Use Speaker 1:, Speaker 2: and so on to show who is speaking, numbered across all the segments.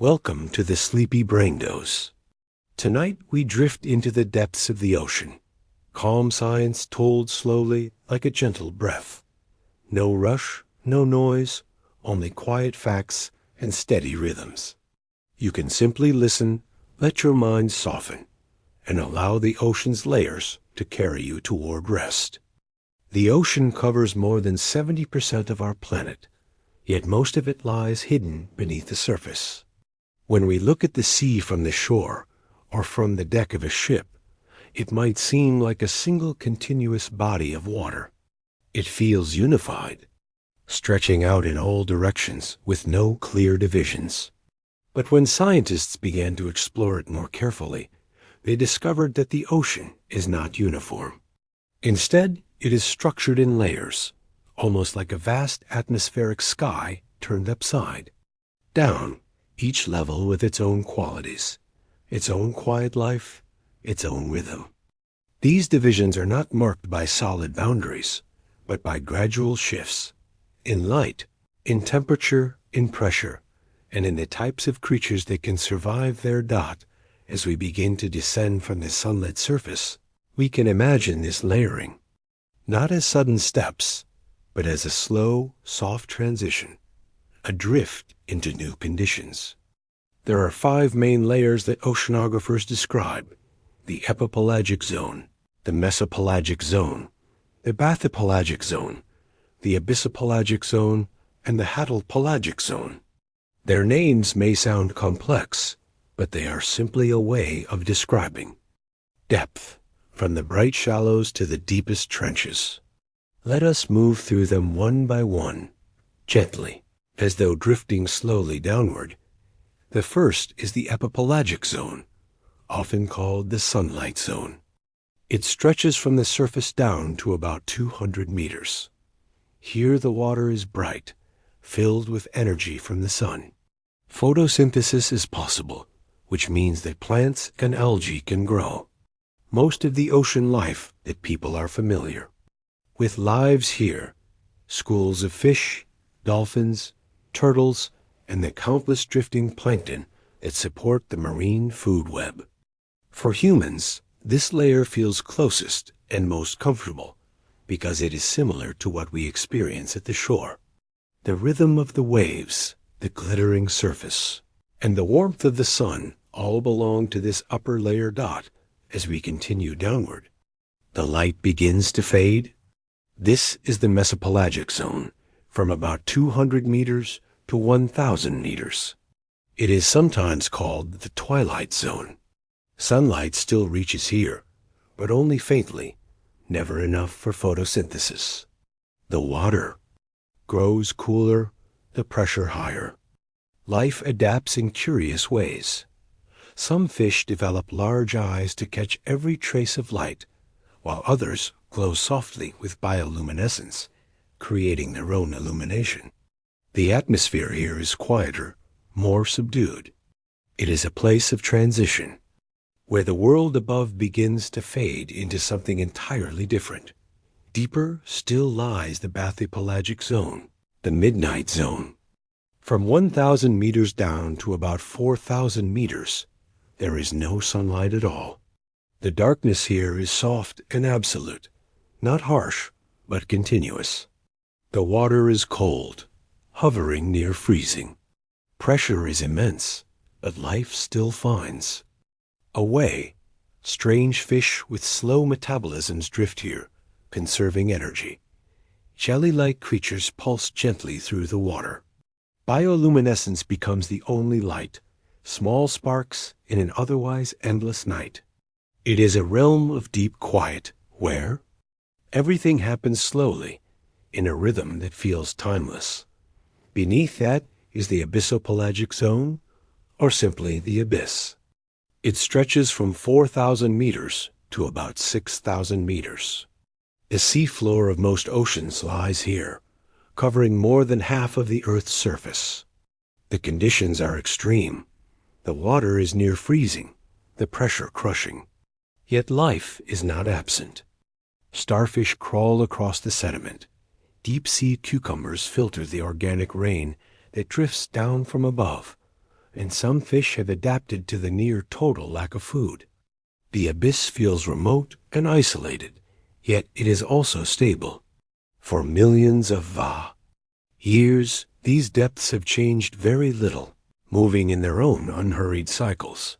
Speaker 1: Welcome to the Sleepy Brain Dose. Tonight we drift into the depths of the ocean. Calm science told slowly like a gentle breath. No rush, no noise, only quiet facts and steady rhythms. You can simply listen, let your mind soften, and allow the ocean's layers to carry you toward rest. The ocean covers more than 70% of our planet, yet most of it lies hidden beneath the surface. When we look at the sea from the shore, or from the deck of a ship, it might seem like a single continuous body of water. It feels unified, stretching out in all directions with no clear divisions. But when scientists began to explore it more carefully, they discovered that the ocean is not uniform. Instead, it is structured in layers, almost like a vast atmospheric sky turned upside down, each level with its own qualities, its own quiet life, its own rhythm. These divisions are not marked by solid boundaries, but by gradual shifts, in light, in temperature, in pressure, and in the types of creatures that can survive their dot. As we begin to descend from the sunlit surface, we can imagine this layering, not as sudden steps, but as a slow, soft transition, a drift into new conditions. There are 5 main layers that oceanographers describe: the epipelagic zone, the mesopelagic zone, the bathypelagic zone, the abyssopelagic zone, and the hadopelagic zone. Their names may sound complex, but they are simply a way of describing depth, from the bright shallows to the deepest trenches. Let us move through them one by one, gently, as though drifting slowly downward. The first is the epipelagic zone, often called the sunlight zone. It stretches from the surface down to about 200 meters. Here the water is bright, filled with energy from the sun. Photosynthesis is possible, which means that plants and algae can grow. Most of the ocean life that people are familiar with lives here: schools of fish, dolphins, turtles, and the countless drifting plankton that support the marine food web. For humans, this layer feels closest and most comfortable because it is similar to what we experience at the shore. The rhythm of the waves, the glittering surface, and the warmth of the sun all belong to this upper layer dot. As we continue downward, the light begins to fade. This is the mesopelagic zone, from about 200 meters to 1,000 meters. It is sometimes called the Twilight Zone. Sunlight still reaches here, but only faintly, never enough for photosynthesis. The water grows cooler, the pressure higher. Life adapts in curious ways. Some fish develop large eyes to catch every trace of light, while others glow softly with bioluminescence, creating their own illumination. The atmosphere here is quieter, more subdued. It is a place of transition, where the world above begins to fade into something entirely different. Deeper still lies the bathypelagic zone, the midnight zone. From 1,000 meters down to about 4,000 meters, there is no sunlight at all. The darkness here is soft and absolute, not harsh, but continuous. The water is cold, hovering near freezing. Pressure is immense, but life still finds a way. Strange fish with slow metabolisms drift here, conserving energy. Jelly-like creatures pulse gently through the water. Bioluminescence becomes the only light, small sparks in an otherwise endless night. It is a realm of deep quiet where everything happens slowly, in a rhythm that feels timeless. Beneath that is the abyssopelagic zone, or simply the abyss. It stretches from 4,000 meters to about 6,000 meters. The seafloor of most oceans lies here, covering more than half of the Earth's surface. The conditions are extreme. The water is near freezing, the pressure crushing. Yet life is not absent. Starfish crawl across the sediment. Deep-sea cucumbers filter the organic rain that drifts down from above, and some fish have adapted to the near total lack of food. The abyss feels remote and isolated, yet it is also stable. For millions of years, these depths have changed very little, moving in their own unhurried cycles.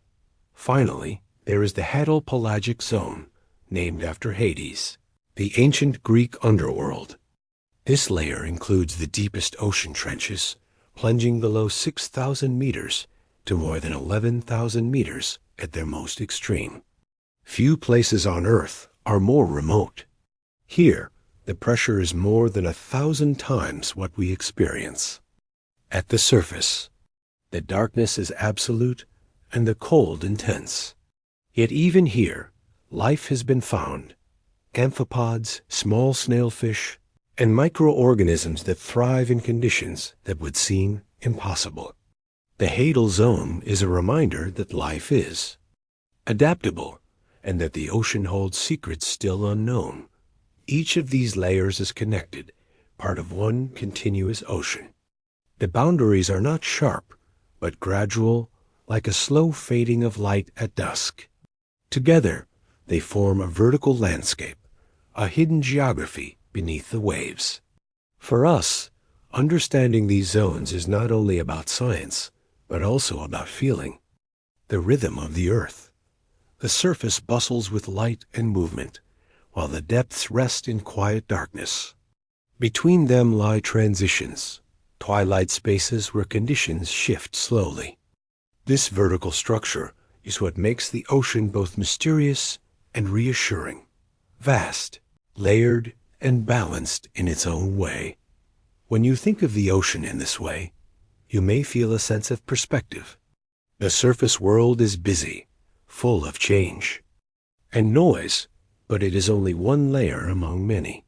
Speaker 1: Finally, there is the Hadal-Pelagic Zone, named after Hades, the ancient Greek underworld. This layer includes the deepest ocean trenches, plunging below 6,000 meters to more than 11,000 meters at their most extreme. Few places on Earth are more remote. Here, the pressure is more than 1,000 times what we experience. At the surface, the darkness is absolute and the cold intense. Yet even here, life has been found. Amphipods, small snailfish, and microorganisms that thrive in conditions that would seem impossible. The Hadal Zone is a reminder that life is adaptable and that the ocean holds secrets still unknown. Each of these layers is connected, part of one continuous ocean. The boundaries are not sharp, but gradual, like a slow fading of light at dusk. Together, they form a vertical landscape, a hidden geography beneath the waves. For us, understanding these zones is not only about science, but also about feeling. The rhythm of the earth. The surface bustles with light and movement, while the depths rest in quiet darkness. Between them lie transitions, twilight spaces where conditions shift slowly. This vertical structure is what makes the ocean both mysterious and reassuring, vast, layered, and balanced in its own way. When you think of the ocean in this way, you may feel a sense of perspective. The surface world is busy, full of change and noise, but it is only one layer among many.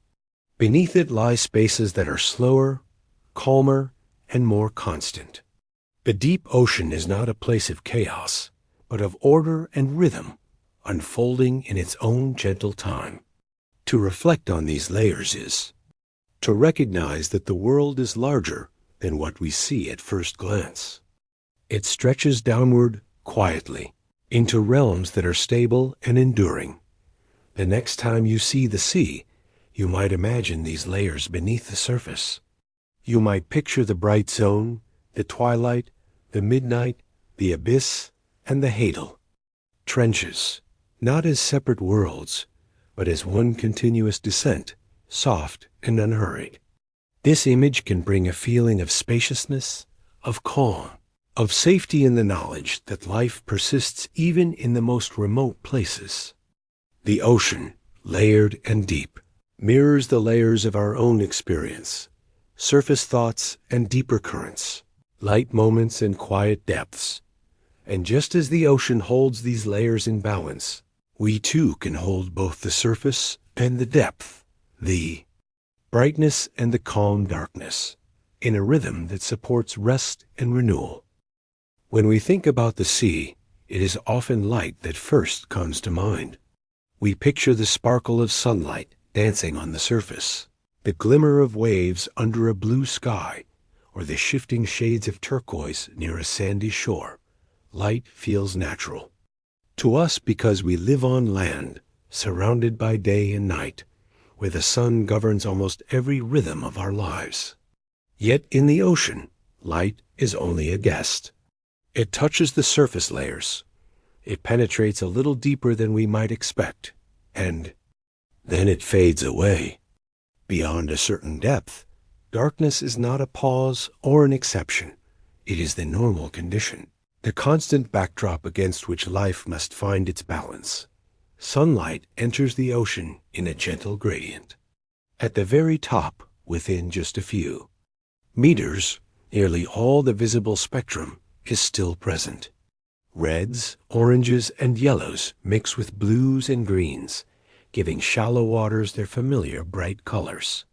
Speaker 1: Beneath it lie spaces that are slower, calmer, and more constant. The deep ocean is not a place of chaos, but of order and rhythm, unfolding in its own gentle time. To reflect on these layers is to recognize that the world is larger than what we see at first glance. It stretches downward quietly into realms that are stable and enduring. The next time you see the sea, you might imagine these layers beneath the surface. You might picture the bright zone, the twilight, the midnight, the abyss, and the Hadal. Trenches, not as separate worlds, but as one continuous descent, soft and unhurried. This image can bring a feeling of spaciousness, of calm, of safety in the knowledge that life persists even in the most remote places. The ocean, layered and deep, mirrors the layers of our own experience, surface thoughts and deeper currents, light moments and quiet depths. And just as the ocean holds these layers in balance, we too can hold both the surface and the depth, the brightness and the calm darkness, in a rhythm that supports rest and renewal. When we think about the sea, it is often light that first comes to mind. We picture the sparkle of sunlight dancing on the surface, the glimmer of waves under a blue sky, or the shifting shades of turquoise near a sandy shore. Light feels natural to us because we live on land, surrounded by day and night, where the sun governs almost every rhythm of our lives. Yet in the ocean, light is only a guest. It touches the surface layers. It penetrates a little deeper than we might expect, and then it fades away. Beyond a certain depth, darkness is not a pause or an exception. It is the normal condition, the constant backdrop against which life must find its balance. Sunlight enters the ocean in a gentle gradient. At the very top, within just a few meters, nearly all the visible spectrum is still present. Reds, oranges, and yellows mix with blues and greens, giving shallow waters their familiar bright colors.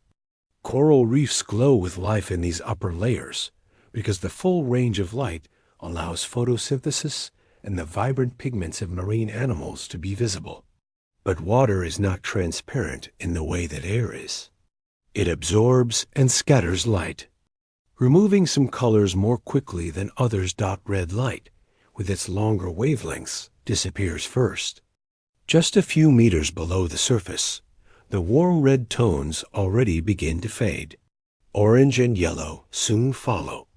Speaker 1: Coral reefs glow with life in these upper layers because the full range of light allows photosynthesis and the vibrant pigments of marine animals to be visible. But water is not transparent in the way that air is. It absorbs and scatters light. removing some colors more quickly than others. Red light, with its longer wavelengths, disappears first. Just a few meters below the surface, the warm red tones already begin to fade. Orange and yellow soon follow,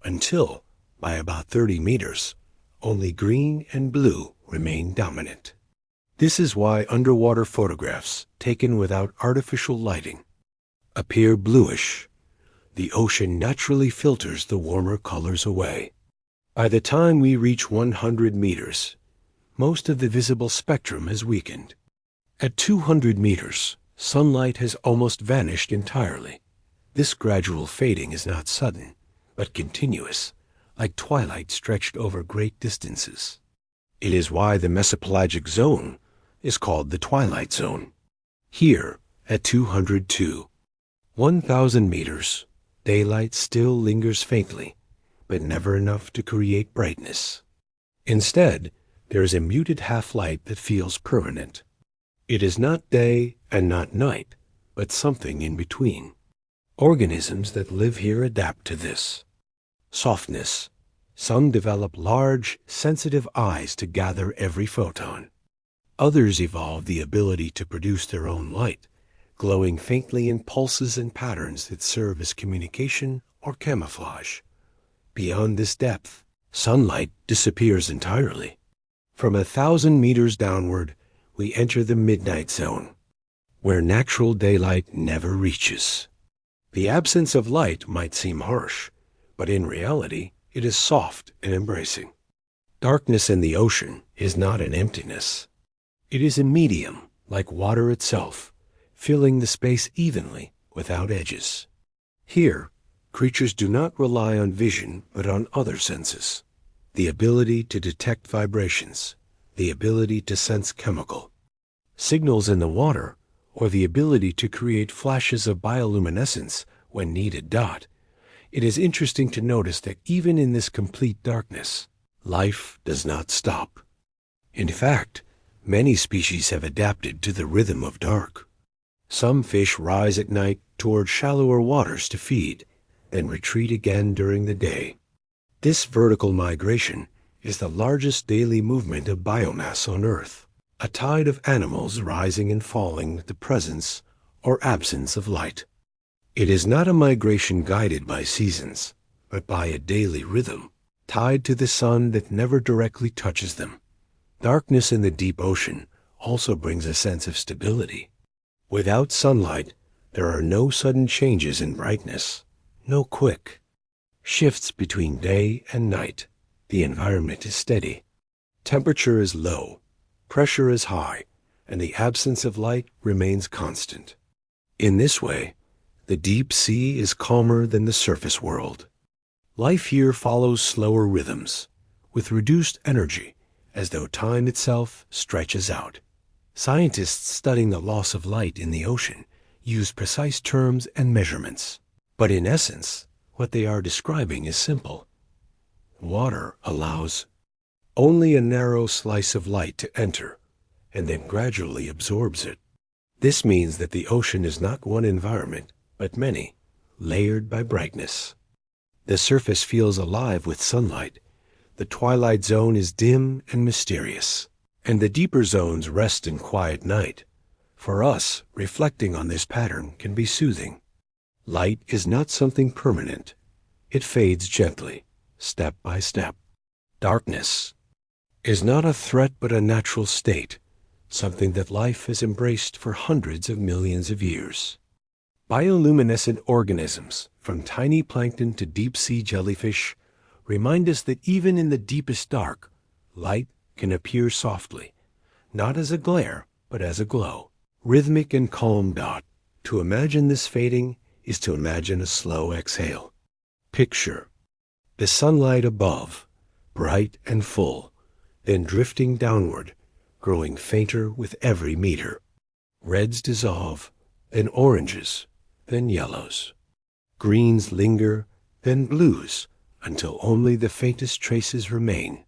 Speaker 1: until, by about 30 meters, only green and blue remain dominant. This is why underwater photographs taken without artificial lighting appear bluish. The ocean naturally filters the warmer colors away. By the time we reach 100 meters, most of the visible spectrum has weakened. At 200 meters, sunlight has almost vanished entirely. This gradual fading is not sudden, but continuous, like twilight stretched over great distances. It is why the mesopelagic zone is called the Twilight Zone. Here, at 202, 1,000 meters, daylight still lingers faintly, but never enough to create brightness. Instead, there is a muted half-light that feels permanent. It is not day and not night, but something in between. Organisms that live here adapt to this. Softness. Some develop large, sensitive eyes to gather every photon. Others evolve the ability to produce their own light, glowing faintly in pulses and patterns that serve as communication or camouflage. Beyond this depth, sunlight disappears entirely. From 1,000 meters downward, we enter the midnight zone, where natural daylight never reaches. The absence of light might seem harsh, but in reality, it is soft and embracing. Darkness in the ocean is not an emptiness. It is a medium, like water itself, filling the space evenly without edges. Here, creatures do not rely on vision but on other senses. The ability to detect vibrations, the ability to sense chemical signals in the water, or the ability to create flashes of bioluminescence when needed. It is interesting to notice that even in this complete darkness, life does not stop. In fact, many species have adapted to the rhythm of dark. Some fish rise at night toward shallower waters to feed, then retreat again during the day. This vertical migration is the largest daily movement of biomass on Earth, a tide of animals rising and falling with the presence or absence of light. It is not a migration guided by seasons, but by a daily rhythm, tied to the sun that never directly touches them. Darkness in the deep ocean also brings a sense of stability. Without sunlight, there are no sudden changes in brightness, no quick shifts between day and night. The environment is steady. Temperature is low, pressure is high, and the absence of light remains constant. In this way, the deep sea is calmer than the surface world. Life here follows slower rhythms, with reduced energy, as though time itself stretches out. Scientists studying the loss of light in the ocean use precise terms and measurements, but in essence, what they are describing is simple. Water allows only a narrow slice of light to enter, and then gradually absorbs it. This means that the ocean is not one environment, but many, layered by brightness. The surface feels alive with sunlight. The twilight zone is dim and mysterious, and the deeper zones rest in quiet night. For us, reflecting on this pattern can be soothing. Light is not something permanent. It fades gently, step by step. Darkness is not a threat but a natural state, something that life has embraced for hundreds of millions of years. Bioluminescent organisms, from tiny plankton to deep-sea jellyfish, remind us that even in the deepest dark, light can appear softly, not as a glare, but as a glow, rhythmic and calm. To imagine this fading is to imagine a slow exhale. Picture the sunlight above, bright and full, then drifting downward, growing fainter with every meter. Reds dissolve, then oranges, then yellows. Greens linger, then blues, until only the faintest traces remain.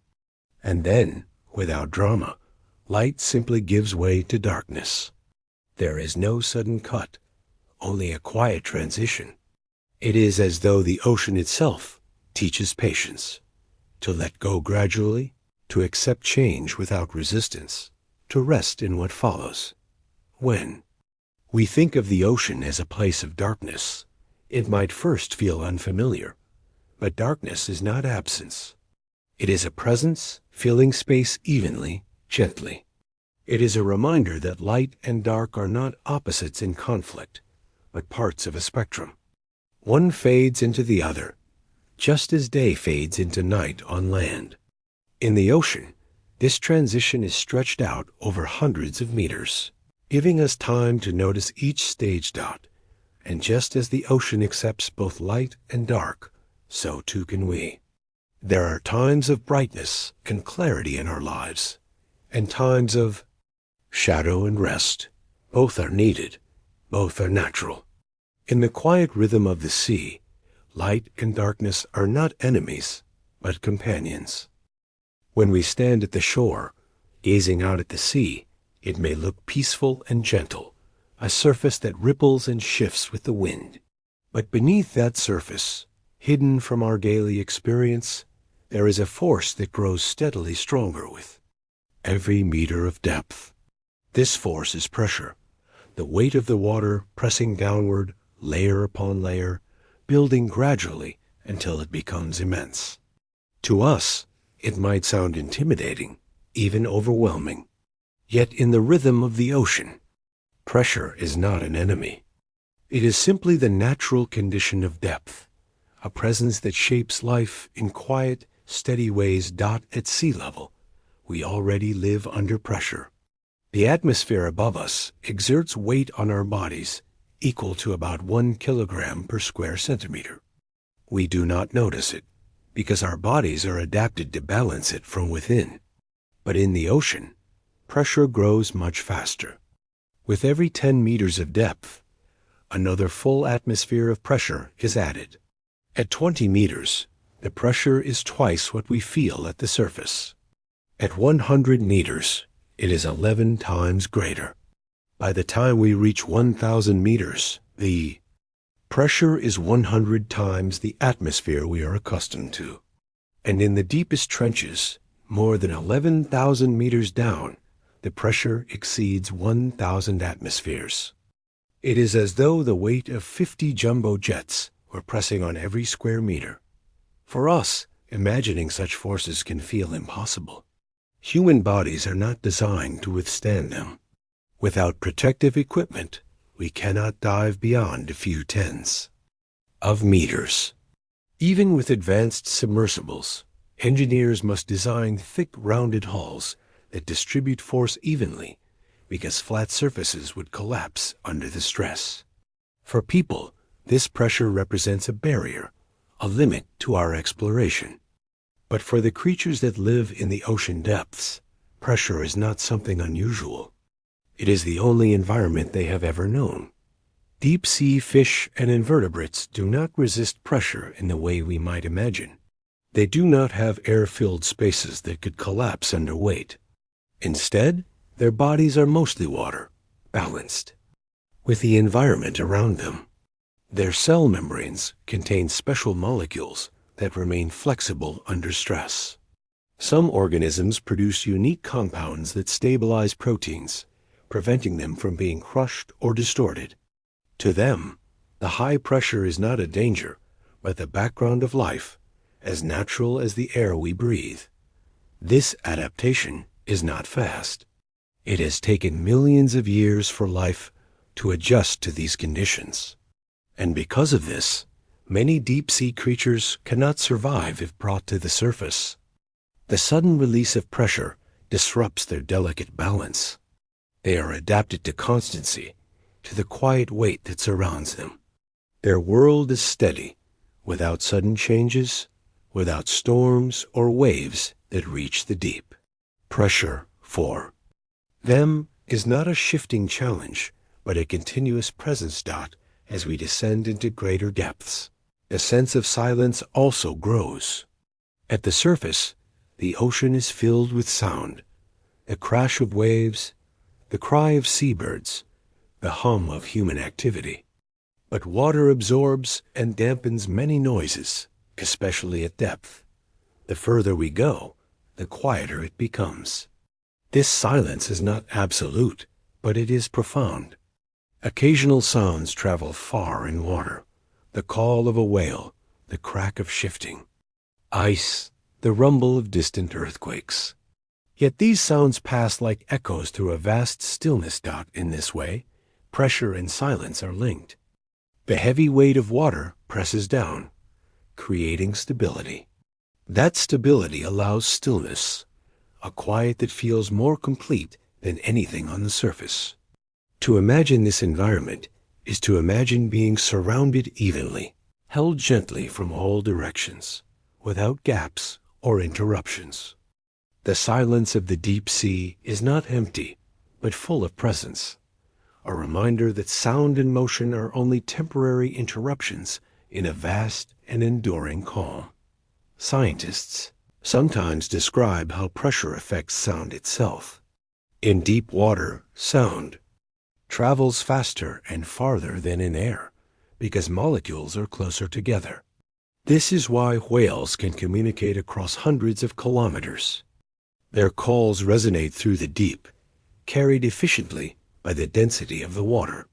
Speaker 1: And then, without drama, light simply gives way to darkness. There is no sudden cut, only a quiet transition. It is as though the ocean itself teaches patience, to let go gradually, to accept change without resistance, to rest in what follows. When we think of the ocean as a place of darkness, it might first feel unfamiliar, but darkness is not absence. It is a presence filling space evenly, gently. It is a reminder that light and dark are not opposites in conflict, but parts of a spectrum. One fades into the other, just as day fades into night on land. In the ocean, this transition is stretched out over hundreds of meters, giving us time to notice each stage dot. And just as the ocean accepts both light and dark, so too can we. There are times of brightness and clarity in our lives, and times of shadow and rest. Both are needed. Both are natural. In the quiet rhythm of the sea, light and darkness are not enemies, but companions. When we stand at the shore, gazing out at the sea, it may look peaceful and gentle, a surface that ripples and shifts with the wind. But beneath that surface, hidden from our daily experience, there is a force that grows steadily stronger with every meter of depth. This force is pressure, the weight of the water pressing downward, layer upon layer, building gradually until it becomes immense. To us, it might sound intimidating, even overwhelming. Yet in the rhythm of the ocean, pressure is not an enemy. It is simply the natural condition of depth, a presence that shapes life in quiet, steady ways. At sea level, we already live under pressure. The atmosphere above us exerts weight on our bodies equal to about 1 kilogram per square centimeter. We do not notice it, because our bodies are adapted to balance it from within. But in the ocean, pressure grows much faster. With every 10 meters of depth, another full atmosphere of pressure is added. At 20 meters, the pressure is twice what we feel at the surface. At 100 meters, it is 11 times greater. By the time we reach 1,000 meters, the pressure is 100 times the atmosphere we are accustomed to. And in the deepest trenches, more than 11,000 meters down, the pressure exceeds 1,000 atmospheres. It is as though the weight of 50 jumbo jets were pressing on every square meter. For us, imagining such forces can feel impossible. Human bodies are not designed to withstand them. Without protective equipment, we cannot dive beyond a few tens of meters. Even with advanced submersibles, engineers must design thick, rounded hulls that distribute force evenly, because flat surfaces would collapse under the stress. For people, this pressure represents a barrier, a limit to our exploration. But for the creatures that live in the ocean depths, pressure is not something unusual. It is the only environment they have ever known. Deep-sea fish and invertebrates do not resist pressure in the way we might imagine. They do not have air-filled spaces that could collapse under weight. Instead, their bodies are mostly water, balanced with the environment around them. Their cell membranes contain special molecules that remain flexible under stress. Some organisms produce unique compounds that stabilize proteins, preventing them from being crushed or distorted. To them, the high pressure is not a danger, but the background of life, as natural as the air we breathe. This adaptation is not fast. It has taken millions of years for life to adjust to these conditions. And because of this, many deep-sea creatures cannot survive if brought to the surface. The sudden release of pressure disrupts their delicate balance. They are adapted to constancy, to the quiet weight that surrounds them. Their world is steady, without sudden changes, without storms or waves that reach the deep. Pressure, for them, is not a shifting challenge, but a continuous presence. As we descend into greater depths, the sense of silence also grows. At the surface, the ocean is filled with sound, the crash of waves, the cry of seabirds, the hum of human activity. But water absorbs and dampens many noises, especially at depth. The further we go, the quieter it becomes. This silence is not absolute, but it is profound. Occasional sounds travel far in water. The call of a whale, the crack of shifting ice, the rumble of distant earthquakes. Yet these sounds pass like echoes through a vast stillness. In this way, pressure and silence are linked. The heavy weight of water presses down, creating stability. That stability allows stillness, a quiet that feels more complete than anything on the surface. To imagine this environment is to imagine being surrounded evenly, held gently from all directions, without gaps or interruptions. The silence of the deep sea is not empty, but full of presence, a reminder that sound and motion are only temporary interruptions in a vast and enduring calm. Scientists sometimes describe how pressure affects sound itself. In deep water, sound travels faster and farther than in air because molecules are closer together. This is why whales can communicate across hundreds of kilometers. Their calls resonate through the deep, carried efficiently by the density of the water.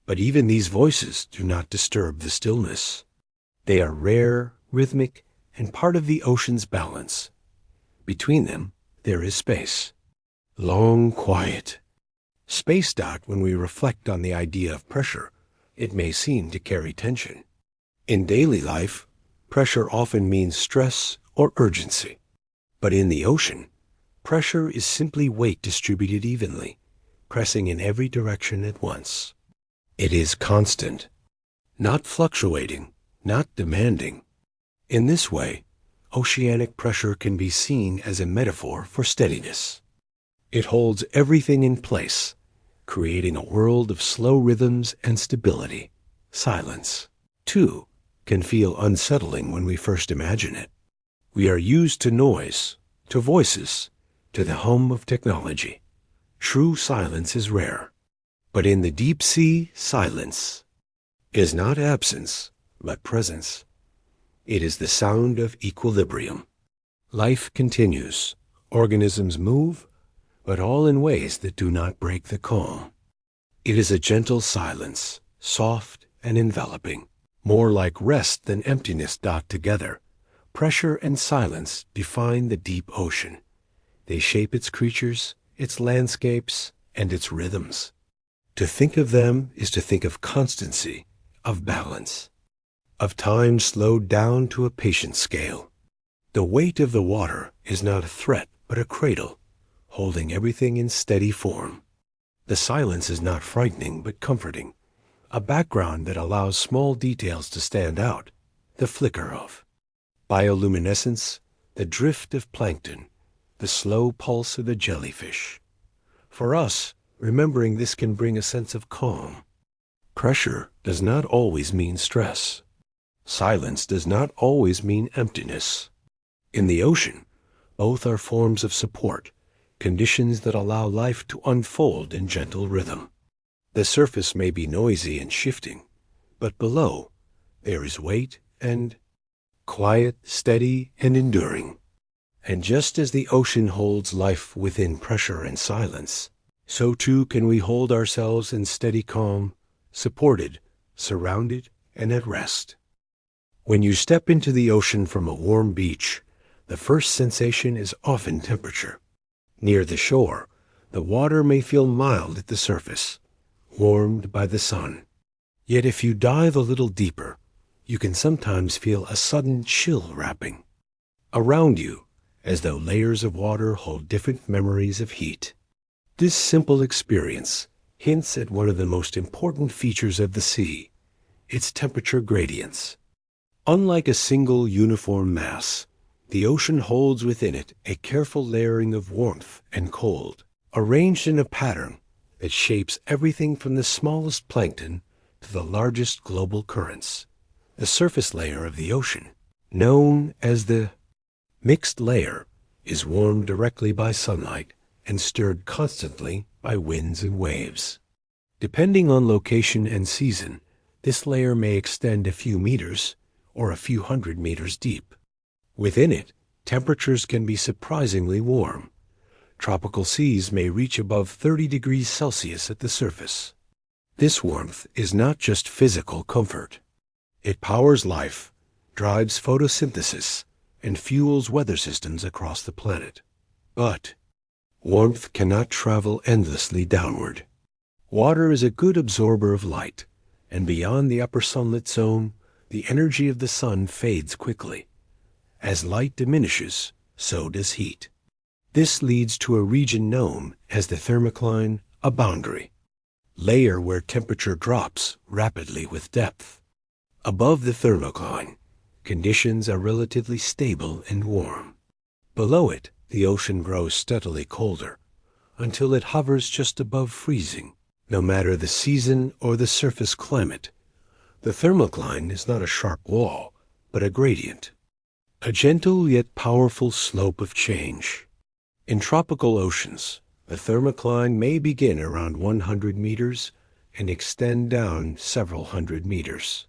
Speaker 1: But even these voices do not disturb the stillness. They are rare, rhythmic, and part of the ocean's balance. Between them, there is space. Long quiet. Space. When we reflect on the idea of pressure, it may seem to carry tension. In daily life, pressure often means stress or urgency. But in the ocean, pressure is simply weight distributed evenly, pressing in every direction at once. It is constant, not fluctuating, not demanding. In this way, oceanic pressure can be seen as a metaphor for steadiness. It holds everything in place, creating a world of slow rhythms and stability. Silence, too, can feel unsettling when we first imagine it. We are used to noise, to voices, to the hum of technology. True silence is rare. But in the deep sea, silence is not absence, but presence. It is the sound of equilibrium. Life continues. Organisms move, but all in ways that do not break the calm. It is a gentle silence, soft and enveloping, more like rest than emptiness. Together, pressure and silence define the deep ocean. They shape its creatures, its landscapes, and its rhythms. To think of them is to think of constancy, of balance, of time slowed down to a patient scale. The weight of the water is not a threat, but a cradle, holding everything in steady form. The silence is not frightening, but comforting, a background that allows small details to stand out, the flicker of bioluminescence, the drift of plankton, the slow pulse of the jellyfish. For us, remembering this can bring a sense of calm. Pressure does not always mean stress. Silence does not always mean emptiness. In the ocean, both are forms of support, conditions that allow life to unfold in gentle rhythm. The surface may be noisy and shifting, but below there is weight and quiet, steady, and enduring. And just as the ocean holds life within pressure and silence, so too can we hold ourselves in steady calm, supported, surrounded, and at rest. When you step into the ocean from a warm beach, the first sensation is often temperature. Near the shore, the water may feel mild at the surface, warmed by the sun. Yet if you dive a little deeper, you can sometimes feel a sudden chill wrapping around you, as though layers of water hold different memories of heat. This simple experience hints at one of the most important features of the sea, its temperature gradients. Unlike a single uniform mass, the ocean holds within it a careful layering of warmth and cold, arranged in a pattern that shapes everything from the smallest plankton to the largest global currents. The surface layer of the ocean, known as the mixed layer, is warmed directly by sunlight and stirred constantly by winds and waves. Depending on location and season, This layer may extend a few meters or a few hundred meters deep. Within it, temperatures can be surprisingly warm. Tropical seas may reach above 30 degrees Celsius at the surface. This warmth is not just physical comfort. It powers life, drives photosynthesis, and fuels weather systems across the planet. But warmth cannot travel endlessly downward. Water is a good absorber of light, and beyond the upper sunlit zone, the energy of the sun fades quickly. As light diminishes, so does heat. This leads to a region known as the thermocline, a boundary layer where temperature drops rapidly with depth. Above the thermocline, conditions are relatively stable and warm. Below it, the ocean grows steadily colder, until it hovers just above freezing. No matter the season or the surface climate, the thermocline is not a sharp wall, but a gradient, a gentle yet powerful slope of change. In tropical oceans, the thermocline may begin around 100 meters and extend down several hundred meters.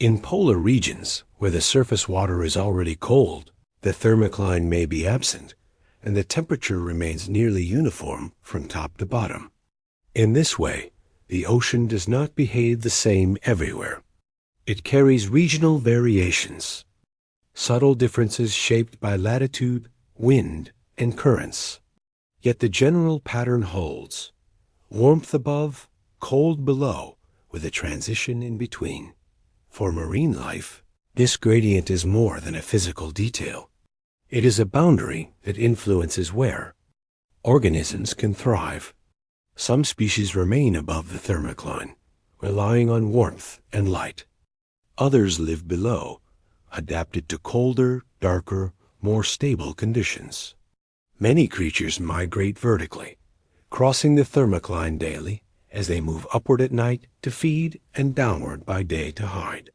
Speaker 1: In polar regions, where the surface water is already cold, the thermocline may be absent, and the temperature remains nearly uniform from top to bottom. In this way, the ocean does not behave the same everywhere. It carries regional variations, subtle differences shaped by latitude, wind, and currents. Yet the general pattern holds: warmth above, cold below, with a transition in between. For marine life, this gradient is more than a physical detail. It is a boundary that influences where organisms can thrive. Some species remain above the thermocline, relying on warmth and light. Others live below, adapted to colder, darker, more stable conditions. Many creatures migrate vertically, crossing the thermocline daily as they move upward at night to feed and downward by day to hide.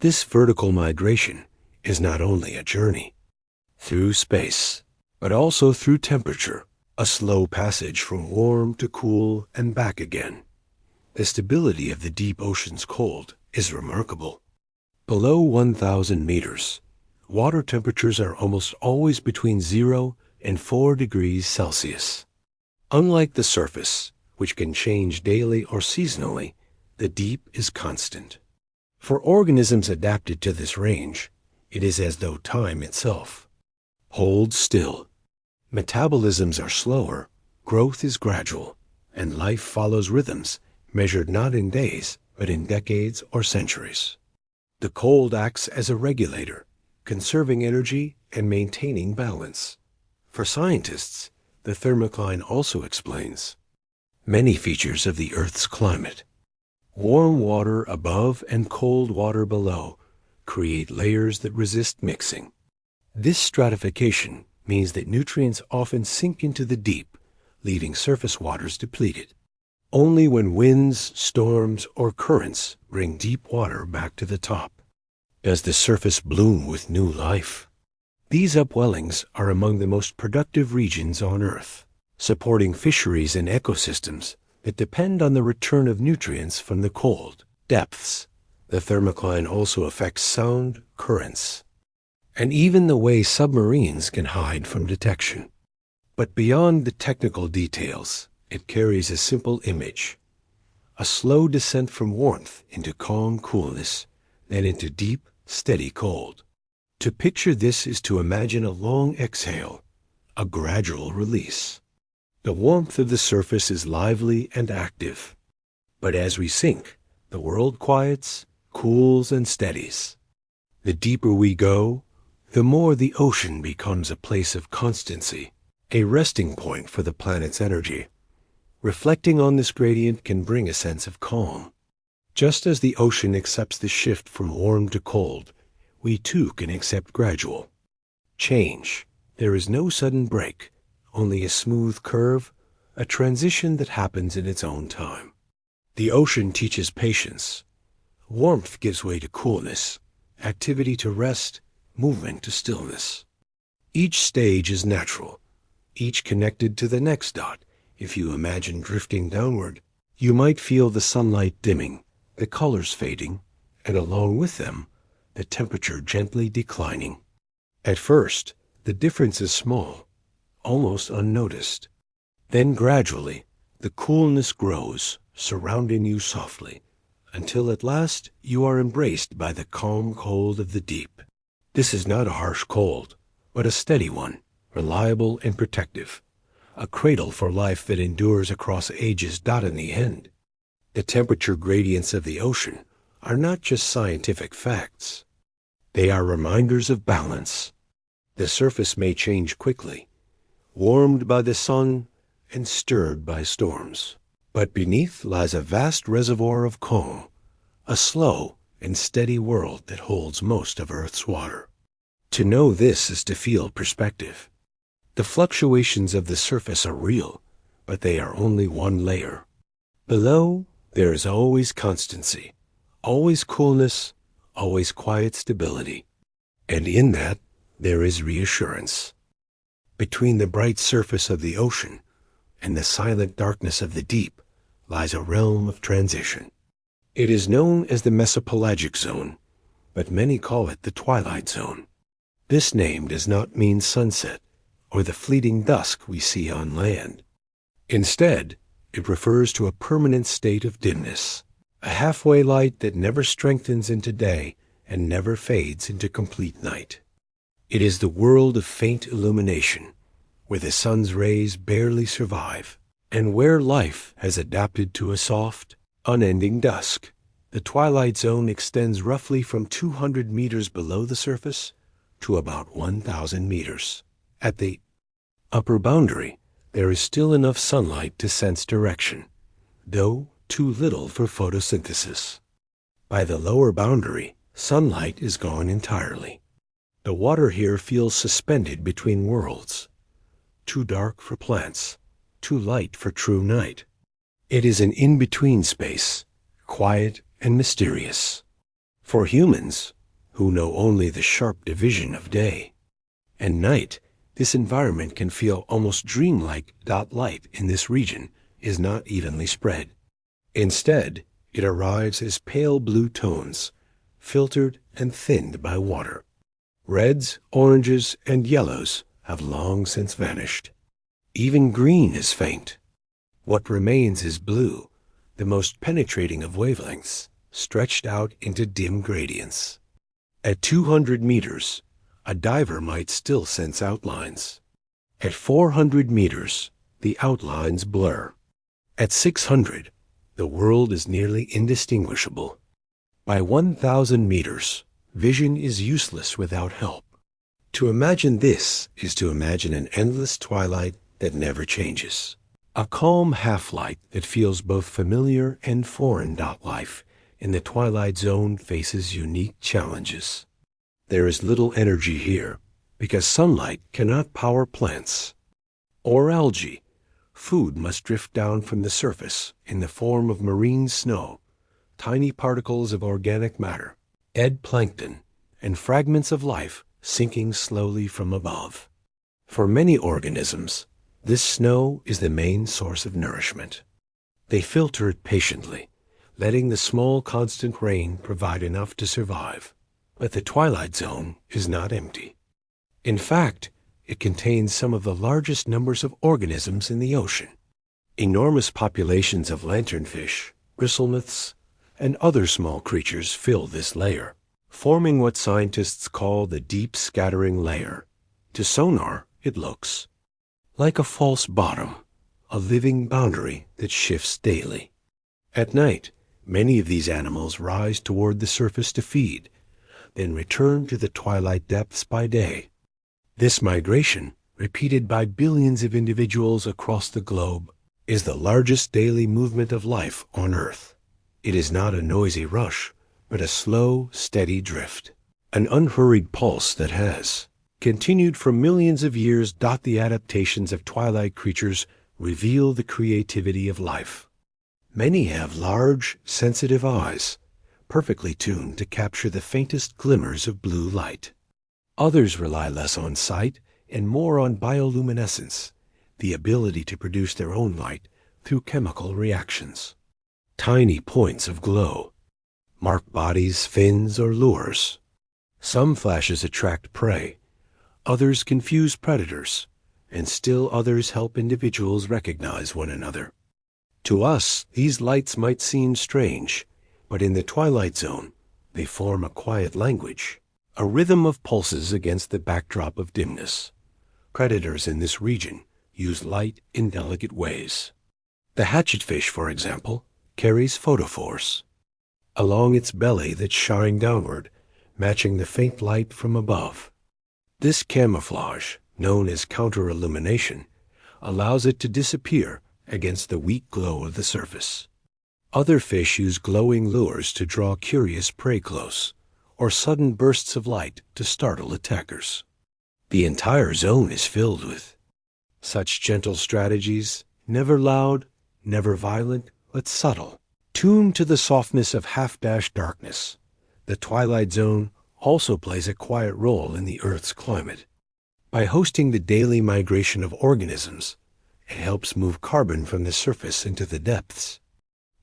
Speaker 1: This vertical migration is not only a journey through space, but also through temperature, a slow passage from warm to cool and back again. The stability of the deep ocean's cold is remarkable. Below 1,000 meters, water temperatures are almost always between 0 and 4 degrees Celsius. Unlike the surface, which can change daily or seasonally, the deep is constant. For organisms adapted to this range, it is as though time itself holds still. Metabolisms are slower, growth is gradual, and life follows rhythms measured not in days, but in decades or centuries. The cold acts as a regulator, conserving energy and maintaining balance. For scientists, the thermocline also explains many features of the Earth's climate. Warm water above and cold water below create layers that resist mixing. This stratification means that nutrients often sink into the deep, leaving surface waters depleted. Only when winds, storms, or currents bring deep water back to the top does the surface bloom with new life. These upwellings are among the most productive regions on Earth, supporting fisheries and ecosystems that depend on the return of nutrients from the cold depths. The thermocline also affects sound, currents, and even the way submarines can hide from detection. But beyond the technical details, it carries a simple image: a slow descent from warmth into calm coolness, then into deep, steady cold. To picture this is to imagine a long exhale, a gradual release. The warmth of the surface is lively and active, but as we sink, the world quiets, cools, and steadies. The deeper we go, the more the ocean becomes a place of constancy, a resting point for the planet's energy. Reflecting on this gradient can bring a sense of calm. Just as the ocean accepts the shift from warm to cold, we too can accept gradual change. There is no sudden break, only a smooth curve, a transition that happens in its own time. The ocean teaches patience. Warmth gives way to coolness, activity to rest, movement to stillness. Each stage is natural, each connected to the next dot. If you imagine drifting downward, you might feel the sunlight dimming, the colors fading, and along with them, the temperature gently declining. At first, the difference is small, almost unnoticed. Then gradually, the coolness grows, surrounding you softly, until at last you are embraced by the calm cold of the deep. This is not a harsh cold, but a steady one, reliable and protective, a cradle for life that endures across ages. In the end, the temperature gradients of the ocean are not just scientific facts. They are reminders of balance. The surface may change quickly, warmed by the sun and stirred by storms. But beneath lies a vast reservoir of calm, a slow and steady world that holds most of Earth's water. To know this is to feel perspective. The fluctuations of the surface are real, but they are only one layer. Below, there is always constancy, always coolness, always quiet stability. And in that, there is reassurance. Between the bright surface of the ocean and the silent darkness of the deep lies a realm of transition. It is known as the Mesopelagic Zone, but many call it the Twilight Zone. This name does not mean sunset or the fleeting dusk we see on land. Instead, it refers to a permanent state of dimness, a halfway light that never strengthens into day and never fades into complete night. It is the world of faint illumination, where the sun's rays barely survive, and where life has adapted to a soft, unending dusk. The Twilight Zone extends roughly from 200 meters below the surface to about 1,000 meters. At the upper boundary, there is still enough sunlight to sense direction, though too little for photosynthesis. By the lower boundary, sunlight is gone entirely. The water here feels suspended between worlds, too dark for plants, too light for true night. It is an in-between space, quiet and mysterious. For humans, who know only the sharp division of day and night, this environment can feel almost dreamlike. Light in this region is not evenly spread. Instead, it arrives as pale blue tones, filtered and thinned by water. Reds, oranges, and yellows have long since vanished. Even green is faint. What remains is blue, the most penetrating of wavelengths, stretched out into dim gradients. At 200 meters, a diver might still sense outlines. At 400 meters, the outlines blur. At 600, the world is nearly indistinguishable. By 1,000 meters, vision is useless without help. To imagine this is to imagine an endless twilight that never changes. A calm half-light that feels both familiar and foreign. Life in the Twilight Zone faces unique challenges. There is little energy here because sunlight cannot power plants or algae. Food must drift down from the surface in the form of marine snow, tiny particles of organic matter, plankton, and fragments of life sinking slowly from above. For many organisms, this snow is the main source of nourishment. They filter it patiently, letting the small constant rain provide enough to survive. But the Twilight Zone is not empty. In fact, it contains some of the largest numbers of organisms in the ocean. Enormous populations of lanternfish, bristlemouths, and other small creatures fill this layer, forming what scientists call the deep scattering layer. To sonar, it looks like a false bottom, a living boundary that shifts daily. At night, many of these animals rise toward the surface to feed, then return to the twilight depths by day. This migration, repeated by billions of individuals across the globe, is the largest daily movement of life on Earth. It is not a noisy rush, but a slow, steady drift, an unhurried pulse that has continued for millions of years. The adaptations of twilight creatures reveal the creativity of life. Many have large, sensitive eyes, perfectly tuned to capture the faintest glimmers of blue light. Others rely less on sight and more on bioluminescence, the ability to produce their own light through chemical reactions. Tiny points of glow, mark bodies, fins, or lures. Some flashes attract prey, others confuse predators, and still others help individuals recognize one another. To us, these lights might seem strange, but in the Twilight Zone, they form a quiet language, a rhythm of pulses against the backdrop of dimness. Predators in this region use light in delicate ways. The hatchetfish, for example, carries photophores. Along its belly that's shining downward, matching the faint light from above. This camouflage, known as counter-illumination, allows it to disappear against the weak glow of the surface. Other fish use glowing lures to draw curious prey close, or sudden bursts of light to startle attackers. The entire zone is filled with such gentle strategies, never loud, never violent, but subtle. Tuned to the softness of half-dashed darkness, the Twilight Zone also plays a quiet role in the Earth's climate. By hosting the daily migration of organisms, it helps move carbon from the surface into the depths.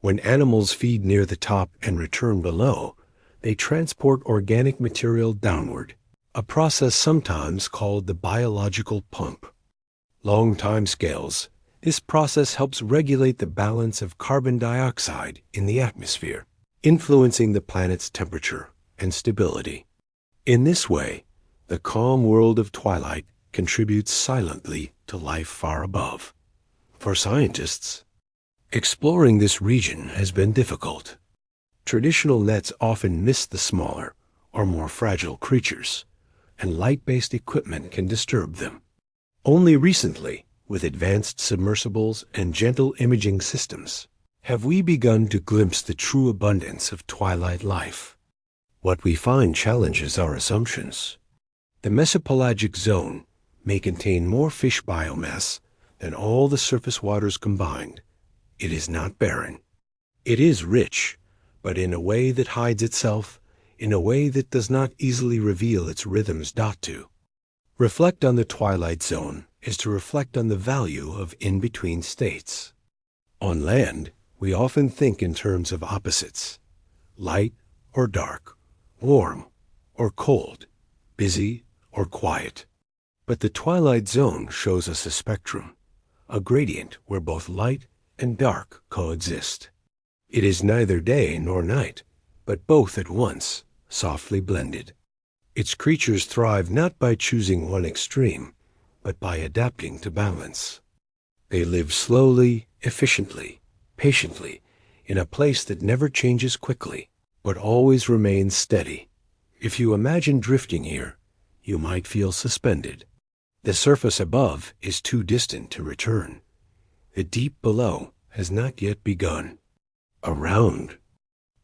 Speaker 1: When animals feed near the top and return below, they transport organic material downward, a process sometimes called the biological pump. Long timescales, this process helps regulate the balance of carbon dioxide in the atmosphere, influencing the planet's temperature and stability. In this way, the calm world of twilight contributes silently to life far above. For scientists, exploring this region has been difficult. Traditional nets often miss the smaller or more fragile creatures, and light-based equipment can disturb them. Only recently, with advanced submersibles and gentle imaging systems, have we begun to glimpse the true abundance of twilight life. What we find challenges our assumptions. The mesopelagic zone may contain more fish biomass than all the surface waters combined. It is not barren. It is rich, but in a way that hides itself, in a way that does not easily reveal its rhythms. To reflect on the Twilight Zone is to reflect on the value of in-between states. On land, we often think in terms of opposites: light or dark, warm or cold, busy or quiet. But the Twilight Zone shows us a spectrum, a gradient where both light and dark coexist. It is neither day nor night, but both at once, softly blended. Its creatures thrive not by choosing one extreme, but by adapting to balance. They live slowly, efficiently, patiently, in a place that never changes quickly, but always remains steady. If you imagine drifting here, you might feel suspended. The surface above is too distant to return. The deep below has not yet begun. Around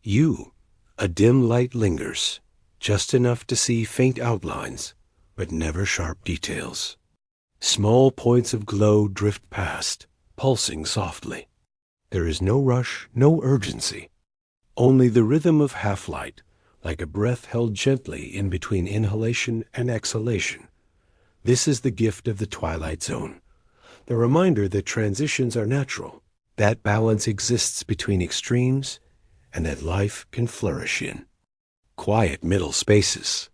Speaker 1: you, a dim light lingers, just enough to see faint outlines, but never sharp details. Small points of glow drift past, pulsing softly. There is no rush, no urgency. Only the rhythm of half-light, like a breath held gently in between inhalation and exhalation. This is the gift of the Twilight Zone, the reminder that transitions are natural, that balance exists between extremes, and that life can flourish in quiet middle spaces.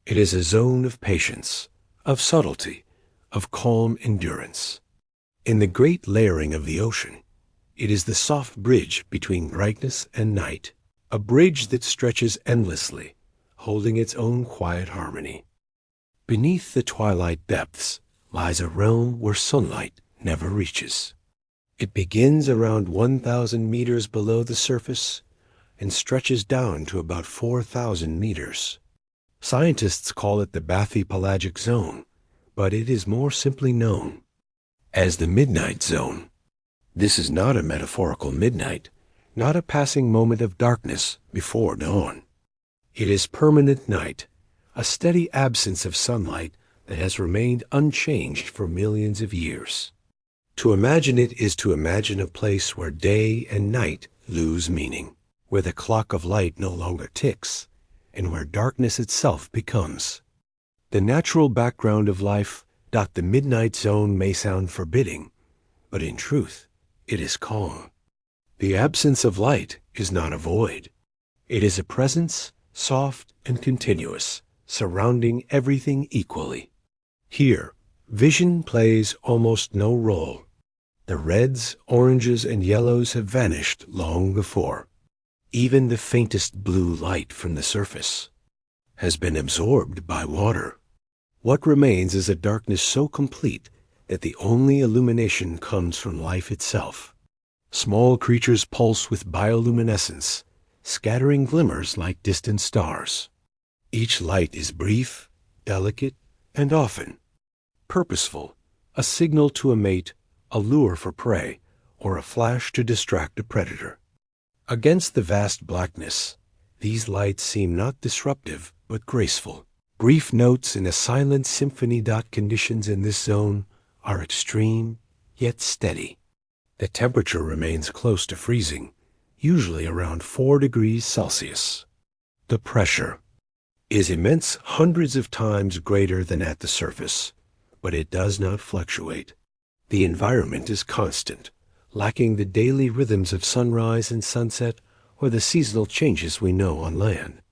Speaker 1: It is a zone of patience, of subtlety, of calm endurance. In the great layering of the ocean, it is the soft bridge between brightness and night, a bridge that stretches endlessly, holding its own quiet harmony. Beneath the twilight depths lies a realm where sunlight never reaches. It begins around 1,000 meters below the surface and stretches down to about 4,000 meters. Scientists call it the bathypelagic zone, but it is more simply known as the midnight zone. This is not a metaphorical midnight, not a passing moment of darkness before dawn. It is permanent night, a steady absence of sunlight that has remained unchanged for millions of years. To imagine it is to imagine a place where day and night lose meaning, where the clock of light no longer ticks, and where darkness itself becomes the natural background of life. The midnight zone may sound forbidding, but in truth, it is calm. The absence of light is not a void. It is a presence, soft and continuous, surrounding everything equally. Here, vision plays almost no role. The reds, oranges, and yellows have vanished long before. Even the faintest blue light from the surface has been absorbed by water. What remains is a darkness so complete that the only illumination comes from life itself. Small creatures pulse with bioluminescence, scattering glimmers like distant stars. Each light is brief, delicate, and often purposeful, a signal to a mate, a lure for prey, or a flash to distract a predator. Against the vast blackness, these lights seem not disruptive, but graceful. Brief notes in a silent symphony. Conditions in this zone are extreme, yet steady. The temperature remains close to freezing, usually around 4 degrees Celsius. The pressure is immense, hundreds of times greater than at the surface, but it does not fluctuate. The environment is constant, lacking the daily rhythms of sunrise and sunset or the seasonal changes we know on land.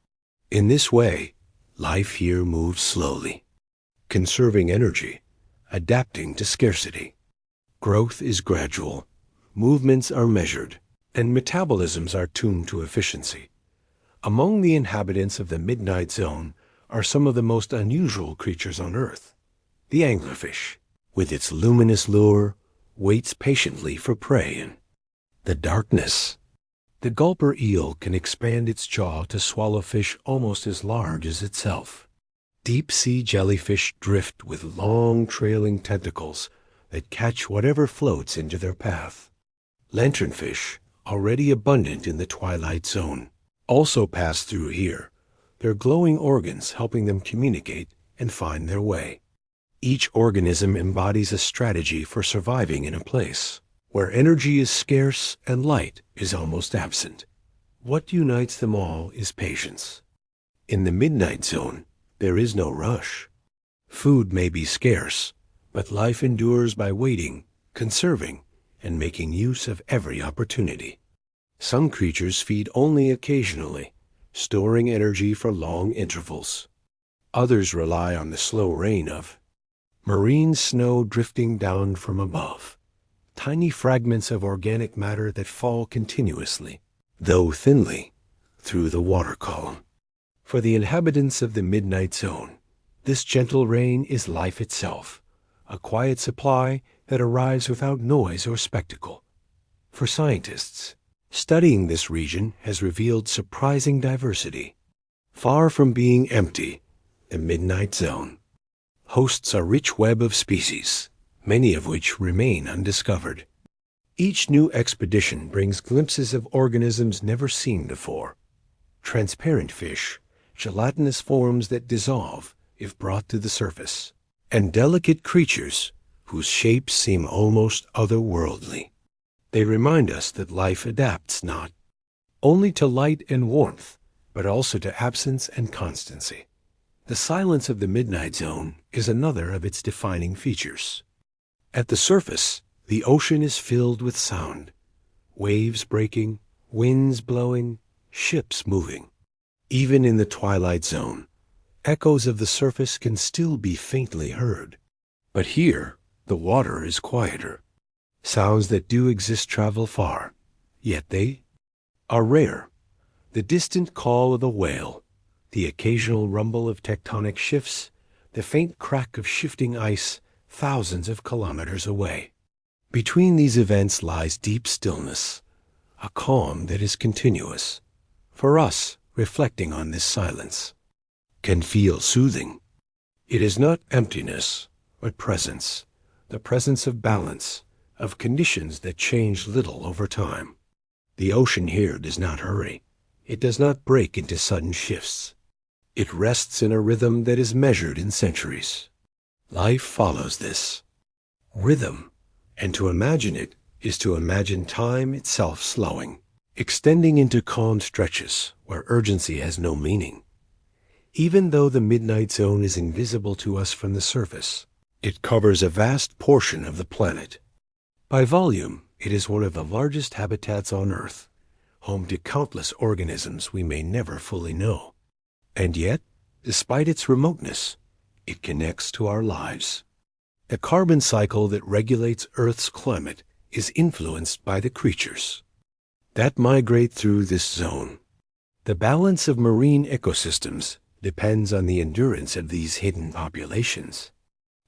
Speaker 1: In this way, life here moves slowly, conserving energy, adapting to scarcity. Growth is gradual, movements are measured, and metabolisms are tuned to efficiency. Among the inhabitants of the Midnight Zone are some of the most unusual creatures on Earth. The anglerfish, with its luminous lure, waits patiently for prey in the darkness. The gulper eel can expand its jaw to swallow fish almost as large as itself. Deep-sea jellyfish drift with long trailing tentacles that catch whatever floats into their path. Lanternfish, already abundant in the Twilight Zone, also pass through here, their glowing organs helping them communicate and find their way. Each organism embodies a strategy for surviving in a place where energy is scarce and light is almost absent. What unites them all is patience. In the Midnight Zone, there is no rush. Food may be scarce, but life endures by waiting, conserving, and making use of every opportunity. Some creatures feed only occasionally, storing energy for long intervals. Others rely on the slow rain of marine snow drifting down from above, tiny fragments of organic matter that fall continuously, though thinly, through the water column. For the inhabitants of the Midnight Zone, this gentle rain is life itself, a quiet supply that arrives without noise or spectacle. For scientists, studying this region has revealed surprising diversity. Far from being empty, the Midnight Zone hosts a rich web of species, many of which remain undiscovered. Each new expedition brings glimpses of organisms never seen before. Transparent fish, gelatinous forms that dissolve if brought to the surface, and delicate creatures whose shapes seem almost otherworldly. They remind us that life adapts not only to light and warmth, but also to absence and constancy. The silence of the Midnight Zone is another of its defining features. At the surface, the ocean is filled with sound. Waves breaking, winds blowing, ships moving. Even in the Twilight Zone, echoes of the surface can still be faintly heard. But here, the water is quieter. Sounds that do exist travel far, yet they are rare. The distant call of the whale, the occasional rumble of tectonic shifts, the faint crack of shifting ice thousands of kilometers away. Between these events lies deep stillness, a calm that is continuous. For us, reflecting on this silence can feel soothing. It is not emptiness, but presence, the presence of balance, of conditions that change little over time. The ocean here does not hurry. It does not break into sudden shifts. It rests in a rhythm that is measured in centuries. Life follows this rhythm, and to imagine it is to imagine time itself slowing, extending into calm stretches where urgency has no meaning. Even though the Midnight Zone is invisible to us from the surface, it covers a vast portion of the planet. By volume, it is one of the largest habitats on Earth, home to countless organisms we may never fully know. And yet, despite its remoteness, it connects to our lives. The carbon cycle that regulates Earth's climate is influenced by the creatures that migrate through this zone. The balance of marine ecosystems depends on the endurance of these hidden populations.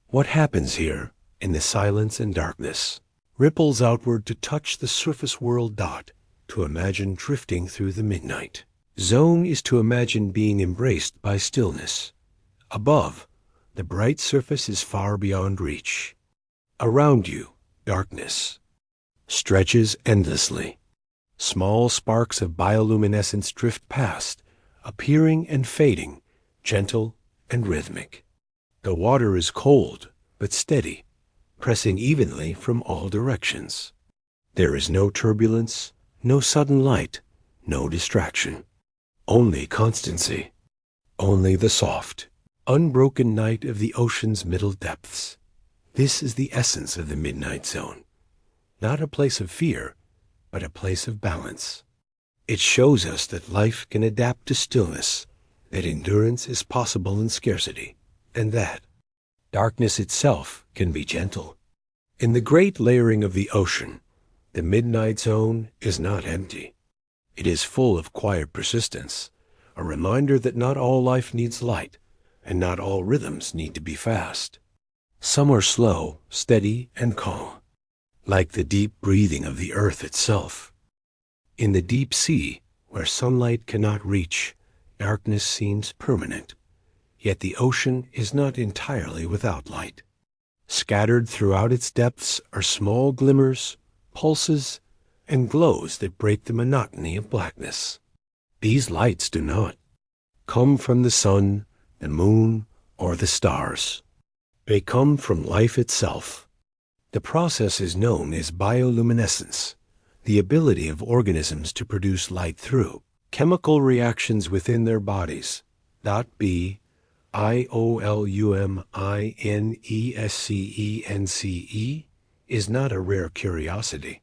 Speaker 1: What happens here, in the silence and darkness, ripples outward to touch the surface world dot, to imagine drifting through the midnight. Zone is to imagine being embraced by stillness. Above, the bright surface is far beyond reach. Around you, darkness stretches endlessly. Small sparks of bioluminescence drift past, appearing and fading, gentle and rhythmic. The water is cold but steady, pressing evenly from all directions. There is no turbulence, no sudden light, no distraction. Only constancy. Only the soft, unbroken night of the ocean's middle depths. This is the essence of the Midnight Zone. Not a place of fear, but a place of balance. It shows us that life can adapt to stillness, that endurance is possible in scarcity, and that darkness itself can be gentle. In the great layering of the ocean, the Midnight Zone is not empty. It is full of quiet persistence, a reminder that not all life needs light, and not all rhythms need to be fast. Some are slow, steady, and calm, like the deep breathing of the earth itself. In the deep sea, where sunlight cannot reach, darkness seems permanent. Yet the ocean is not entirely without light. Scattered throughout its depths are small glimmers, pulses, and glows that break the monotony of blackness. These lights do not come from the sun, the moon, or the stars. They come from life itself. The process is known as bioluminescence, the ability of organisms to produce light through chemical reactions within their bodies. Bioluminescence is not a rare curiosity.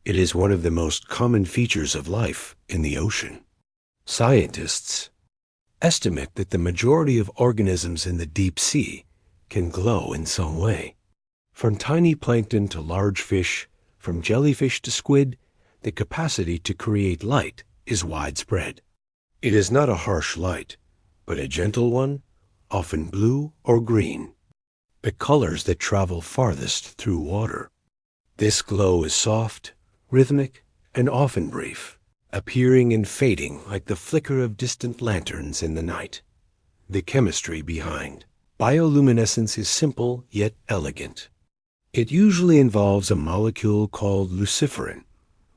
Speaker 1: It is one of the most common features of life in the ocean. Scientists estimate that the majority of organisms in the deep sea can glow in some way. From tiny plankton to large fish, from jellyfish to squid, the capacity to create light is widespread. It is not a harsh light, but a gentle one, often blue or green, the colors that travel farthest through water. This glow is soft, rhythmic, and often brief, appearing and fading like the flicker of distant lanterns in the night. The chemistry behind bioluminescence is simple yet elegant. It usually involves a molecule called luciferin,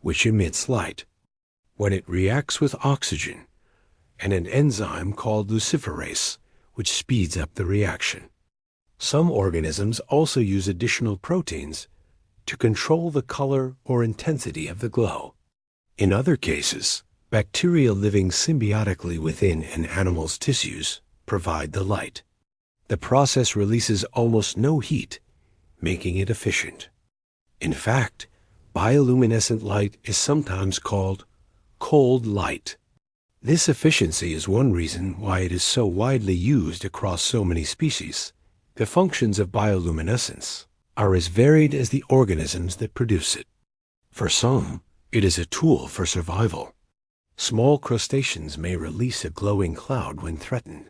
Speaker 1: which emits light. When it reacts with oxygen, and an enzyme called luciferase, which speeds up the reaction. Some organisms also use additional proteins to control the color or intensity of the glow. In other cases, bacteria living symbiotically within an animal's tissues provide the light. The process releases almost no heat, making it efficient. In fact, bioluminescent light is sometimes called cold light. This efficiency is one reason why it is so widely used across so many species. The functions of bioluminescence are as varied as the organisms that produce it. For some, it is a tool for survival. Small crustaceans may release a glowing cloud when threatened,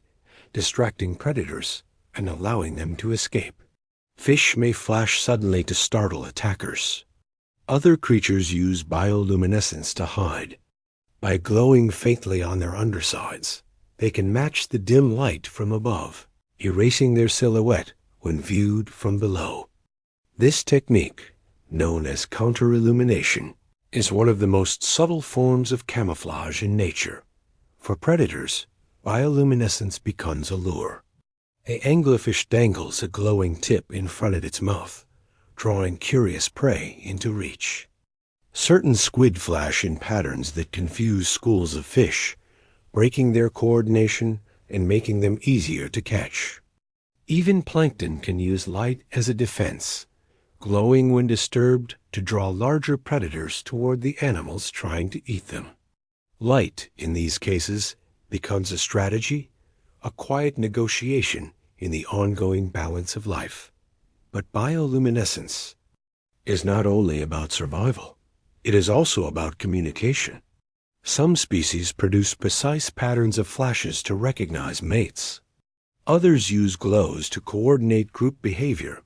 Speaker 1: distracting predators and allowing them to escape. Fish may flash suddenly to startle attackers. Other creatures use bioluminescence to hide. By glowing faintly on their undersides, they can match the dim light from above, erasing their silhouette when viewed from below. This technique, known as counterillumination, is one of the most subtle forms of camouflage in nature. For predators, bioluminescence becomes a lure. An anglerfish dangles a glowing tip in front of its mouth, drawing curious prey into reach. Certain squid flash in patterns that confuse schools of fish, breaking their coordination and making them easier to catch. Even plankton can use light as a defense, glowing when disturbed to draw larger predators toward the animals trying to eat them. Light, in these cases, becomes a strategy, a quiet negotiation in the ongoing balance of life. But bioluminescence is not only about survival, it is also about communication. Some species produce precise patterns of flashes to recognize mates. Others use glows to coordinate group behavior,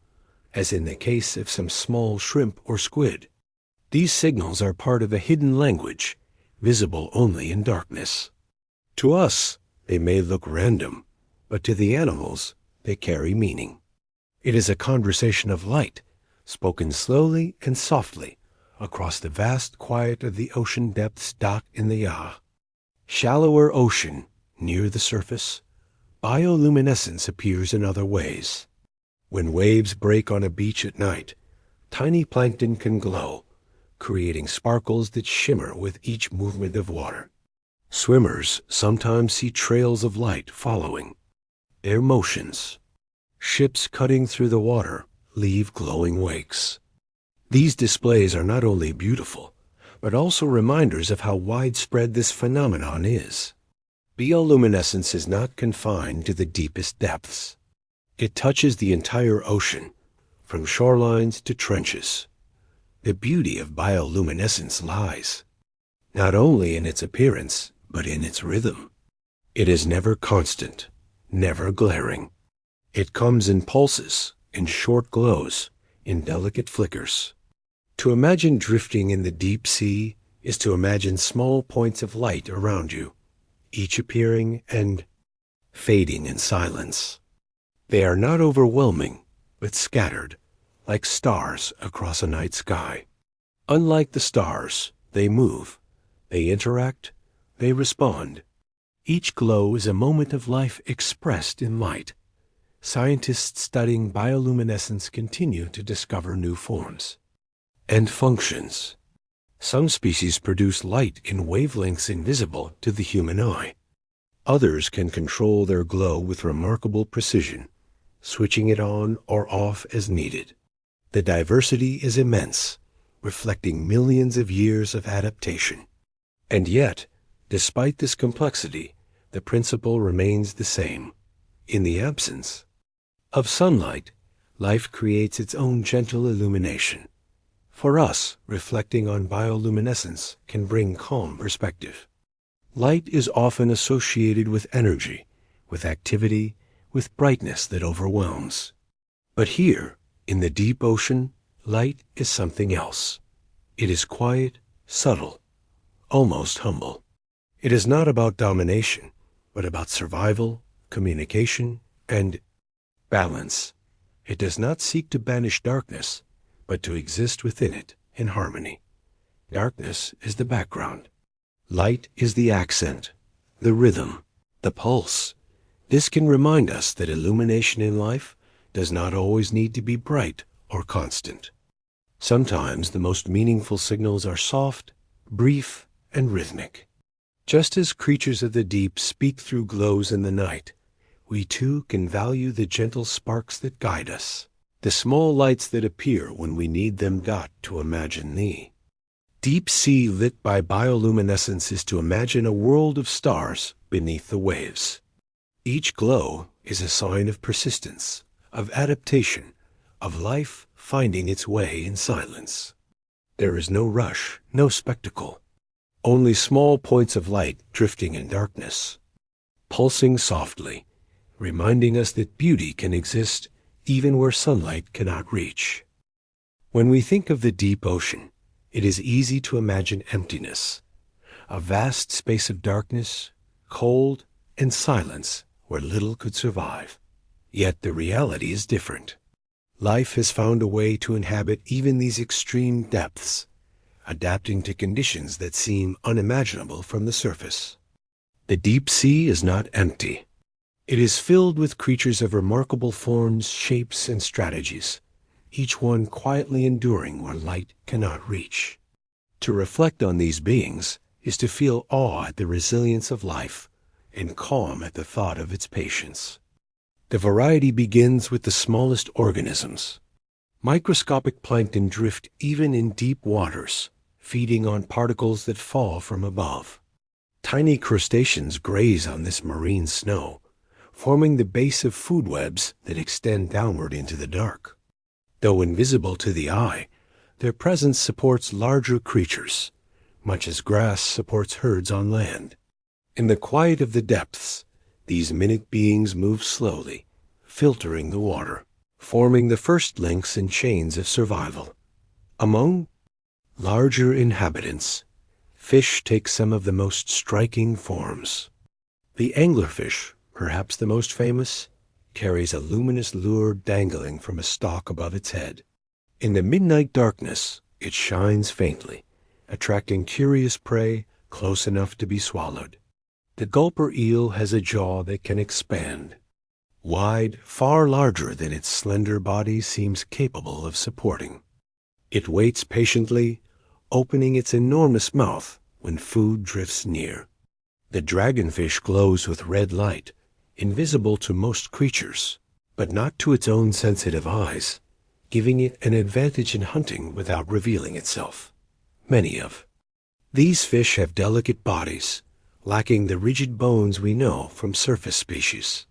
Speaker 1: as in the case of some small shrimp or squid. These signals are part of a hidden language, visible only in darkness. To us, they may look random, but to the animals, they carry meaning. It is a conversation of light, spoken slowly and softly across the vast quiet of the ocean depths docked in the Yah. Shallower ocean, near the surface, bioluminescence appears in other ways. When waves break on a beach at night, tiny plankton can glow, creating sparkles that shimmer with each movement of water. Swimmers sometimes see trails of light following their motions. Ships cutting through the water leave glowing wakes. These displays are not only beautiful, but also reminders of how widespread this phenomenon is. Bioluminescence is not confined to the deepest depths. It touches the entire ocean, from shorelines to trenches. The beauty of bioluminescence lies not only in its appearance, but in its rhythm. It is never constant, never glaring. It comes in pulses, in short glows, in delicate flickers. To imagine drifting in the deep sea is to imagine small points of light around you, each appearing and fading in silence. They are not overwhelming, but scattered, like stars across a night sky. Unlike the stars, they move, they interact, they respond. Each glow is a moment of life expressed in light. Scientists studying bioluminescence continue to discover new forms and functions. Some species produce light in wavelengths invisible to the human eye. Others can control their glow with remarkable precision, switching it on or off as needed. The diversity is immense, reflecting millions of years of adaptation. And yet, despite this complexity, the principle remains the same. In the absence of sunlight, life creates its own gentle illumination. For us, reflecting on bioluminescence can bring calm perspective. Light is often associated with energy, with activity, with brightness that overwhelms. But here, in the deep ocean, light is something else. It is quiet, subtle, almost humble. It is not about domination, but about survival, communication, and balance. It does not seek to banish darkness, but to exist within it in harmony. Darkness is the background. Light is the accent, the rhythm, the pulse. This can remind us that illumination in life does not always need to be bright or constant. Sometimes the most meaningful signals are soft, brief, and rhythmic. Just as creatures of the deep speak through glows in the night, we too can value the gentle sparks that guide us, the small lights that appear when we need them to imagine thee. Deep sea lit by bioluminescence is to imagine a world of stars beneath the waves. Each glow is a sign of persistence, of adaptation, of life finding its way in silence. There is no rush, no spectacle, only small points of light drifting in darkness, pulsing softly, reminding us that beauty can exist even where sunlight cannot reach. When we think of the deep ocean, it is easy to imagine emptiness, a vast space of darkness, cold, and silence where little could survive. Yet the reality is different. Life has found a way to inhabit even these extreme depths, adapting to conditions that seem unimaginable from the surface. The deep sea is not empty. It is filled with creatures of remarkable forms, shapes, and strategies, each one quietly enduring where light cannot reach. To reflect on these beings is to feel awe at the resilience of life and calm at the thought of its patience. The variety begins with the smallest organisms. Microscopic plankton drift even in deep waters, feeding on particles that fall from above. Tiny crustaceans graze on this marine snow, forming the base of food webs that extend downward into the dark. Though invisible to the eye, their presence supports larger creatures, much as grass supports herds on land. In the quiet of the depths, these minute beings move slowly, filtering the water, forming the first links in chains of survival. Among larger inhabitants, fish take some of the most striking forms. The anglerfish, perhaps the most famous, carries a luminous lure dangling from a stalk above its head. In the midnight darkness, it shines faintly, attracting curious prey close enough to be swallowed. The gulper eel has a jaw that can expand. Wide, far larger than its slender body seems capable of supporting. It waits patiently, opening its enormous mouth when food drifts near. The dragonfish glows with red light, invisible to most creatures, but not to its own sensitive eyes, giving it an advantage in hunting without revealing itself. Many of these fish have delicate bodies, lacking the rigid bones we know from surface species.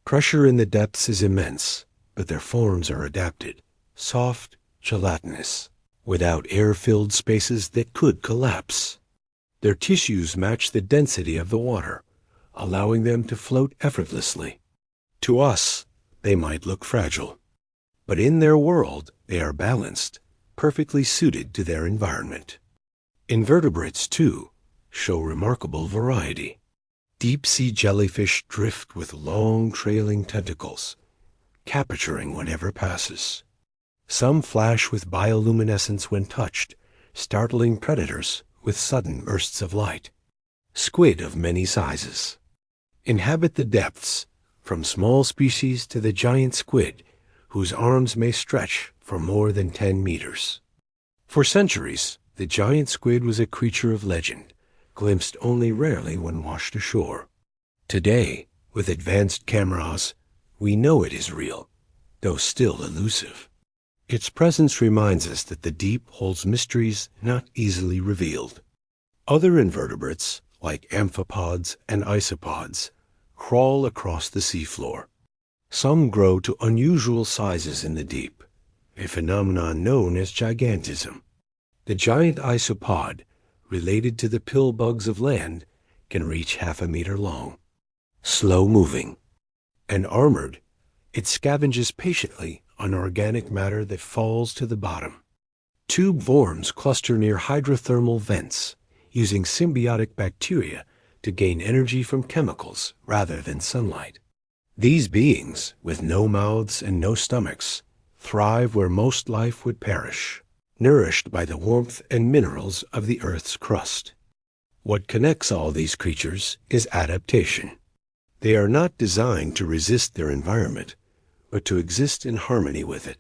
Speaker 1: Pressure in the depths is immense, but their forms are adapted, soft, gelatinous, without air-filled spaces that could collapse. Their tissues match the density of the water, allowing them to float effortlessly. To us, they might look fragile, but in their world they are balanced, perfectly suited to their environment. Invertebrates, too, show remarkable variety. Deep-sea jellyfish drift with long, trailing tentacles, capturing whatever passes. Some flash with bioluminescence when touched, startling predators with sudden bursts of light. Squid of many sizes inhabit the depths, from small species to the giant squid, whose arms may stretch for more than 10 meters. For centuries, the giant squid was a creature of legend, glimpsed only rarely when washed ashore. Today, with advanced cameras, we know it is real, though still elusive. Its presence reminds us that the deep holds mysteries not easily revealed. Other invertebrates, like amphipods and isopods, crawl across the seafloor. Some grow to unusual sizes in the deep, a phenomenon known as gigantism. The giant isopod, related to the pill bugs of land, can reach 0.5 meter long. Slow-moving and armored, it scavenges patiently on organic matter that falls to the bottom. Tube worms cluster near hydrothermal vents, using symbiotic bacteria to gain energy from chemicals rather than sunlight. These beings, with no mouths and no stomachs, thrive where most life would perish, nourished by the warmth and minerals of the Earth's crust. What connects all these creatures is adaptation. They are not designed to resist their environment, but to exist in harmony with it.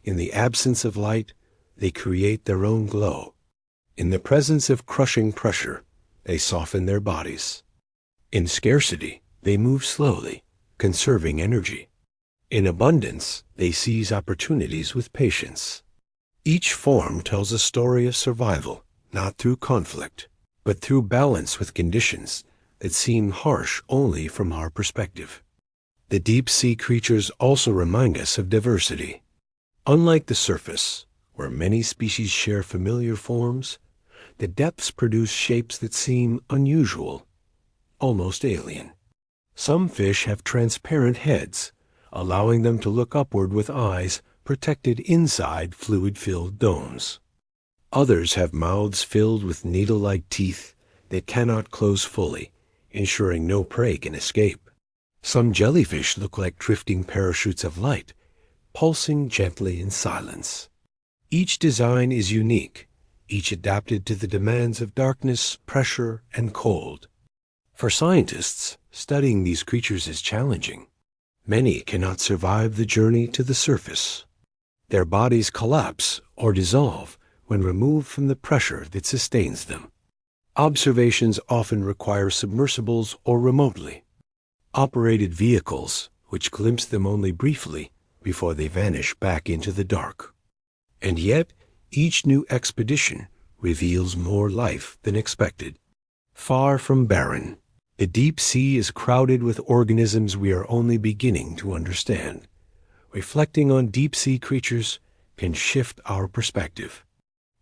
Speaker 1: In the absence of light, they create their own glow. In the presence of crushing pressure, they soften their bodies. In scarcity, they move slowly, conserving energy. In abundance, they seize opportunities with patience. Each form tells a story of survival, not through conflict, but through balance with conditions that seem harsh only from our perspective. The deep-sea creatures also remind us of diversity. Unlike the surface, where many species share familiar forms, the depths produce shapes that seem unusual, almost alien. Some fish have transparent heads, allowing them to look upward with eyes protected inside fluid-filled domes. Others have mouths filled with needle-like teeth that cannot close fully, ensuring no prey can escape. Some jellyfish look like drifting parachutes of light, pulsing gently in silence. Each design is unique, each adapted to the demands of darkness, pressure, and cold. For scientists, studying these creatures is challenging. Many cannot survive the journey to the surface. Their bodies collapse or dissolve when removed from the pressure that sustains them. Observations often require submersibles or remotely operated vehicles, which glimpse them only briefly before they vanish back into the dark. And yet, each new expedition reveals more life than expected. Far from barren, the deep sea is crowded with organisms we are only beginning to understand. Reflecting on deep-sea creatures can shift our perspective.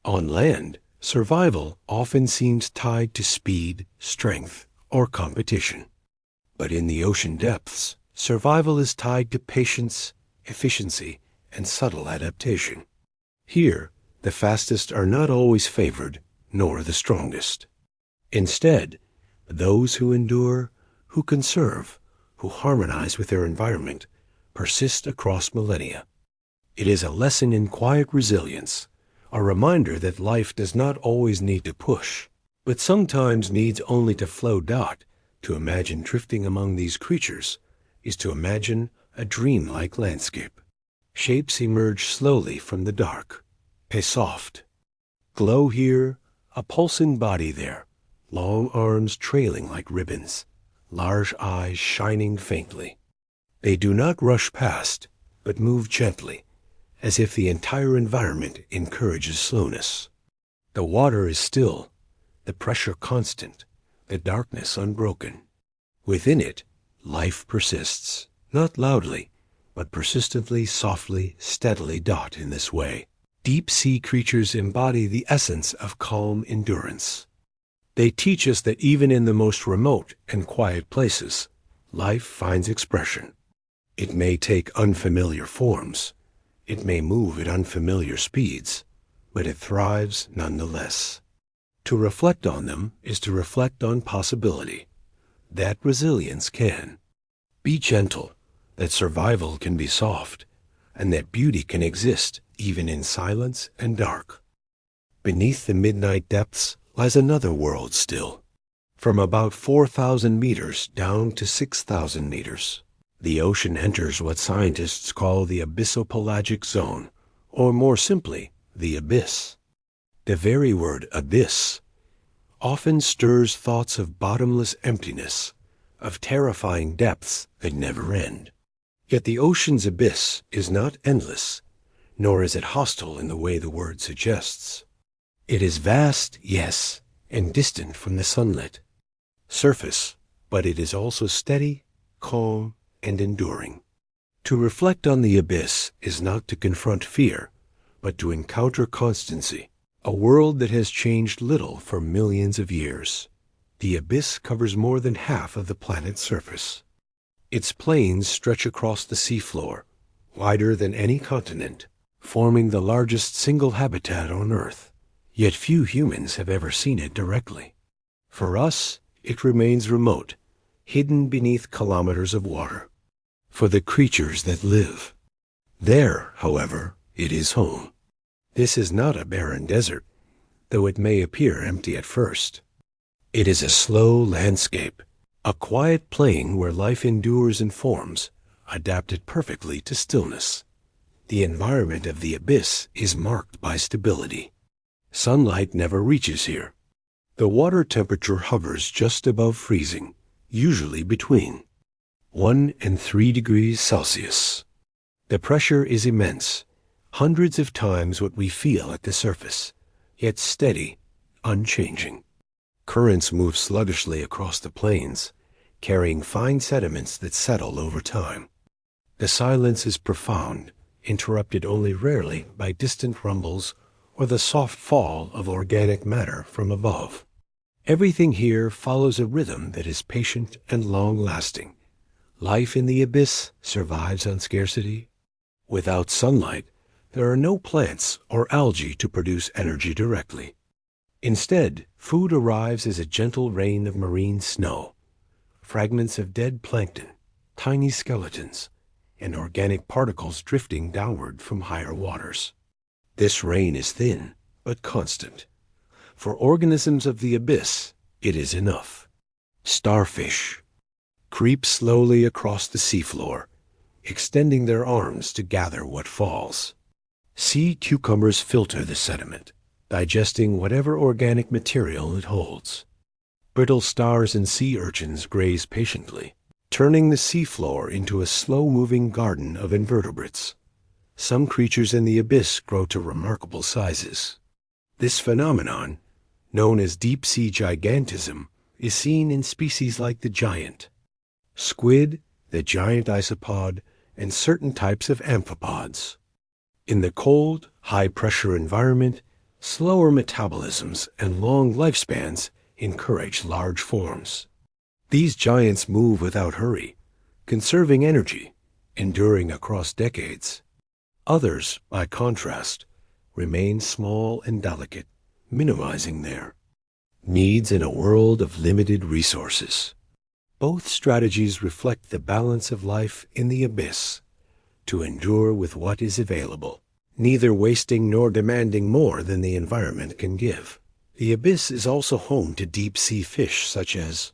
Speaker 1: On land, survival often seems tied to speed, strength, or competition. But in the ocean depths, survival is tied to patience, efficiency, and subtle adaptation. Here, the fastest are not always favored, nor the strongest. Instead, those who endure, who conserve, who harmonize with their environment, persist across millennia. It is a lesson in quiet resilience, a reminder that life does not always need to push, but sometimes needs only to flow. To imagine drifting among these creatures is to imagine a dreamlike landscape. Shapes emerge slowly from the dark, a soft glow here, a pulsing body there, long arms trailing like ribbons, large eyes shining faintly. They do not rush past, but move gently, as if the entire environment encourages slowness. The water is still, the pressure constant, the darkness unbroken. Within it, life persists, not loudly, but persistently, softly, steadily. In this way, deep-sea creatures embody the essence of calm endurance. They teach us that even in the most remote and quiet places, life finds expression. It may take unfamiliar forms, it may move at unfamiliar speeds, but it thrives nonetheless. To reflect on them is to reflect on possibility, that resilience can be gentle, that survival can be soft, and that beauty can exist even in silence and dark. Beneath the midnight depths lies another world still, from about 4,000 meters down to 6,000 meters. The ocean enters what scientists call the abyssopelagic zone, or more simply, the abyss. The very word abyss often stirs thoughts of bottomless emptiness, of terrifying depths that never end. Yet the ocean's abyss is not endless, nor is it hostile in the way the word suggests. It is vast, yes, and distant from the sunlit surface, but it is also steady, calm, and enduring. To reflect on the abyss is not to confront fear, but to encounter constancy, a world that has changed little for millions of years. The abyss covers more than half of the planet's surface. Its plains stretch across the seafloor, wider than any continent, forming the largest single habitat on Earth. Yet few humans have ever seen it directly. For us, it remains remote, hidden beneath kilometers of water. For the creatures that live there, however, it is home. This is not a barren desert, though it may appear empty at first. It is a slow landscape, a quiet plain where life endures and forms, adapted perfectly to stillness. The environment of the abyss is marked by stability. Sunlight never reaches here. The water temperature hovers just above freezing, usually between 1 and 3 degrees Celsius. The pressure is immense, hundreds of times what we feel at the surface, yet steady, unchanging. Currents move sluggishly across the plains, carrying fine sediments that settle over time. The silence is profound, interrupted only rarely by distant rumbles or the soft fall of organic matter from above. Everything here follows a rhythm that is patient and long-lasting. Life in the abyss survives on scarcity. Without sunlight, there are no plants or algae to produce energy directly. Instead, food arrives as a gentle rain of marine snow, fragments of dead plankton, tiny skeletons, and organic particles drifting downward from higher waters. This rain is thin, but constant. For organisms of the abyss, it is enough. Starfish creep slowly across the seafloor, extending their arms to gather what falls. Sea cucumbers filter the sediment, digesting whatever organic material it holds. Brittle stars and sea urchins graze patiently, turning the seafloor into a slow-moving garden of invertebrates. Some creatures in the abyss grow to remarkable sizes. This phenomenon, known as deep-sea gigantism, is seen in species like the giant squid, the giant isopod, and certain types of amphipods. In the cold, high-pressure environment, slower metabolisms and long lifespans encourage large forms. These giants move without hurry, conserving energy, enduring across decades. Others, by contrast, remain small and delicate, minimizing their needs in a world of limited resources. Both strategies reflect the balance of life in the abyss, to endure with what is available, neither wasting nor demanding more than the environment can give. The abyss is also home to deep-sea fish such as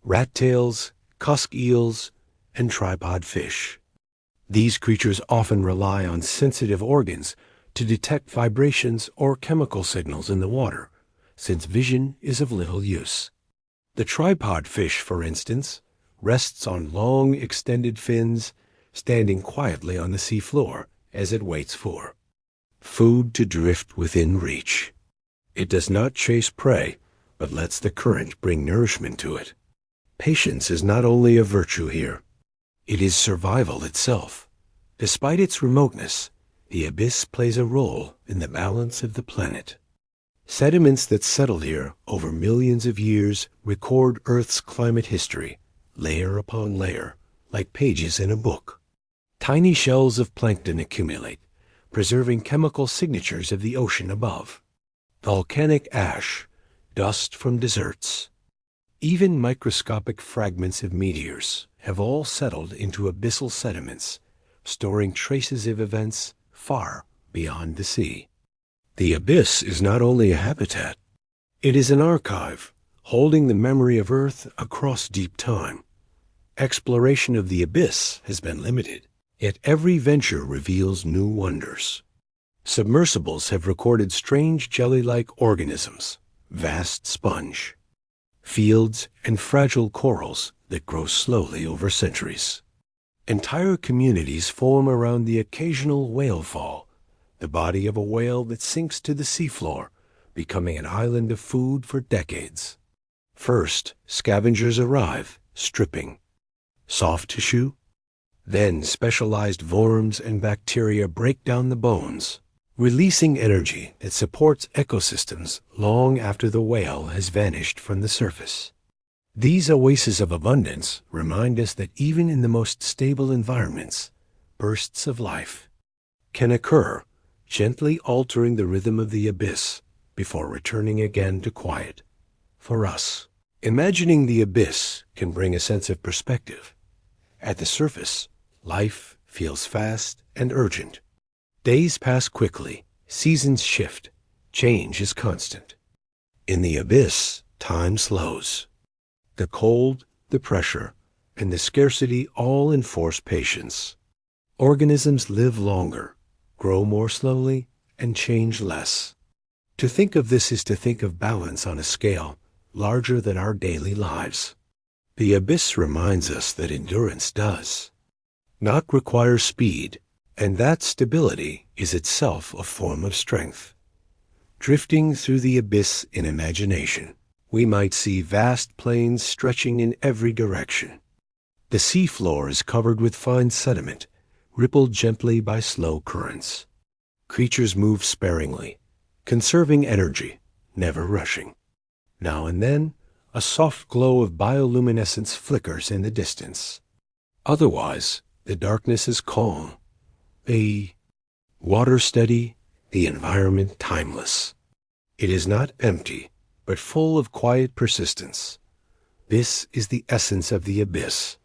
Speaker 1: rat-tails, cusk eels, and tripod fish. These creatures often rely on sensitive organs to detect vibrations or chemical signals in the water, since vision is of little use. The tripod fish, for instance, rests on long, extended fins, standing quietly on the seafloor as it waits for food to drift within reach. It does not chase prey, but lets the current bring nourishment to it. Patience is not only a virtue here, it is survival itself. Despite its remoteness, the abyss plays a role in the balance of the planet. Sediments that settled here over millions of years record Earth's climate history, layer upon layer, like pages in a book. Tiny shells of plankton accumulate, preserving chemical signatures of the ocean above. Volcanic ash, dust from deserts. Even microscopic fragments of meteors have all settled into abyssal sediments, storing traces of events far beyond the sea. The abyss is not only a habitat, it is an archive, holding the memory of Earth across deep time. Exploration of the abyss has been limited, yet every venture reveals new wonders. Submersibles have recorded strange jelly-like organisms, vast sponge, fields, and fragile corals that grow slowly over centuries. Entire communities form around the occasional whale fall, the body of a whale that sinks to the seafloor, becoming an island of food for decades. First, scavengers arrive, stripping soft tissue. Then specialized worms and bacteria break down the bones, releasing energy that supports ecosystems long after the whale has vanished from the surface. These oases of abundance remind us that even in the most stable environments, bursts of life can occur, gently altering the rhythm of the abyss before returning again to quiet. For us, imagining the abyss can bring a sense of perspective. At the surface, life feels fast and urgent. Days pass quickly, seasons shift, change is constant. In the abyss, time slows. The cold, the pressure, and the scarcity all enforce patience. Organisms live longer, grow more slowly, and change less. To think of this is to think of balance on a scale larger than our daily lives. The abyss reminds us that endurance does not require speed, and that stability is itself a form of strength. Drifting through the abyss in imagination, we might see vast plains stretching in every direction. The seafloor is covered with fine sediment, rippled gently by slow currents. Creatures move sparingly, conserving energy, never rushing. Now and then, a soft glow of bioluminescence flickers in the distance. Otherwise, the darkness is calm, the water steady, the environment timeless. It is not empty, but full of quiet persistence. This is the essence of the abyss.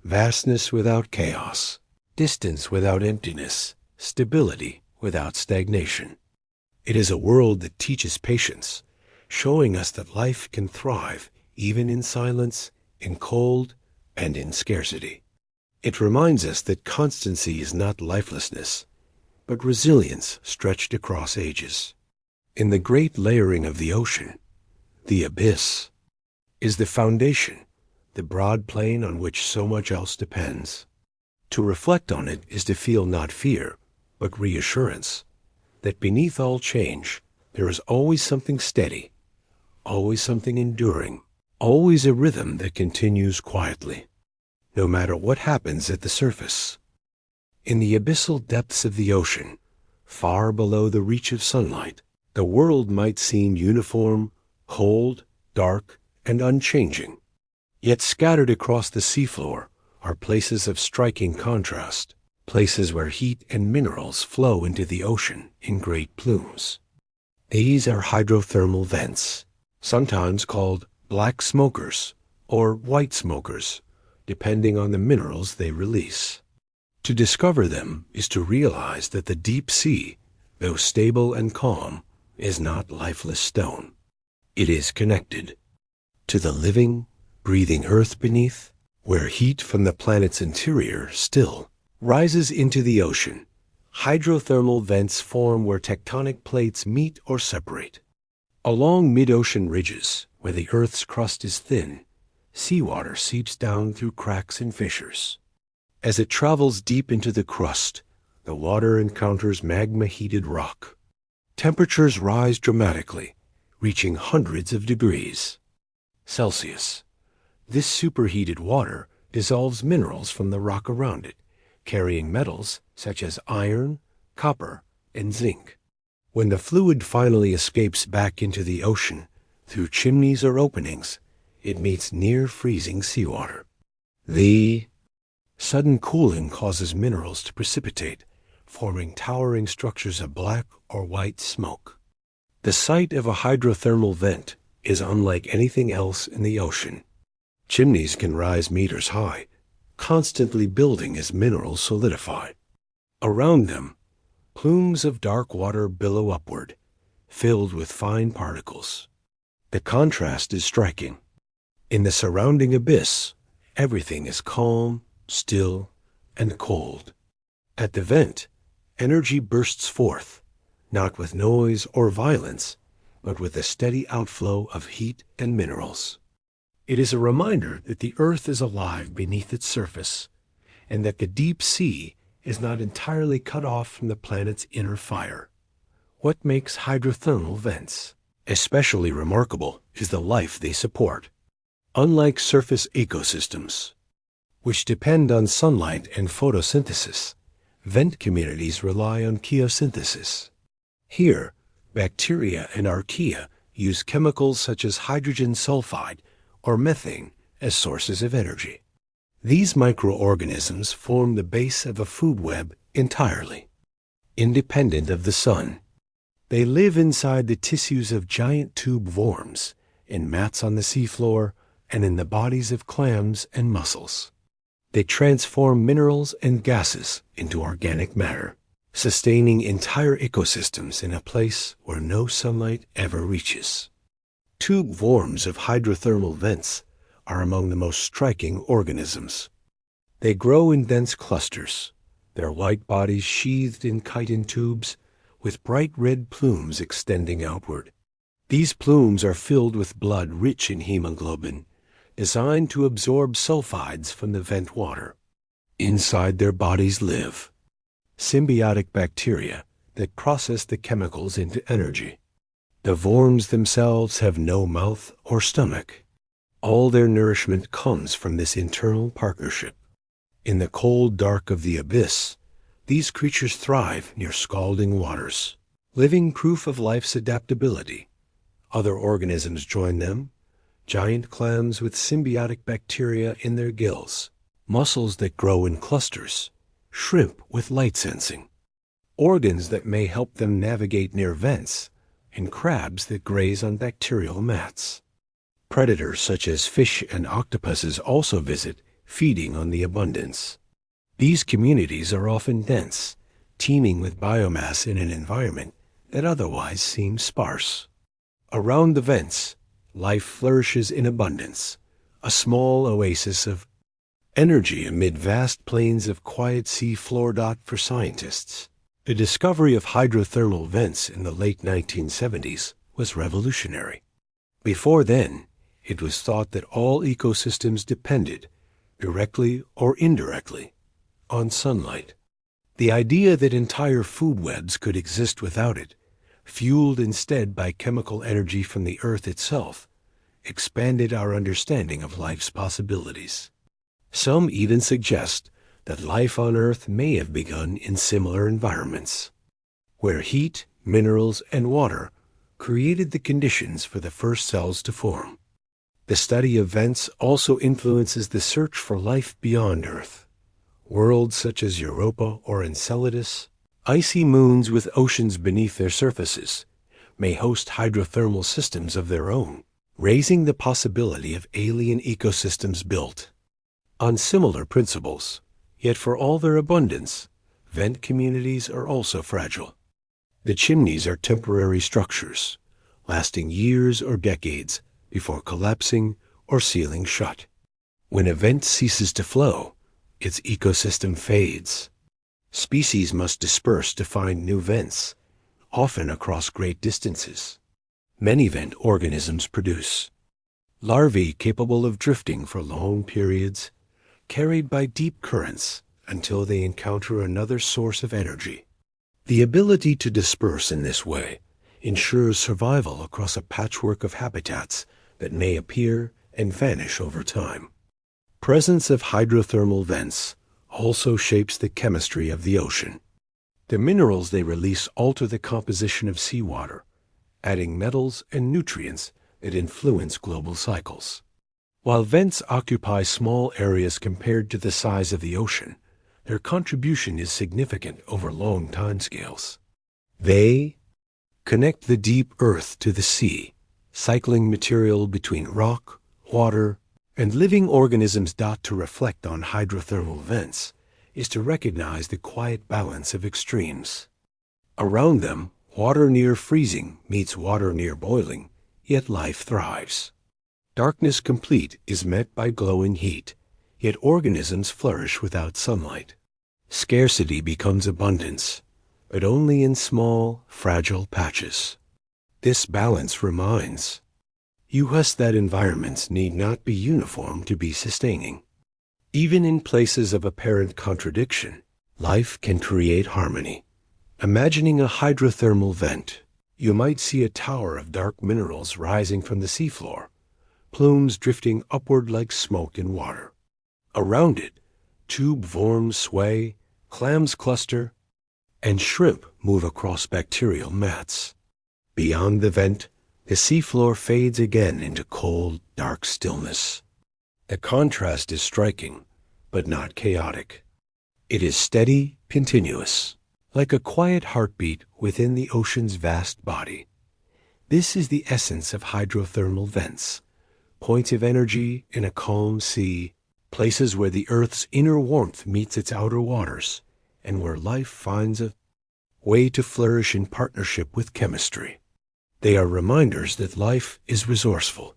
Speaker 1: Vastness without chaos, distance without emptiness, stability without stagnation. It is a world that teaches patience, showing us that life can thrive even in silence, in cold, and in scarcity. It reminds us that constancy is not lifelessness, but resilience stretched across ages. In the great layering of the ocean, the abyss is the foundation, the broad plain on which so much else depends. To reflect on it is to feel not fear, but reassurance, that beneath all change, there is always something steady, always something enduring, always a rhythm that continues quietly, no matter what happens at the surface. In the abyssal depths of the ocean, far below the reach of sunlight, the world might seem uniform, cold, dark, and unchanging. Yet scattered across the seafloor are places of striking contrast, places where heat and minerals flow into the ocean in great plumes. These are hydrothermal vents, sometimes called black smokers or white smokers, depending on the minerals they release. To discover them is to realize that the deep sea, though stable and calm, is not lifeless stone. It is connected to the living, breathing earth beneath, where heat from the planet's interior still rises into the ocean. Hydrothermal vents form where tectonic plates meet or separate. Along mid-ocean ridges, where the Earth's crust is thin, seawater seeps down through cracks and fissures. As it travels deep into the crust, the water encounters magma-heated rock. Temperatures rise dramatically, reaching hundreds of degrees Celsius. This superheated water dissolves minerals from the rock around it, carrying metals such as iron, copper, and zinc. When the fluid finally escapes back into the ocean through chimneys or openings, it meets near-freezing seawater. The sudden cooling causes minerals to precipitate, forming towering structures of black or white smoke. The site of a hydrothermal vent is unlike anything else in the ocean. Chimneys can rise meters high, constantly building as minerals solidify. Around them, plumes of dark water billow upward, filled with fine particles. The contrast is striking. In the surrounding abyss, everything is calm, still, and cold. At the vent, energy bursts forth, not with noise or violence, but with a steady outflow of heat and minerals. It is a reminder that the Earth is alive beneath its surface, and that the deep sea is not entirely cut off from the planet's inner fire. What makes hydrothermal vents especially remarkable is the life they support. Unlike surface ecosystems, which depend on sunlight and photosynthesis, vent communities rely on chemosynthesis. Here, bacteria and archaea use chemicals such as hydrogen sulfide or methane as sources of energy. These microorganisms form the base of a food web entirely, independent of the sun. They live inside the tissues of giant tube worms, in mats on the seafloor, and in the bodies of clams and mussels. They transform minerals and gases into organic matter, sustaining entire ecosystems in a place where no sunlight ever reaches. Tube worms of hydrothermal vents are among the most striking organisms. They grow in dense clusters, their white bodies sheathed in chitin tubes with bright red plumes extending outward. These plumes are filled with blood rich in hemoglobin, designed to absorb sulfides from the vent water. Inside their bodies live symbiotic bacteria that process the chemicals into energy. The worms themselves have no mouth or stomach. All their nourishment comes from this internal partnership. In the cold dark of the abyss, these creatures thrive near scalding waters, living proof of life's adaptability. Other organisms join them, giant clams with symbiotic bacteria in their gills, mussels that grow in clusters, shrimp with light sensing, organs that may help them navigate near vents, and crabs that graze on bacterial mats. Predators such as fish and octopuses also visit, feeding on the abundance. These communities are often dense, teeming with biomass in an environment that otherwise seems sparse. Around the vents, life flourishes in abundance, a small oasis of energy amid vast plains of quiet sea floor. For scientists, the discovery of hydrothermal vents in the late 1970s was revolutionary. Before then, it was thought that all ecosystems depended, directly or indirectly, on sunlight. The idea that entire food webs could exist without it, fueled instead by chemical energy from the Earth itself, expanded our understanding of life's possibilities. Some even suggest that life on Earth may have begun in similar environments, where heat, minerals, and water created the conditions for the first cells to form. The study of vents also influences the search for life beyond Earth. Worlds such as Europa or Enceladus, icy moons with oceans beneath their surfaces, may host hydrothermal systems of their own, raising the possibility of alien ecosystems built on similar principles. Yet for all their abundance, vent communities are also fragile. The chimneys are temporary structures, lasting years or decades before collapsing or sealing shut. When a vent ceases to flow, its ecosystem fades. Species must disperse to find new vents, often across great distances. Many vent organisms produce larvae capable of drifting for long periods, carried by deep currents until they encounter another source of energy. The ability to disperse in this way ensures survival across a patchwork of habitats that may appear and vanish over time. Presence of hydrothermal vents also shapes the chemistry of the ocean. The minerals they release alter the composition of seawater, adding metals and nutrients that influence global cycles. While vents occupy small areas compared to the size of the ocean, their contribution is significant over long timescales. They connect the deep earth to the sea, cycling material between rock, water, and living organisms. To reflect on hydrothermal vents is to recognize the quiet balance of extremes. Around them, water near freezing meets water near boiling, yet life thrives. Darkness complete is met by glowing heat, yet organisms flourish without sunlight. Scarcity becomes abundance, but only in small, fragile patches. This balance reminds us that environments need not be uniform to be sustaining. Even in places of apparent contradiction, life can create harmony. Imagining a hydrothermal vent, you might see a tower of dark minerals rising from the seafloor, plumes drifting upward like smoke in water. Around it, tube worms sway, clams cluster, and shrimp move across bacterial mats. Beyond the vent, the seafloor fades again into cold, dark stillness. The contrast is striking, but not chaotic. It is steady, continuous, like a quiet heartbeat within the ocean's vast body. This is the essence of hydrothermal vents, points of energy in a calm sea, places where the Earth's inner warmth meets its outer waters, and where life finds a way to flourish in partnership with chemistry. They are reminders that life is resourceful,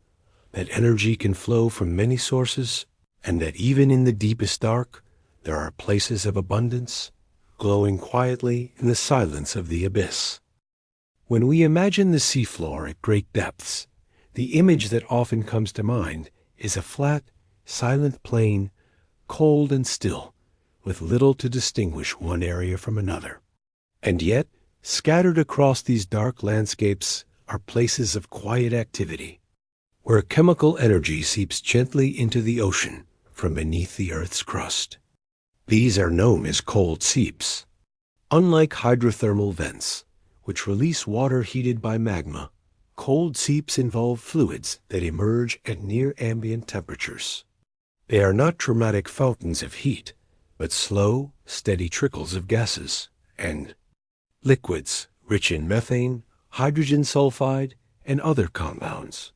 Speaker 1: that energy can flow from many sources, and that even in the deepest dark, there are places of abundance, glowing quietly in the silence of the abyss. When we imagine the seafloor at great depths, the image that often comes to mind is a flat, silent plain, cold and still, with little to distinguish one area from another. And yet, scattered across these dark landscapes are places of quiet activity, where chemical energy seeps gently into the ocean from beneath the Earth's crust. These are known as cold seeps. Unlike hydrothermal vents, which release water heated by magma, cold seeps involve fluids that emerge at near ambient temperatures. They are not dramatic fountains of heat, but slow, steady trickles of gases and liquids rich in methane, hydrogen sulfide, and other compounds.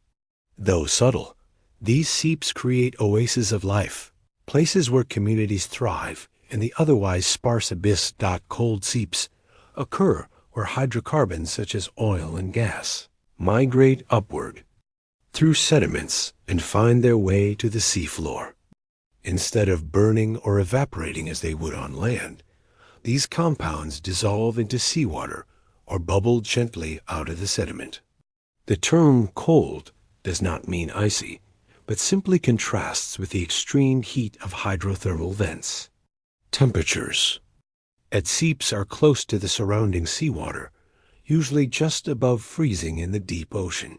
Speaker 1: Though subtle, these seeps create oases of life, places where communities thrive in the otherwise sparse abyss. Cold seeps occur where hydrocarbons such as oil and gas migrate upward through sediments and find their way to the seafloor. Instead of burning or evaporating as they would on land, these compounds dissolve into seawater or bubble gently out of the sediment. The term cold does not mean icy, but simply contrasts with the extreme heat of hydrothermal vents. Temperatures at seeps are close to the surrounding seawater, usually just above freezing in the deep ocean.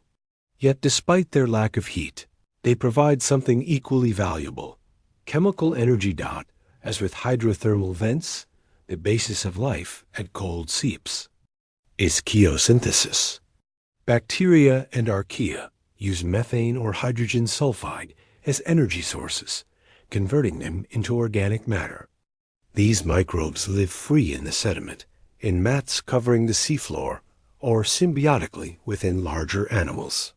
Speaker 1: Yet despite their lack of heat, they provide something equally valuable: chemical energy. As with hydrothermal vents, the basis of life at cold seeps is chemosynthesis. Bacteria and archaea use methane or hydrogen sulfide as energy sources, converting them into organic matter. These microbes live free in the sediment, in mats covering the seafloor, or symbiotically within larger animals.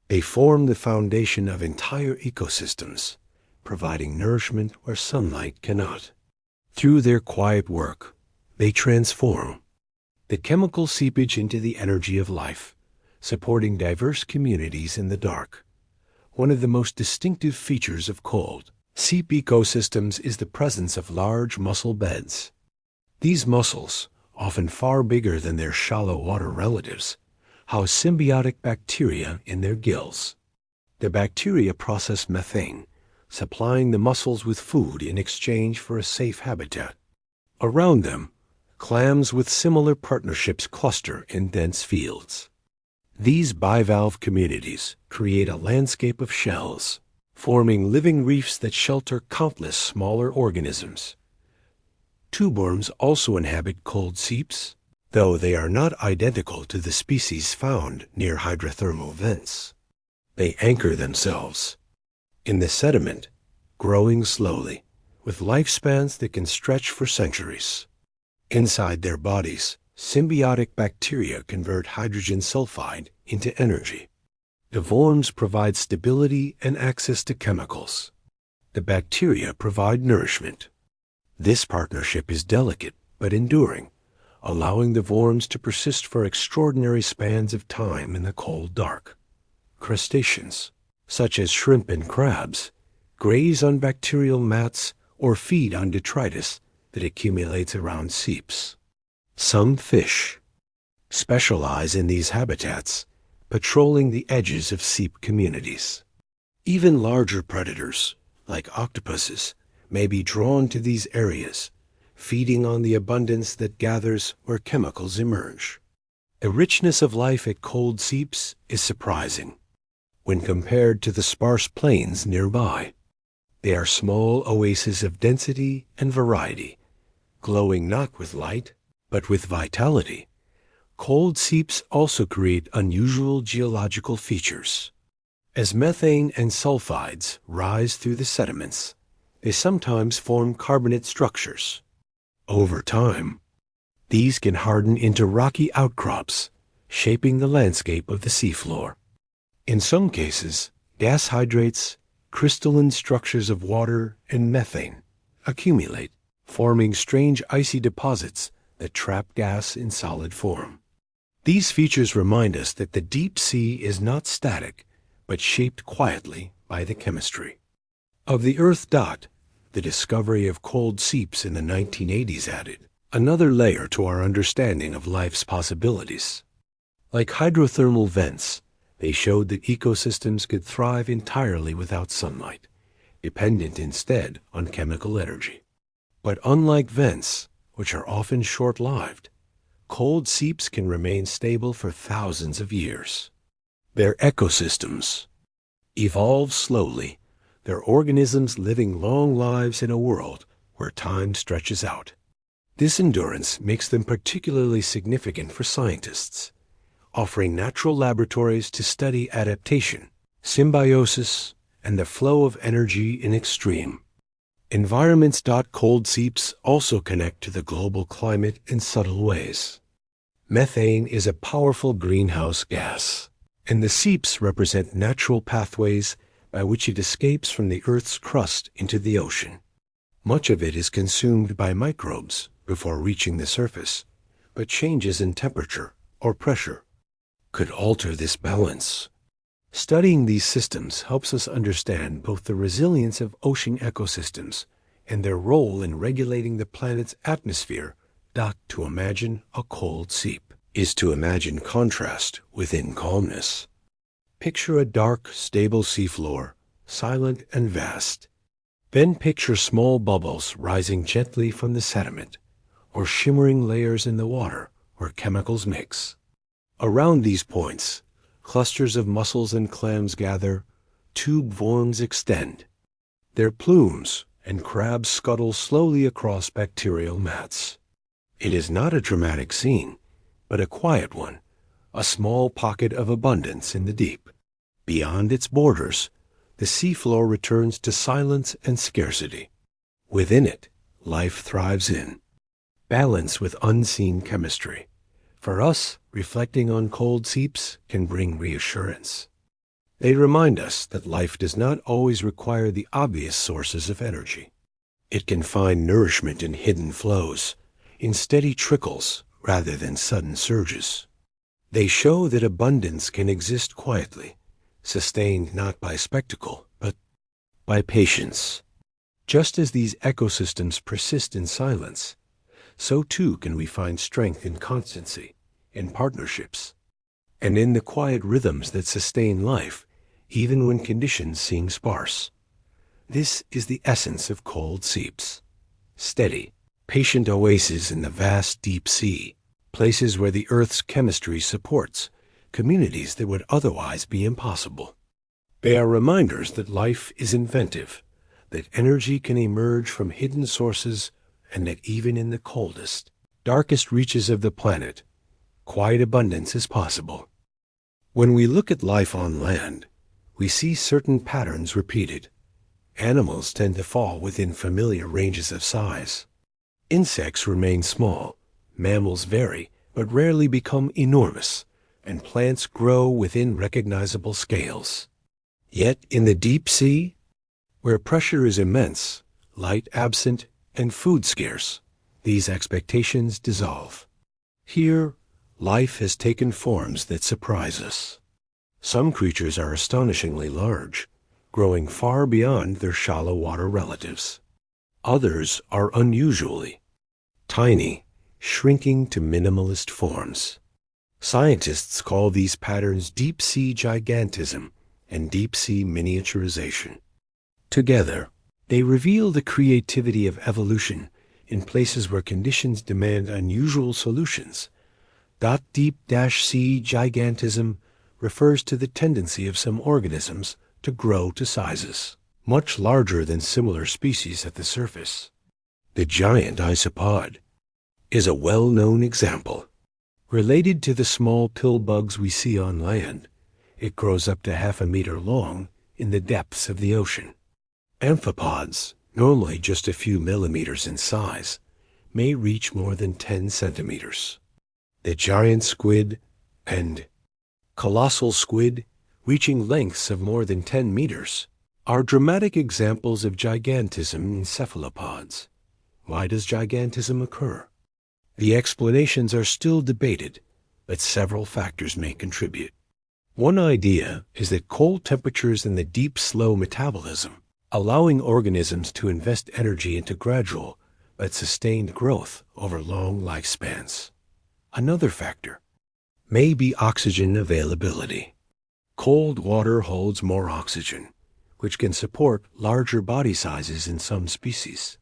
Speaker 1: They form the foundation of entire ecosystems, providing nourishment where sunlight cannot. Through their quiet work, they transform the chemical seepage into the energy of life, supporting diverse communities in the dark. One of the most distinctive features of cold seep ecosystems is the presence of large mussel beds. These mussels, often far bigger than their shallow water relatives, house symbiotic bacteria in their gills. The bacteria process methane, supplying the mussels with food in exchange for a safe habitat. Around them, clams with similar partnerships cluster in dense fields. These bivalve communities create a landscape of shells, forming living reefs that shelter countless smaller organisms. Tubeworms also inhabit cold seeps, though they are not identical to the species found near hydrothermal vents. They anchor themselves in the sediment, growing slowly, with lifespans that can stretch for centuries. Inside their bodies, symbiotic bacteria convert hydrogen sulfide into energy. The worms provide stability and access to chemicals. The bacteria provide nourishment. This partnership is delicate but enduring, allowing the worms to persist for extraordinary spans of time in the cold dark. Crustaceans, such as shrimp and crabs, graze on bacterial mats or feed on detritus that accumulates around seeps. Some fish specialize in these habitats, patrolling the edges of seep communities. Even larger predators, like octopuses, may be drawn to these areas, feeding on the abundance that gathers where chemicals emerge. The richness of life at cold seeps is surprising when compared to the sparse plains nearby. They are small oases of density and variety, glowing not with light, but with vitality. Cold seeps also create unusual geological features. As methane and sulfides rise through the sediments, they sometimes form carbonate structures. Over time, these can harden into rocky outcrops, shaping the landscape of the seafloor. In some cases, gas hydrates, crystalline structures of water and methane, accumulate, forming strange icy deposits that trap gas in solid form. These features remind us that the deep sea is not static, but shaped quietly by the chemistry of the Earth. The discovery of cold seeps in the 1980s added another layer to our understanding of life's possibilities. Like hydrothermal vents, they showed that ecosystems could thrive entirely without sunlight, dependent instead on chemical energy. But unlike vents, which are often short-lived, cold seeps can remain stable for thousands of years. Their ecosystems evolve slowly, their organisms living long lives in a world where time stretches out. This endurance makes them particularly significant for scientists, offering natural laboratories to study adaptation, symbiosis, and the flow of energy in extreme environments. Cold seeps also connect to the global climate in subtle ways. Methane is a powerful greenhouse gas, and the seeps represent natural pathways by which it escapes from the Earth's crust into the ocean. Much of it is consumed by microbes before reaching the surface, but changes in temperature or pressure could alter this balance. Studying these systems helps us understand both the resilience of ocean ecosystems and their role in regulating the planet's atmosphere. To imagine a cold seep is to imagine contrast within calmness. Picture a dark, stable seafloor, silent and vast. Then picture small bubbles rising gently from the sediment, or shimmering layers in the water where chemicals mix. Around these points, clusters of mussels and clams gather, tube worms extend. Their plumes and crabs scuttle slowly across bacterial mats. It is not a dramatic scene, but a quiet one, a small pocket of abundance in the deep. Beyond its borders, the seafloor returns to silence and scarcity. Within it, life thrives in balance with unseen chemistry. For us, reflecting on cold seeps can bring reassurance. They remind us that life does not always require the obvious sources of energy. It can find nourishment in hidden flows, in steady trickles rather than sudden surges. They show that abundance can exist quietly, sustained not by spectacle, but by patience. Just as these ecosystems persist in silence, so too can we find strength in constancy, in partnerships, and in the quiet rhythms that sustain life, even when conditions seem sparse. This is the essence of cold seeps. Steady, patient oases in the vast deep sea, places where the Earth's chemistry supports communities that would otherwise be impossible. They are reminders that life is inventive, that energy can emerge from hidden sources, and that even in the coldest, darkest reaches of the planet, quiet abundance is possible. When we look at life on land, we see certain patterns repeated. Animals tend to fall within familiar ranges of size. Insects remain small, mammals vary, but rarely become enormous, and plants grow within recognizable scales. Yet in the deep sea, where pressure is immense, light absent, and food scarce, these expectations dissolve. Here, life has taken forms that surprise us. Some creatures are astonishingly large, growing far beyond their shallow water relatives. Others are unusually tiny, shrinking to minimalist forms. Scientists call these patterns deep-sea gigantism and deep-sea miniaturization. Together, they reveal the creativity of evolution in places where conditions demand unusual solutions. Deep-sea gigantism refers to the tendency of some organisms to grow to sizes much larger than similar species at the surface. The giant isopod is a well-known example. Related to the small pill bugs we see on land, it grows up to half a meter long in the depths of the ocean. Amphipods, normally just a few millimeters in size, may reach more than 10 centimeters. The giant squid and colossal squid, reaching lengths of more than 10 meters, are dramatic examples of gigantism in cephalopods. Why does gigantism occur? The explanations are still debated, but several factors may contribute. One idea is that cold temperatures and the deep, slow metabolism, allowing organisms to invest energy into gradual but sustained growth over long lifespans. Another factor may be oxygen availability. Cold water holds more oxygen, which can support larger body sizes in some species.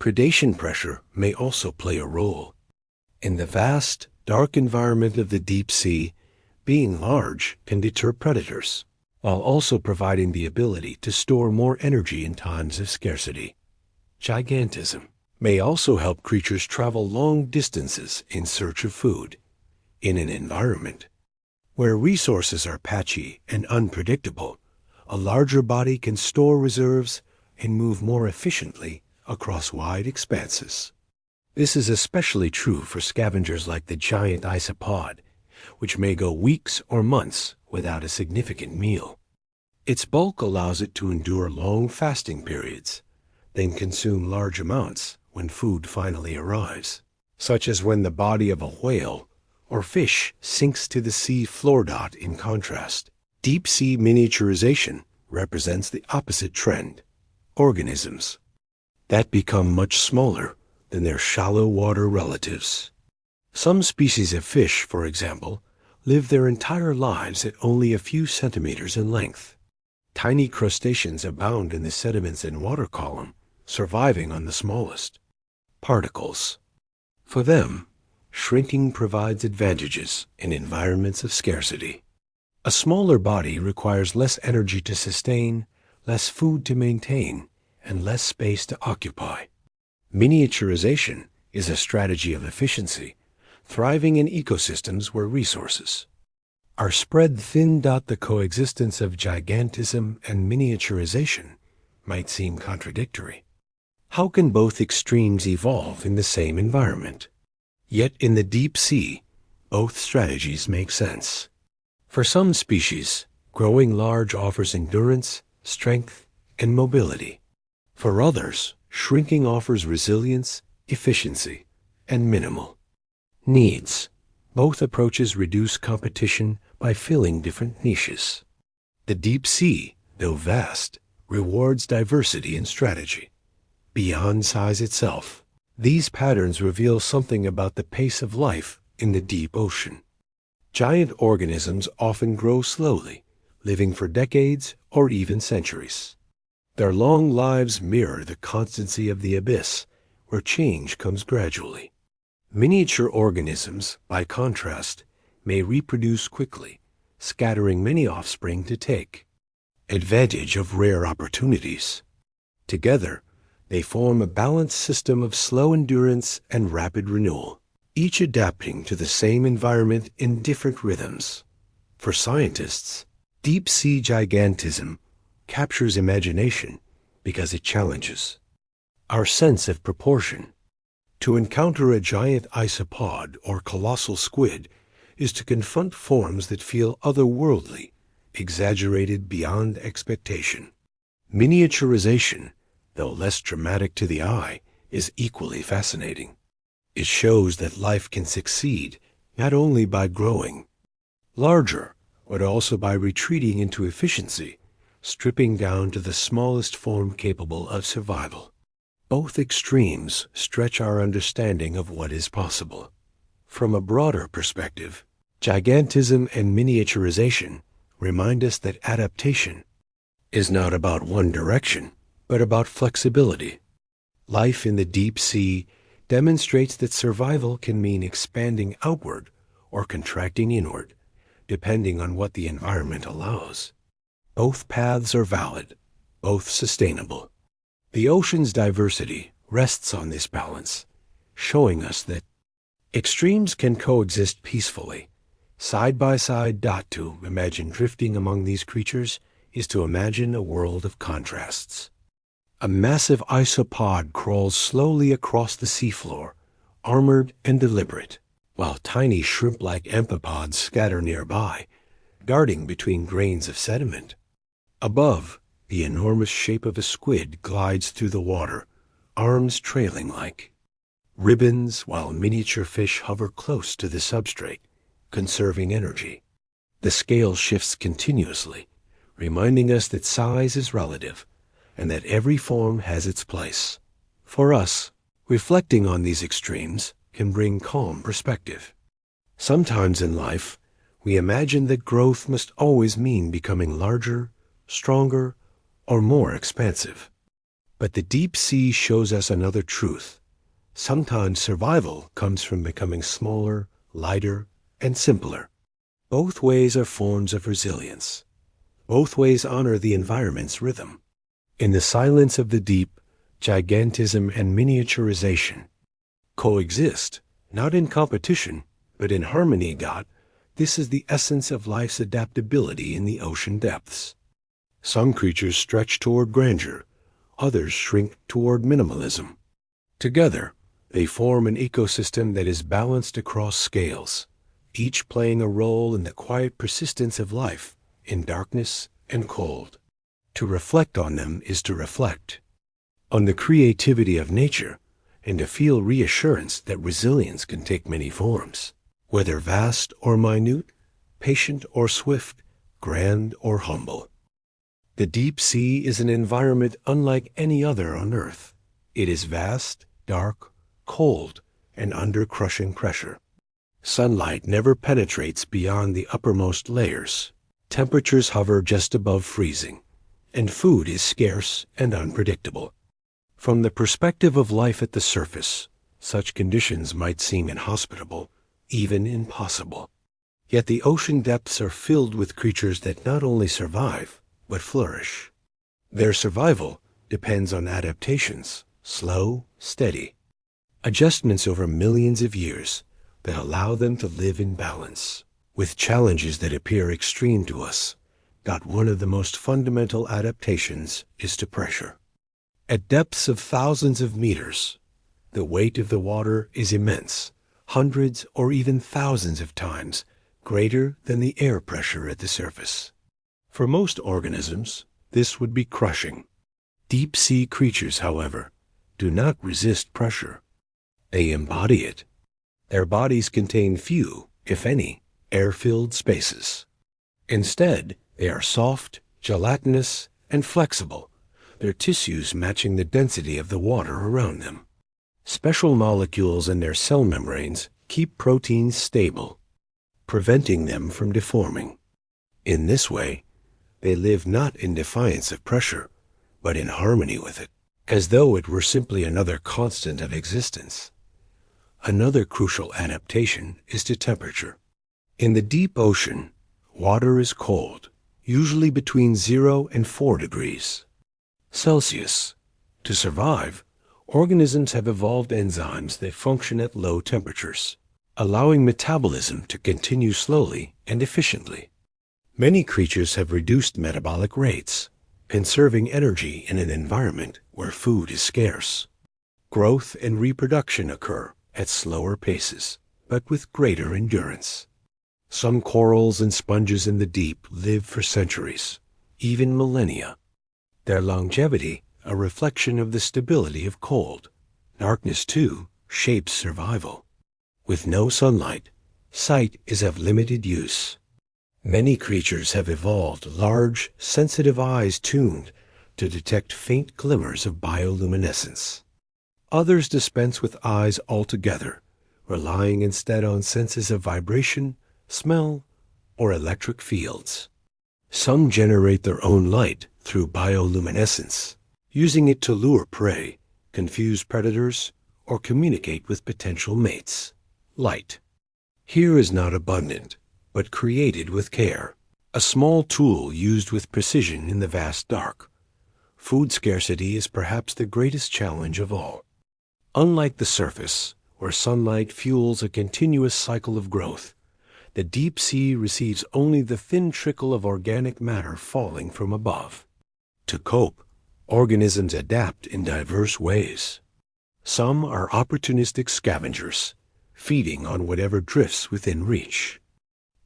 Speaker 1: Predation pressure may also play a role. In the vast, dark environment of the deep sea, being large can deter predators, while also providing the ability to store more energy in times of scarcity. Gigantism may also help creatures travel long distances in search of food. In an environment where resources are patchy and unpredictable, a larger body can store reserves and move more efficiently across wide expanses. This is especially true for scavengers like the giant isopod, which may go weeks or months without a significant meal. Its bulk allows it to endure long fasting periods, then consume large amounts when food finally arrives, such as when the body of a whale or fish sinks to the sea floor. In contrast, deep-sea miniaturization represents the opposite trend: organisms that become much smaller than their shallow water relatives. Some species of fish, for example, live their entire lives at only a few centimeters in length. Tiny crustaceans abound in the sediments and water column, surviving on the smallest particles. For them, shrinking provides advantages in environments of scarcity. A smaller body requires less energy to sustain, less food to maintain, and less space to occupy. Miniaturization is a strategy of efficiency, thriving in ecosystems where resources are spread thin. The coexistence of gigantism and miniaturization might seem contradictory. How can both extremes evolve in the same environment? Yet in the deep sea, both strategies make sense. For some species, growing large offers endurance, strength, and mobility. For others, shrinking offers resilience, efficiency, and minimal needs. Both approaches reduce competition by filling different niches. The deep sea, though vast, rewards diversity and strategy. Beyond size itself, these patterns reveal something about the pace of life in the deep ocean. Giant organisms often grow slowly, living for decades or even centuries. Their long lives mirror the constancy of the abyss, where change comes gradually. Miniature organisms, by contrast, may reproduce quickly, scattering many offspring to take advantage of rare opportunities. Together, they form a balanced system of slow endurance and rapid renewal, each adapting to the same environment in different rhythms. For scientists, deep-sea gigantism captures imagination because it challenges our sense of proportion. To encounter a giant isopod or colossal squid is to confront forms that feel otherworldly, exaggerated beyond expectation. Miniaturization, though less dramatic to the eye, is equally fascinating. It shows that life can succeed not only by growing larger, but also by retreating into efficiency, stripping down to the smallest form capable of survival. Both extremes stretch our understanding of what is possible. From a broader perspective, gigantism and miniaturization remind us that adaptation is not about one direction, but about flexibility. Life in the deep sea demonstrates that survival can mean expanding outward or contracting inward, depending on what the environment allows. Both paths are valid, both sustainable. The ocean's diversity rests on this balance, showing us that extremes can coexist peacefully, side by side. To imagine drifting among these creatures is to imagine a world of contrasts. A massive isopod crawls slowly across the seafloor, armored and deliberate, while tiny shrimp-like amphipods scatter nearby, darting between grains of sediment. Above, the enormous shape of a squid glides through the water, arms trailing like ribbons, while miniature fish hover close to the substrate, conserving energy. The scale shifts continuously, reminding us that size is relative, and that every form has its place. For us, reflecting on these extremes can bring calm perspective. Sometimes in life, we imagine that growth must always mean becoming larger, stronger, or more expansive. But the deep sea shows us another truth. Sometimes survival comes from becoming smaller, lighter, and simpler. Both ways are forms of resilience. Both ways honor the environment's rhythm. In the silence of the deep, gigantism and miniaturization coexist, not in competition, but in harmony. This is the essence of life's adaptability in the ocean depths. Some creatures stretch toward grandeur, others shrink toward minimalism. Together, they form an ecosystem that is balanced across scales, each playing a role in the quiet persistence of life in darkness and cold. To reflect on them is to reflect on the creativity of nature and to feel reassurance that resilience can take many forms, whether vast or minute, patient or swift, grand or humble. The deep sea is an environment unlike any other on Earth. It is vast, dark, cold, and under crushing pressure. Sunlight never penetrates beyond the uppermost layers. Temperatures hover just above freezing, and food is scarce and unpredictable. From the perspective of life at the surface, such conditions might seem inhospitable, even impossible. Yet the ocean depths are filled with creatures that not only survive, but flourish. Their survival depends on adaptations, slow, steady, adjustments over millions of years that allow them to live in balance with challenges that appear extreme to us. One of the most fundamental adaptations is to pressure. At depths of thousands of meters, the weight of the water is immense, hundreds or even thousands of times greater than the air pressure at the surface. For most organisms, this would be crushing. Deep-sea creatures, however, do not resist pressure. They embody it. Their bodies contain few, if any, air-filled spaces. Instead, they are soft, gelatinous, and flexible, their tissues matching the density of the water around them. Special molecules in their cell membranes keep proteins stable, preventing them from deforming. In this way, they live not in defiance of pressure, but in harmony with it, as though it were simply another constant of existence. Another crucial adaptation is to temperature. In the deep ocean, water is cold, usually between 0 and 4 degrees Celsius. To survive, organisms have evolved enzymes that function at low temperatures, allowing metabolism to continue slowly and efficiently. Many creatures have reduced metabolic rates, conserving energy in an environment where food is scarce. Growth and reproduction occur at slower paces, but with greater endurance. Some corals and sponges in the deep live for centuries, even millennia. Their longevity a reflection of the stability of cold. Darkness, too, shapes survival. With no sunlight, sight is of limited use. Many creatures have evolved large, sensitive eyes tuned to detect faint glimmers of bioluminescence. Others dispense with eyes altogether, relying instead on senses of vibration, smell, or electric fields. Some generate their own light through bioluminescence, using it to lure prey, confuse predators, or communicate with potential mates. Light. Here is not abundant, but created with care, a small tool used with precision in the vast dark. Food scarcity is perhaps the greatest challenge of all. Unlike the surface, where sunlight fuels a continuous cycle of growth, the deep sea receives only the thin trickle of organic matter falling from above. To cope, organisms adapt in diverse ways. Some are opportunistic scavengers, feeding on whatever drifts within reach.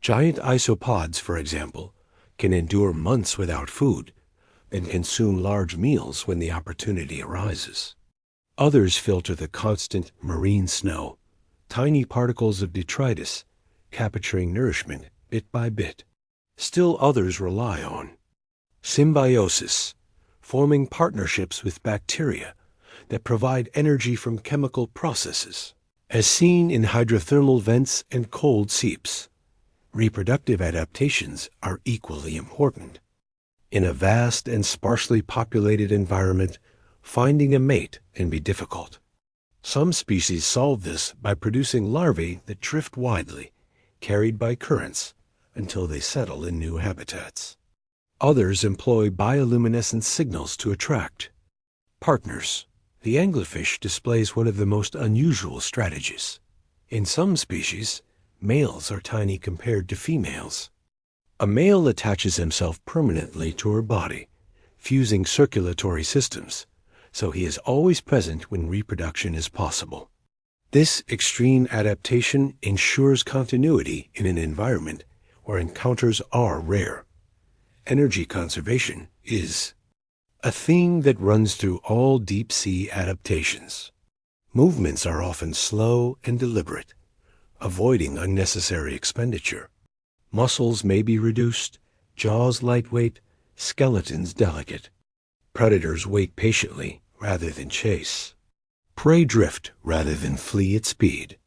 Speaker 1: Giant isopods, for example, can endure months without food and consume large meals when the opportunity arises. Others filter the constant marine snow, tiny particles of detritus, capturing nourishment bit by bit. Still others rely on symbiosis, forming partnerships with bacteria that provide energy from chemical processes, as seen in hydrothermal vents and cold seeps. Reproductive adaptations are equally important. In a vast and sparsely populated environment, finding a mate can be difficult. Some species solve this by producing larvae that drift widely, carried by currents, until they settle in new habitats. Others employ bioluminescent signals to attract partners. The anglerfish displays one of the most unusual strategies. In some species, males are tiny compared to females. A male attaches himself permanently to her body, fusing circulatory systems, so he is always present when reproduction is possible. This extreme adaptation ensures continuity in an environment where encounters are rare. Energy conservation is a theme that runs through all deep-sea adaptations. Movements are often slow and deliberate, avoiding unnecessary expenditure. Muscles may be reduced, jaws lightweight, skeletons delicate. Predators wait patiently rather than chase. Prey drift rather than flee at speed.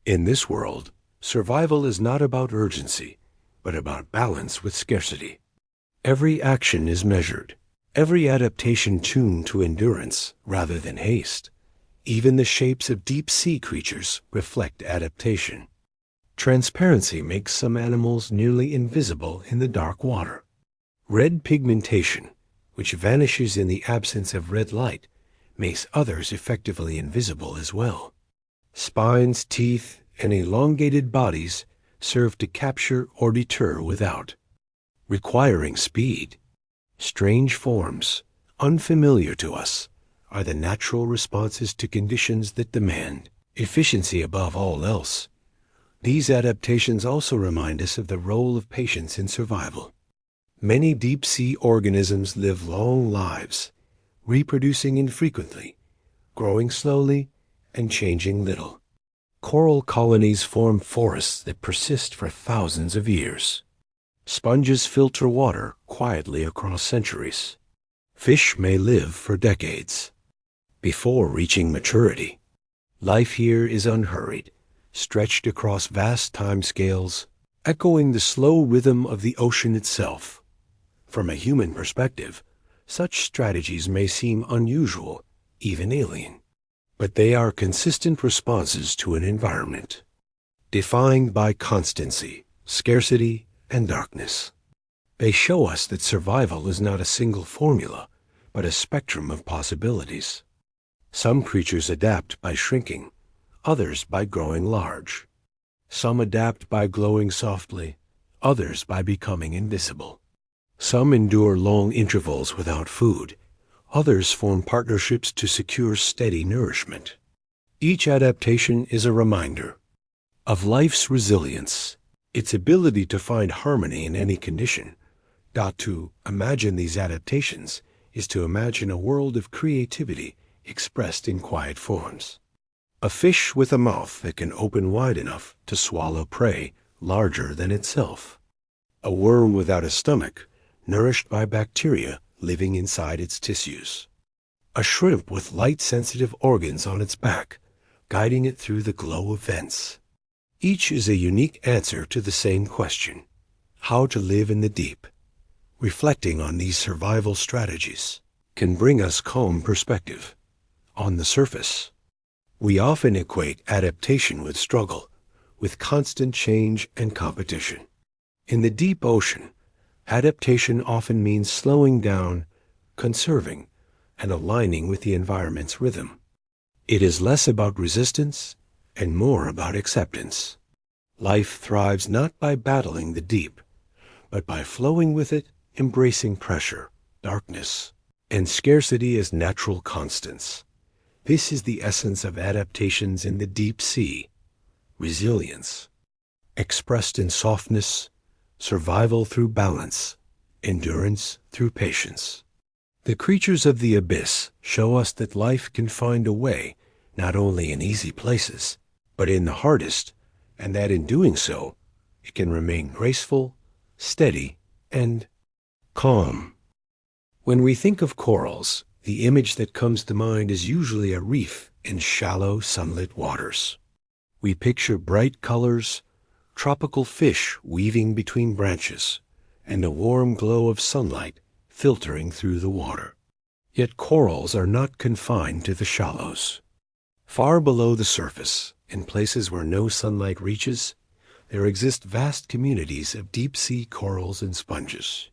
Speaker 1: In this world, survival is not about urgency, but about balance with scarcity. Every action is measured, every adaptation tuned to endurance rather than haste. Even the shapes of deep-sea creatures reflect adaptation. Transparency makes some animals nearly invisible in the dark water. Red pigmentation, which vanishes in the absence of red light, makes others effectively invisible as well. Spines, teeth, and elongated bodies serve to capture or deter without. Requiring speed, strange forms, unfamiliar to us, are the natural responses to conditions that demand efficiency above all else. These adaptations also remind us of the role of patience in survival. Many deep-sea organisms live long lives, reproducing infrequently, growing slowly, and changing little. Coral colonies form forests that persist for thousands of years. Sponges filter water quietly across centuries. Fish may live for decades before reaching maturity. Life here is unhurried, stretched across vast timescales, echoing the slow rhythm of the ocean itself. From a human perspective, such strategies may seem unusual, even alien, but they are consistent responses to an environment defined by constancy, scarcity, and darkness. They show us that survival is not a single formula, but a spectrum of possibilities. Some creatures adapt by shrinking, others by growing large. Some adapt by glowing softly, others by becoming invisible. Some endure long intervals without food, others form partnerships to secure steady nourishment. Each adaptation is a reminder of life's resilience, its ability to find harmony in any condition. To imagine these adaptations is to imagine a world of creativity expressed in quiet forms. A fish with a mouth that can open wide enough to swallow prey larger than itself. A worm without a stomach, nourished by bacteria living inside its tissues. A shrimp with light-sensitive organs on its back, guiding it through the glow of vents. Each is a unique answer to the same question: how to live in the deep. Reflecting on these survival strategies can bring us calm perspective. On the surface, we often equate adaptation with struggle, with constant change and competition. In the deep ocean, adaptation often means slowing down, conserving, and aligning with the environment's rhythm. It is less about resistance and more about acceptance. Life thrives not by battling the deep, but by flowing with it, embracing pressure, darkness, and scarcity as natural constants. This is the essence of adaptations in the deep sea: resilience, expressed in softness, survival through balance, endurance through patience. The creatures of the abyss show us that life can find a way not only in easy places, but in the hardest, and that in doing so, it can remain graceful, steady, and calm. When we think of corals, the image that comes to mind is usually a reef in shallow, sunlit waters. We picture bright colors, tropical fish weaving between branches, and a warm glow of sunlight filtering through the water. Yet corals are not confined to the shallows. Far below the surface, in places where no sunlight reaches, there exist vast communities of deep-sea corals and sponges.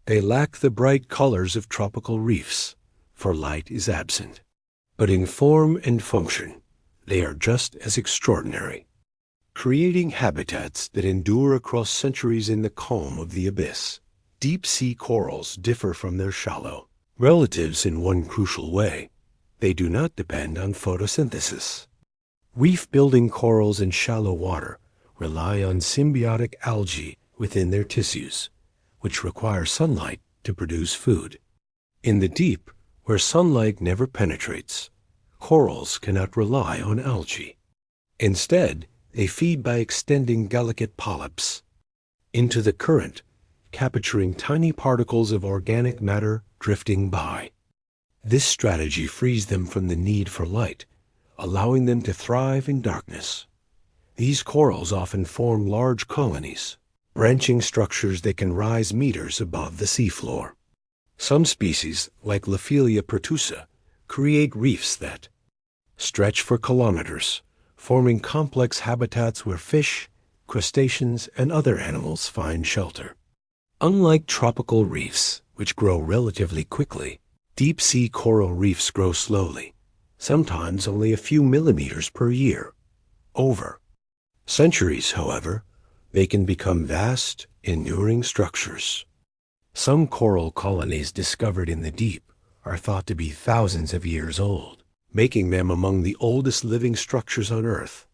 Speaker 1: They lack the bright colors of tropical reefs, for light is absent. But in form and function, they are just as extraordinary, creating habitats that endure across centuries in the calm of the abyss. Deep-sea corals differ from their shallow relatives in one crucial way: they do not depend on photosynthesis. Reef-building corals in shallow water rely on symbiotic algae within their tissues, which require sunlight to produce food. In the deep, where sunlight never penetrates, corals cannot rely on algae. Instead, they feed by extending delicate polyps into the current, capturing tiny particles of organic matter drifting by. This strategy frees them from the need for light, allowing them to thrive in darkness. These corals often form large colonies, branching structures that can rise meters above the seafloor. Some species, like Lophelia pertusa, create reefs that stretch for kilometers, forming complex habitats where fish, crustaceans and other animals find shelter. Unlike tropical reefs, which grow relatively quickly, deep-sea coral reefs grow slowly, sometimes only a few millimeters per year. Over centuries, however, they can become vast, enduring structures. Some coral colonies discovered in the deep are thought to be thousands of years old, making them among the oldest living structures on Earth.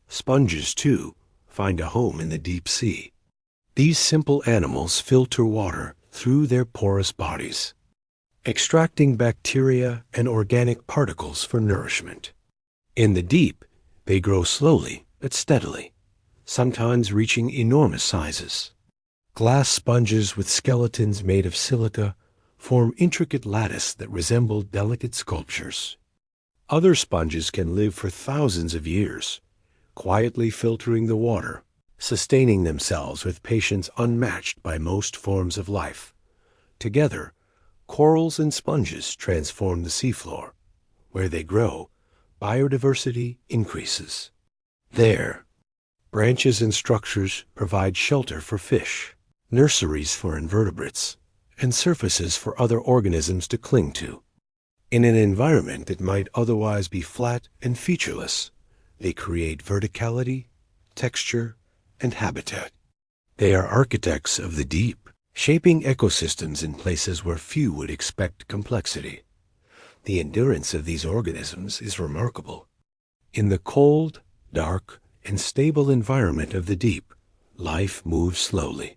Speaker 1: Sponges, too, find a home in the deep sea. These simple animals filter water through their porous bodies, extracting bacteria and organic particles for nourishment. In the deep, they grow slowly but steadily, sometimes reaching enormous sizes. Glass sponges with skeletons made of silica form intricate lattice that resemble delicate sculptures. Other sponges can live for thousands of years, quietly filtering the water, sustaining themselves with patience unmatched by most forms of life. Together, corals and sponges transform the seafloor. Where they grow, biodiversity increases. There, branches and structures provide shelter for fish, nurseries for invertebrates, and surfaces for other organisms to cling to. In an environment that might otherwise be flat and featureless, they create verticality, texture, and habitat. They are architects of the deep, shaping ecosystems in places where few would expect complexity. The endurance of these organisms is remarkable. In the cold, dark, and stable environment of the deep, life moves slowly.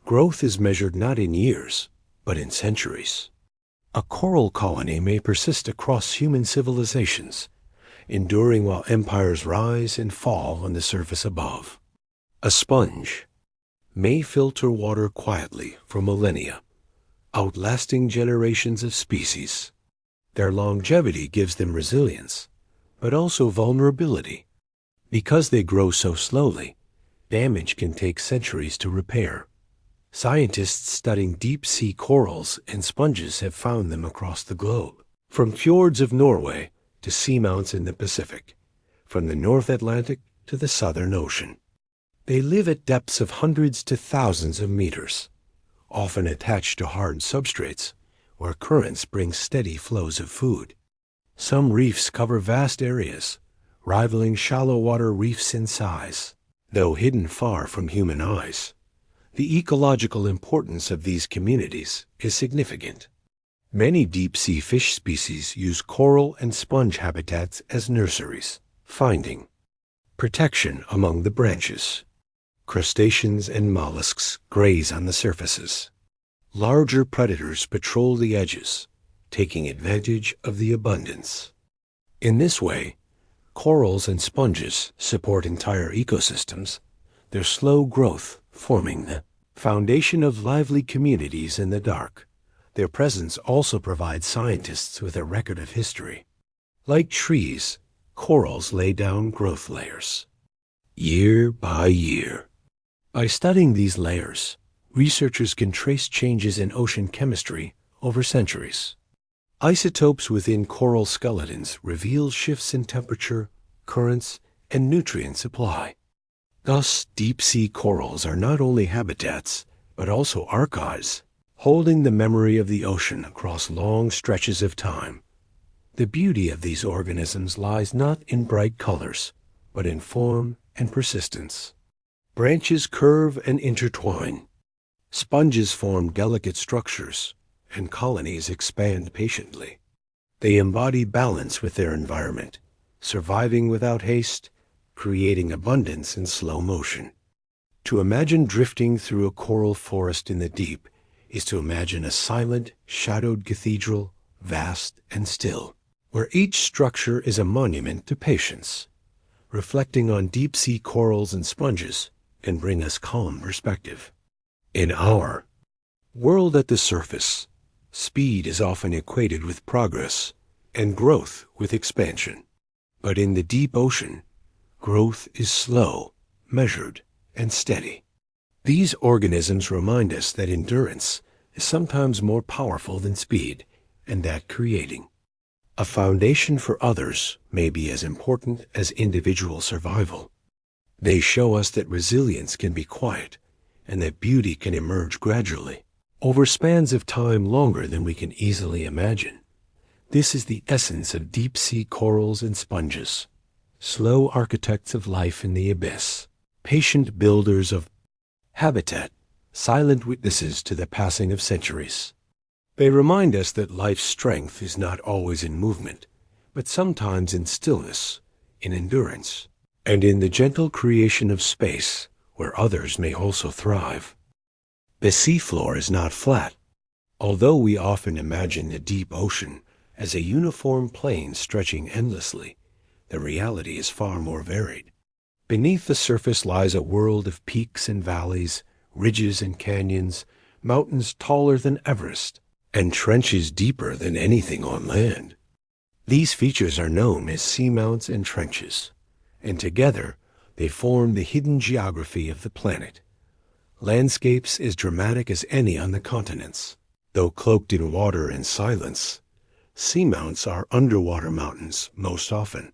Speaker 1: Growth is measured not in years, but in centuries. A coral colony may persist across human civilizations, enduring while empires rise and fall on the surface above. A sponge may filter water quietly for millennia, outlasting generations of species. Their longevity gives them resilience, but also vulnerability. Because they grow so slowly, damage can take centuries to repair. Scientists studying deep-sea corals and sponges have found them across the globe, from fjords of Norway to seamounts in the Pacific, from the North Atlantic to the Southern Ocean. They live at depths of hundreds to thousands of meters, often attached to hard substrates, where currents bring steady flows of food. Some reefs cover vast areas, rivaling shallow water reefs in size. Though hidden far from human eyes, the ecological importance of these communities is significant. Many deep-sea fish species use coral and sponge habitats as nurseries, finding protection among the branches. Crustaceans and mollusks graze on the surfaces. Larger predators patrol the edges, taking advantage of the abundance. In this way, corals and sponges support entire ecosystems, their slow growth forming the foundation of lively communities in the dark. Their presence also provides scientists with a record of history. Like trees, corals lay down growth layers, year by year. By studying these layers, researchers can trace changes in ocean chemistry over centuries. Isotopes within coral skeletons reveal shifts in temperature, currents, and nutrient supply. Thus, deep-sea corals are not only habitats, but also archives, holding the memory of the ocean across long stretches of time. The beauty of these organisms lies not in bright colors, but in form and persistence. Branches curve and intertwine. Sponges form delicate structures, and colonies expand patiently. They embody balance with their environment, surviving without haste, creating abundance in slow motion. To imagine drifting through a coral forest in the deep is to imagine a silent, shadowed cathedral, vast and still, where each structure is a monument to patience. Reflecting on deep-sea corals and sponges can bring us calm perspective. In our world at the surface, speed is often equated with progress and growth with expansion. But in the deep ocean, growth is slow, measured, and steady. These organisms remind us that endurance is sometimes more powerful than speed, and that creating a foundation for others may be as important as individual survival. They show us that resilience can be quiet and that beauty can emerge gradually, over spans of time longer than we can easily imagine. This is the essence of deep-sea corals and sponges, slow architects of life in the abyss, patient builders of habitat, silent witnesses to the passing of centuries. They remind us that life's strength is not always in movement, but sometimes in stillness, in endurance, and in the gentle creation of space where others may also thrive. The seafloor is not flat. Although we often imagine the deep ocean as a uniform plain stretching endlessly, the reality is far more varied. Beneath the surface lies a world of peaks and valleys, ridges and canyons, mountains taller than Everest, and trenches deeper than anything on land. These features are known as seamounts and trenches, and together they form the hidden geography of the planet. Landscapes as dramatic as any on the continents. Though cloaked in water and silence, seamounts are underwater mountains most often.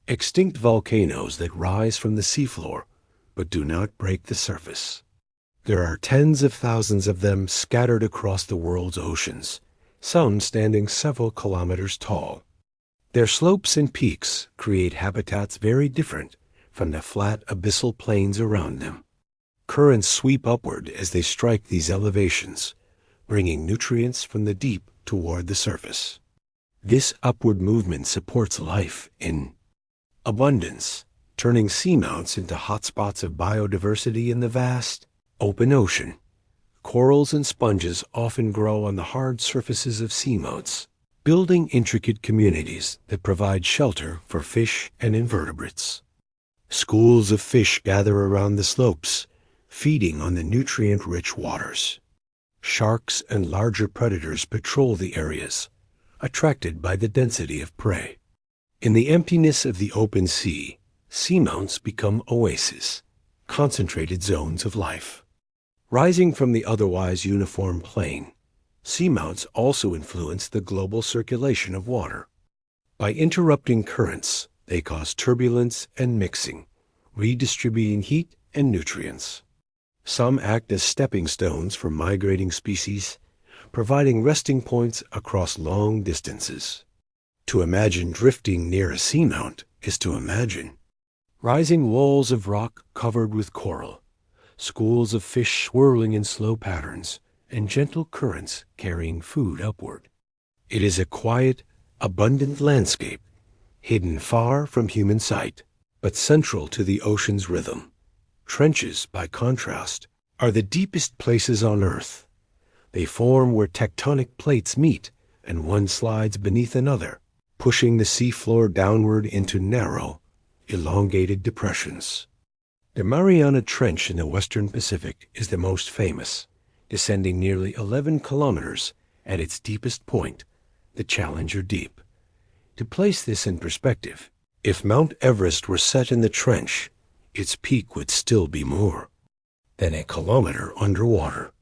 Speaker 1: Extinct volcanoes that rise from the seafloor but do not break the surface. There are tens of thousands of them scattered across the world's oceans, some standing several kilometers tall. Their slopes and peaks create habitats very different from the flat abyssal plains around them. Currents sweep upward as they strike these elevations, bringing nutrients from the deep toward the surface. This upward movement supports life in abundance, turning seamounts into hotspots of biodiversity in the vast, open ocean. Corals and sponges often grow on the hard surfaces of seamounts, building intricate communities that provide shelter for fish and invertebrates. Schools of fish gather around the slopes, feeding on the nutrient-rich waters. Sharks and larger predators patrol the areas, attracted by the density of prey. In the emptiness of the open sea, seamounts become oases, concentrated zones of life. Rising from the otherwise uniform plain, seamounts also influence the global circulation of water. By interrupting currents, they cause turbulence and mixing, redistributing heat and nutrients. Some act as stepping stones for migrating species, providing resting points across long distances. To imagine drifting near a seamount is to imagine rising walls of rock covered with coral, schools of fish swirling in slow patterns, and gentle currents carrying food upward. It is a quiet, abundant landscape, hidden far from human sight, but central to the ocean's rhythm. Trenches, by contrast, are the deepest places on Earth. They form where tectonic plates meet and one slides beneath another, pushing the seafloor downward into narrow, elongated depressions. The Mariana Trench in the western Pacific is the most famous, descending nearly 11 kilometers at its deepest point, the Challenger Deep. To place this in perspective, if Mount Everest were set in the trench, its peak would still be more than a kilometer underwater.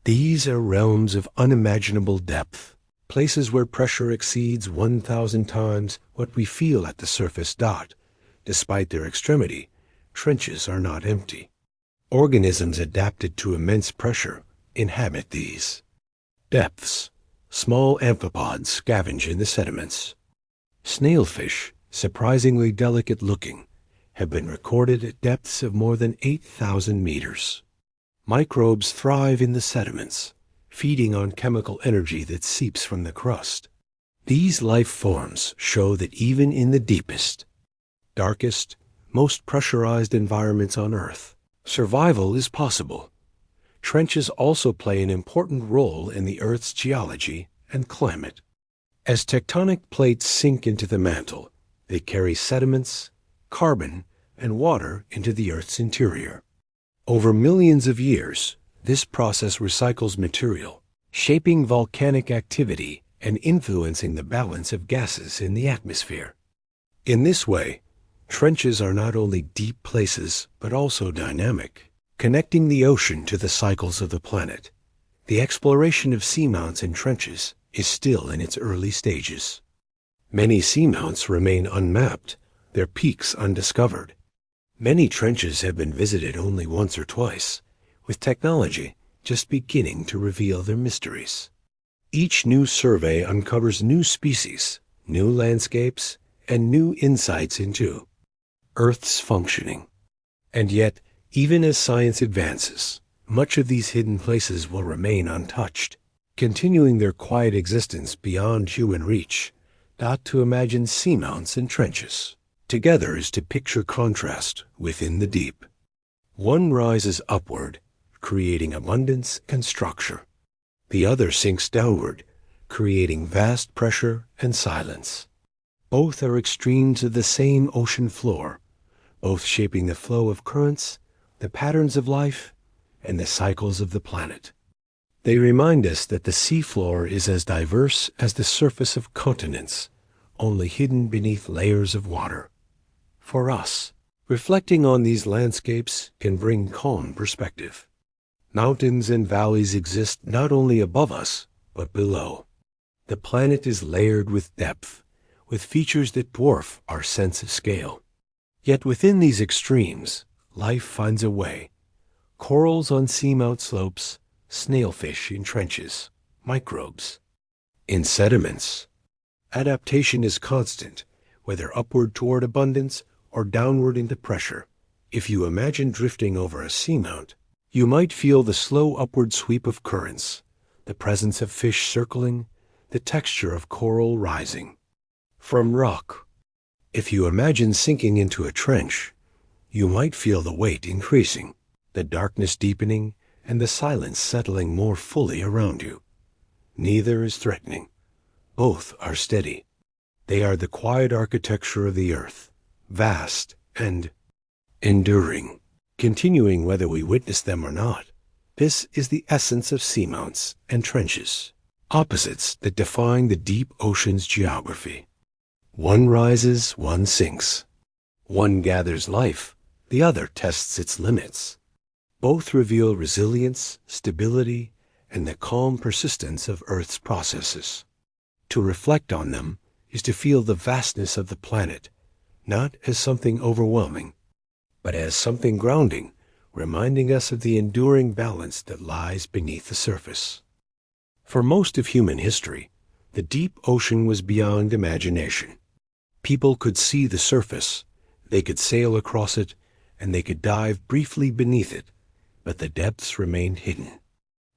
Speaker 1: These are realms of unimaginable depth, places where pressure exceeds 1,000 times what we feel at the surface. Despite their extremity, trenches are not empty. Organisms adapted to immense pressure inhabit these depths. Small amphipods scavenge in the sediments. Snailfish, surprisingly delicate-looking, have been recorded at depths of more than 8,000 meters. Microbes thrive in the sediments, feeding on chemical energy that seeps from the crust. These life forms show that even in the deepest, darkest, most pressurized environments on Earth, survival is possible. Trenches also play an important role in the Earth's geology and climate. As tectonic plates sink into the mantle, they carry sediments, carbon, and water into the Earth's interior. Over millions of years, this process recycles material, shaping volcanic activity and influencing the balance of gases in the atmosphere. In this way, trenches are not only deep places, but also dynamic, connecting the ocean to the cycles of the planet. The exploration of seamounts and trenches is still in its early stages. Many seamounts remain unmapped, their peaks undiscovered. Many trenches have been visited only once or twice, with technology just beginning to reveal their mysteries. Each new survey uncovers new species, new landscapes, and new insights into Earth's functioning. And yet, even as science advances, much of these hidden places will remain untouched, continuing their quiet existence beyond human reach. Not to imagine seamounts and trenches. Together is to picture contrast within the deep. One rises upward, creating abundance and structure. The other sinks downward, creating vast pressure and silence. Both are extremes of the same ocean floor, both shaping the flow of currents, the patterns of life, and the cycles of the planet. They remind us that the seafloor is as diverse as the surface of continents, only hidden beneath layers of water. For us, reflecting on these landscapes can bring calm perspective. Mountains and valleys exist not only above us, but below. The planet is layered with depth, with features that dwarf our sense of scale. Yet within these extremes, life finds a way. Corals on seamount slopes, snailfish in trenches, microbes in sediments. Adaptation is constant, whether upward toward abundance or downward into pressure. If you imagine drifting over a seamount, you might feel the slow upward sweep of currents, the presence of fish circling, the texture of coral rising from rock. If you imagine sinking into a trench, you might feel the weight increasing, the darkness deepening, and the silence settling more fully around you. Neither is threatening. Both are steady. They are the quiet architecture of the earth, vast and enduring, continuing whether we witness them or not. This is the essence of seamounts and trenches, opposites that define the deep ocean's geography. One rises, one sinks. One gathers life, the other tests its limits. Both reveal resilience, stability, and the calm persistence of Earth's processes. To reflect on them is to feel the vastness of the planet, not as something overwhelming, but as something grounding, reminding us of the enduring balance that lies beneath the surface. For most of human history, the deep ocean was beyond imagination. People could see the surface, they could sail across it, and they could dive briefly beneath it, but the depths remained hidden.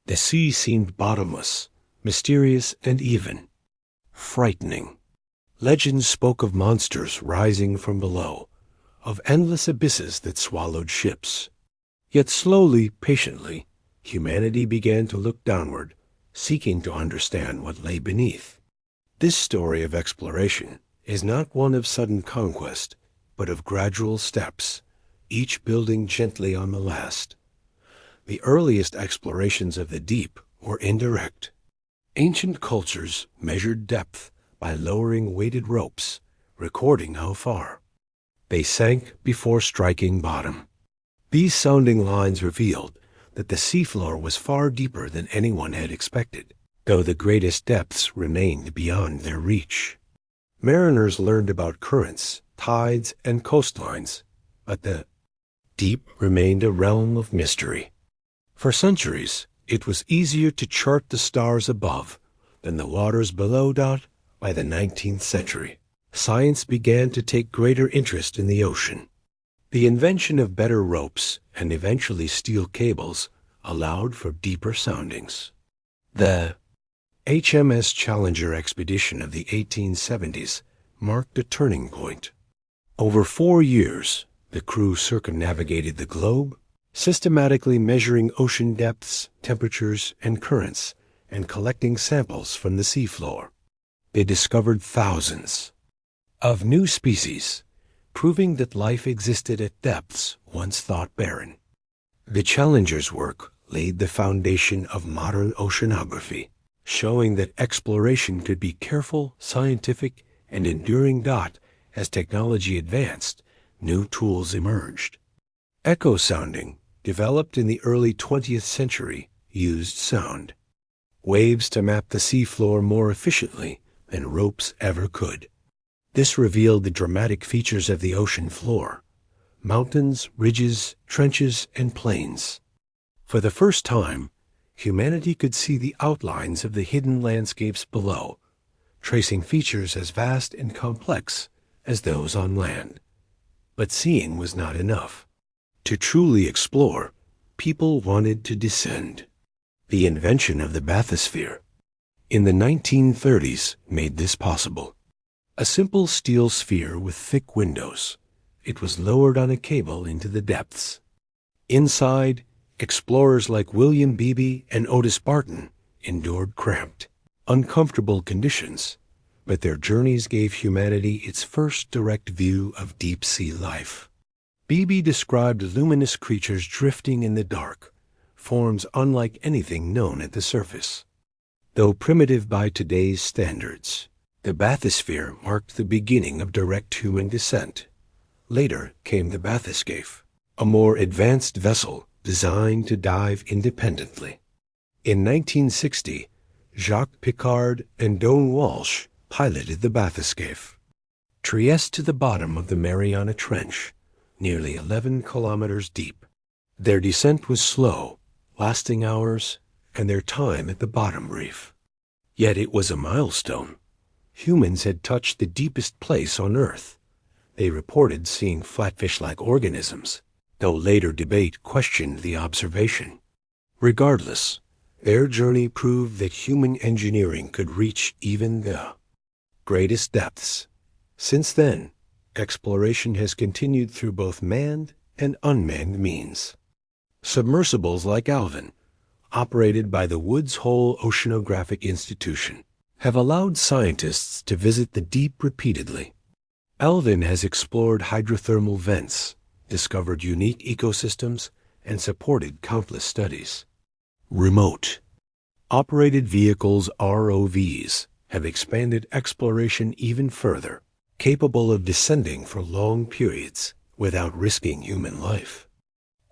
Speaker 1: The sea seemed bottomless, mysterious, and even frightening. Legends spoke of monsters rising from below, of endless abysses that swallowed ships. Yet slowly, patiently, humanity began to look downward, seeking to understand what lay beneath. This story of exploration is not one of sudden conquest, but of gradual steps, each building gently on the last. The earliest explorations of the deep were indirect. Ancient cultures measured depth by lowering weighted ropes, recording how far. They sank before striking bottom. These sounding lines revealed that the seafloor was far deeper than anyone had expected, though the greatest depths remained beyond their reach. Mariners learned about currents, tides, and coastlines, but the deep remained a realm of mystery. For centuries, it was easier to chart the stars above than the waters below. By the 19th century, science began to take greater interest in the ocean. The invention of better ropes and eventually steel cables allowed for deeper soundings. The HMS Challenger expedition of the 1870s marked a turning point. Over 4 years, the crew circumnavigated the globe, systematically measuring ocean depths, temperatures, and currents, and collecting samples from the seafloor. They discovered thousands of new species, proving that life existed at depths once thought barren. The Challenger's work laid the foundation of modern oceanography, showing that exploration could be careful, scientific, and enduring. As technology advanced, new tools emerged. Echo sounding, developed in the early 20th century, used sound waves to map the seafloor more efficiently than ropes ever could. This revealed the dramatic features of the ocean floor, mountains, ridges, trenches, and plains. For the first time, humanity could see the outlines of the hidden landscapes below, tracing features as vast and complex as those on land. But seeing was not enough. To truly explore, people wanted to descend. The invention of the bathysphere in the 1930s made this possible. A simple steel sphere with thick windows, it was lowered on a cable into the depths. Inside, explorers like William Beebe and Otis Barton endured cramped, uncomfortable conditions, but their journeys gave humanity its first direct view of deep-sea life. Beebe described luminous creatures drifting in the dark, forms unlike anything known at the surface. Though primitive by today's standards, the bathysphere marked the beginning of direct human descent. Later came the bathyscaphe, a more advanced vessel designed to dive independently. In 1960, Jacques Piccard and Doane Walsh piloted the bathyscaphe. Trieste to the bottom of the Mariana Trench, nearly 11 kilometers deep. Their descent was slow, lasting hours, and their time at the bottom reef. Yet it was a milestone. Humans had touched the deepest place on Earth. They reported seeing flatfish-like organisms, though later debate questioned the observation. Regardless, their journey proved that human engineering could reach even the greatest depths. Since then, exploration has continued through both manned and unmanned means. Submersibles like Alvin, operated by the Woods Hole Oceanographic Institution, have allowed scientists to visit the deep repeatedly. Alvin has explored hydrothermal vents, discovered unique ecosystems, and supported countless studies. Remote operated vehicles, ROVs, have expanded exploration even further, capable of descending for long periods without risking human life.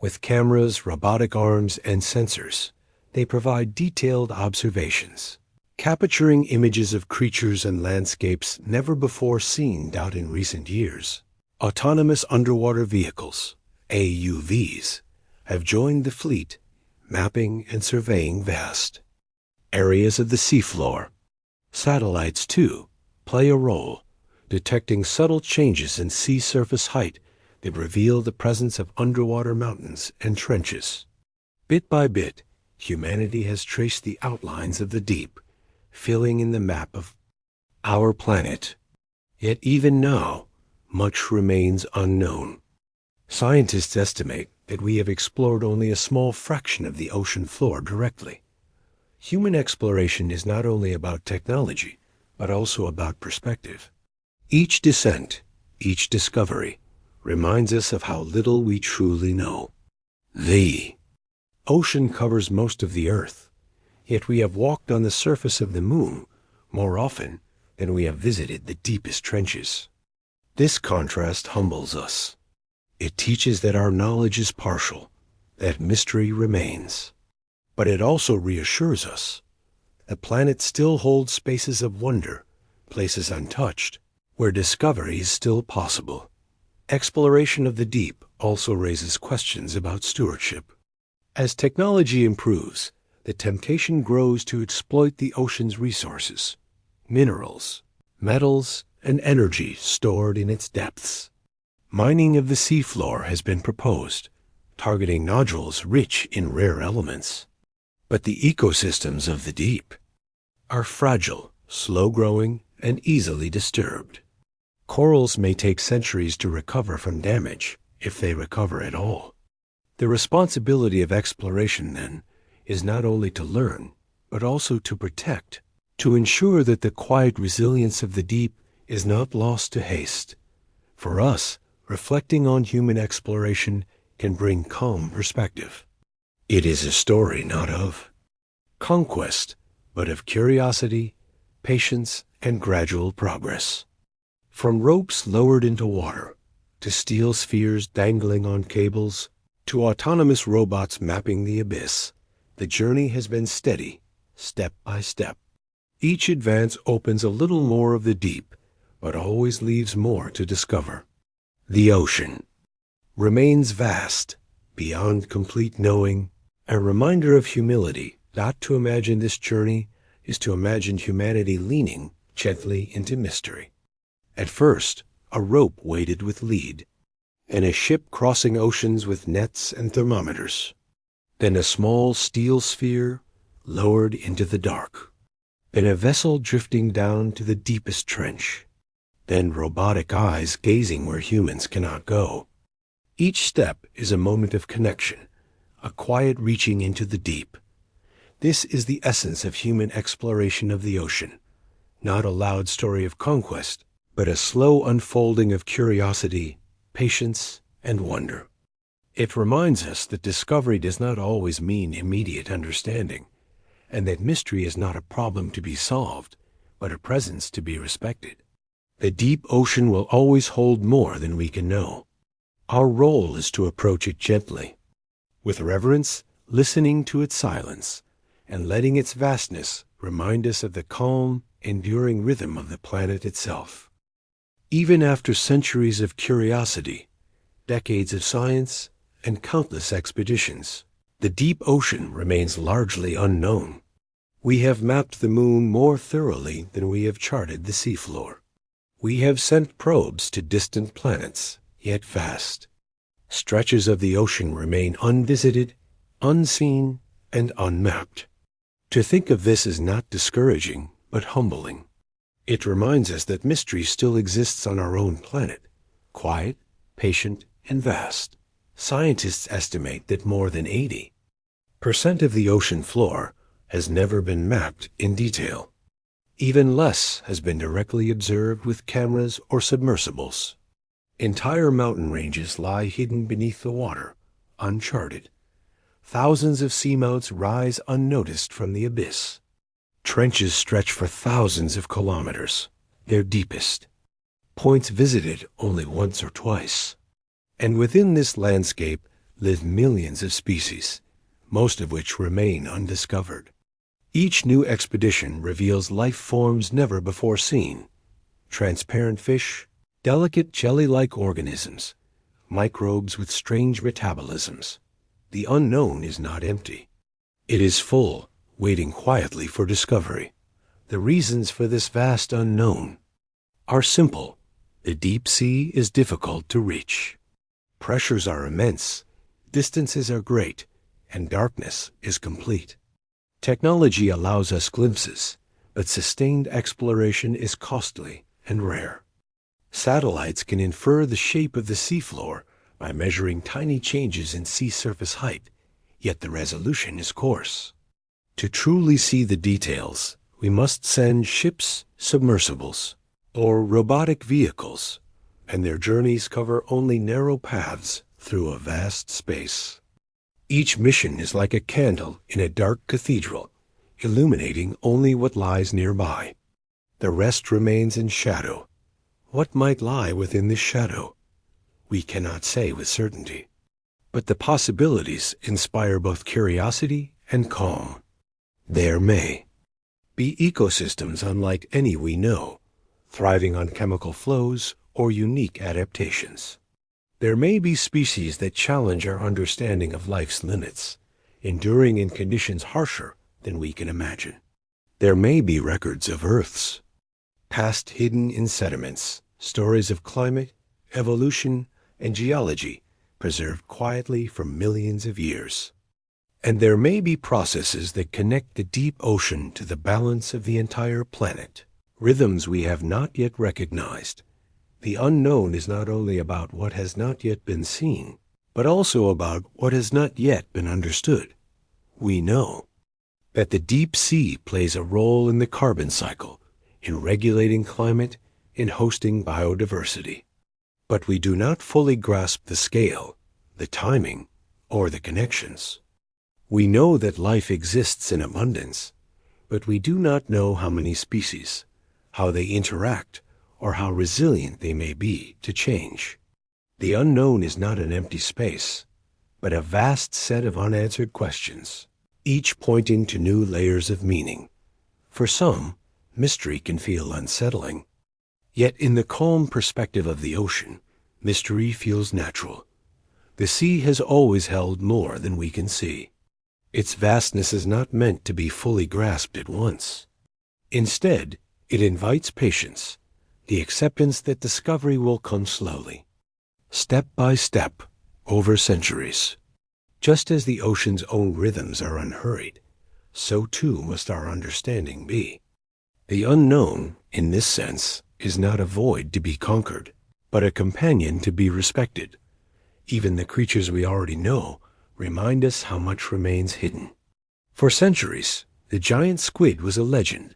Speaker 1: With cameras, robotic arms, and sensors, they provide detailed observations, capturing images of creatures and landscapes never before seen out in recent years. Autonomous underwater vehicles, AUVs, have joined the fleet, mapping and surveying vast areas of the seafloor. Satellites, too, play a role, detecting subtle changes in sea surface height that reveal the presence of underwater mountains and trenches. Bit by bit, humanity has traced the outlines of the deep, filling in the map of our planet. Yet even now, much remains unknown. Scientists estimate that we have explored only a small fraction of the ocean floor directly. Human exploration is not only about technology, but also about perspective. Each descent, each discovery, reminds us of how little we truly know. The ocean covers most of the Earth, yet we have walked on the surface of the moon more often than we have visited the deepest trenches. This contrast humbles us. It teaches that our knowledge is partial, that mystery remains. But it also reassures us. The planet still holds spaces of wonder, places untouched, where discovery is still possible. Exploration of the deep also raises questions about stewardship. As technology improves, the temptation grows to exploit the ocean's resources, minerals, metals, and energy stored in its depths. Mining of the seafloor has been proposed, targeting nodules rich in rare elements. But the ecosystems of the deep are fragile, slow-growing, and easily disturbed. Corals may take centuries to recover from damage, if they recover at all. The responsibility of exploration, then, is not only to learn, but also to protect, to ensure that the quiet resilience of the deep is not lost to haste. For us, reflecting on human exploration can bring calm perspective. It is a story not of conquest, but of curiosity, patience, and gradual progress. From ropes lowered into water, to steel spheres dangling on cables, to autonomous robots mapping the abyss, the journey has been steady, step by step. Each advance opens a little more of the deep, but always leaves more to discover. The ocean, remains vast, beyond complete knowing, a reminder of humility. Not to imagine this journey is to imagine humanity leaning gently into mystery. At first, a rope weighted with lead, and a ship crossing oceans with nets and thermometers. Then a small steel sphere lowered into the dark. Then a vessel drifting down to the deepest trench. Then robotic eyes gazing where humans cannot go. Each step is a moment of connection, a quiet reaching into the deep. This is the essence of human exploration of the ocean, not a loud story of conquest, but a slow unfolding of curiosity, patience, and wonder. It reminds us that discovery does not always mean immediate understanding, and that mystery is not a problem to be solved, but a presence to be respected. The deep ocean will always hold more than we can know. Our role is to approach it gently, with reverence, listening to its silence, and letting its vastness remind us of the calm, enduring rhythm of the planet itself. Even after centuries of curiosity, decades of science, and countless expeditions, the deep ocean remains largely unknown. We have mapped the moon more thoroughly than we have charted the seafloor. We have sent probes to distant planets, yet vast. Stretches of the ocean remain unvisited, unseen, and unmapped. To think of this is not discouraging, but humbling. It reminds us that mystery still exists on our own planet, quiet, patient, and vast. Scientists estimate that more than 80% of the ocean floor has never been mapped in detail. Even less has been directly observed with cameras or submersibles. Entire mountain ranges lie hidden beneath the water, uncharted. Thousands of seamounts rise unnoticed from the abyss. Trenches stretch for thousands of kilometers, their deepest. Points visited only once or twice. And within this landscape live millions of species, most of which remain undiscovered. Each new expedition reveals life forms never before seen. Transparent fish, delicate jelly-like organisms, microbes with strange metabolisms. The unknown is not empty. It is full, waiting quietly for discovery. The reasons for this vast unknown are simple. The deep sea is difficult to reach. Pressures are immense, distances are great, and darkness is complete. Technology allows us glimpses, but sustained exploration is costly and rare. Satellites can infer the shape of the seafloor by measuring tiny changes in sea surface height, yet the resolution is coarse. To truly see the details, we must send ships, submersibles, or robotic vehicles, and their journeys cover only narrow paths through a vast space. Each mission is like a candle in a dark cathedral, illuminating only what lies nearby. The rest remains in shadow. What might lie within this shadow? We cannot say with certainty. But the possibilities inspire both curiosity and calm. There may be ecosystems unlike any we know, thriving on chemical flows or unique adaptations. There may be species that challenge our understanding of life's limits, enduring in conditions harsher than we can imagine. There may be records of Earth's past hidden in sediments, stories of climate, evolution, and geology preserved quietly for millions of years. And there may be processes that connect the deep ocean to the balance of the entire planet, rhythms we have not yet recognized. The unknown is not only about what has not yet been seen, but also about what has not yet been understood. We know that the deep sea plays a role in the carbon cycle, in regulating climate, in hosting biodiversity. But we do not fully grasp the scale, the timing, or the connections. We know that life exists in abundance, but we do not know how many species, how they interact, or how resilient they may be to change. The unknown is not an empty space, but a vast set of unanswered questions, each pointing to new layers of meaning. For some, mystery can feel unsettling. Yet in the calm perspective of the ocean, mystery feels natural. The sea has always held more than we can see. Its vastness is not meant to be fully grasped at once. Instead, it invites patience, the acceptance that discovery will come slowly, step by step, over centuries. Just as the ocean's own rhythms are unhurried, so too must our understanding be. The unknown, in this sense, is not a void to be conquered, but a companion to be respected. Even the creatures we already know remind us how much remains hidden. For centuries, the giant squid was a legend,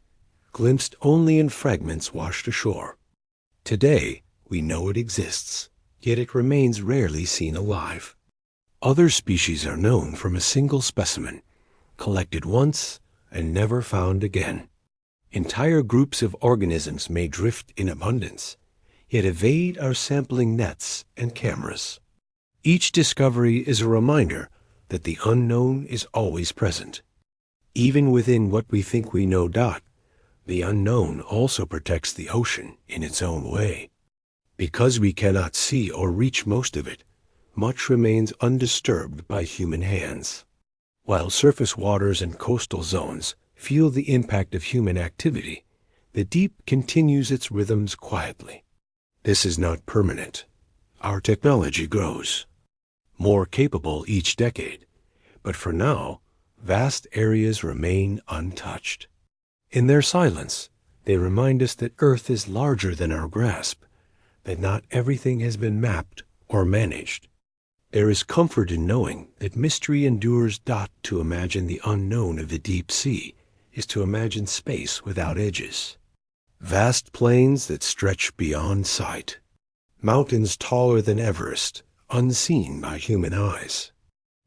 Speaker 1: glimpsed only in fragments washed ashore. Today, we know it exists, yet it remains rarely seen alive. Other species are known from a single specimen, collected once and never found again. Entire groups of organisms may drift in abundance, yet evade our sampling nets and cameras. Each discovery is a reminder that the unknown is always present. Even within what we think we know. The unknown also protects the ocean in its own way. Because we cannot see or reach most of it, much remains undisturbed by human hands. While surface waters and coastal zones feel the impact of human activity, the deep continues its rhythms quietly. This is not permanent. Our technology grows, more capable each decade, but for now, vast areas remain untouched. In their silence, they remind us that Earth is larger than our grasp, that not everything has been mapped or managed. There is comfort in knowing that mystery endures. To imagine the unknown of the deep sea is to imagine space without edges. Vast plains that stretch beyond sight. Mountains taller than Everest, unseen by human eyes.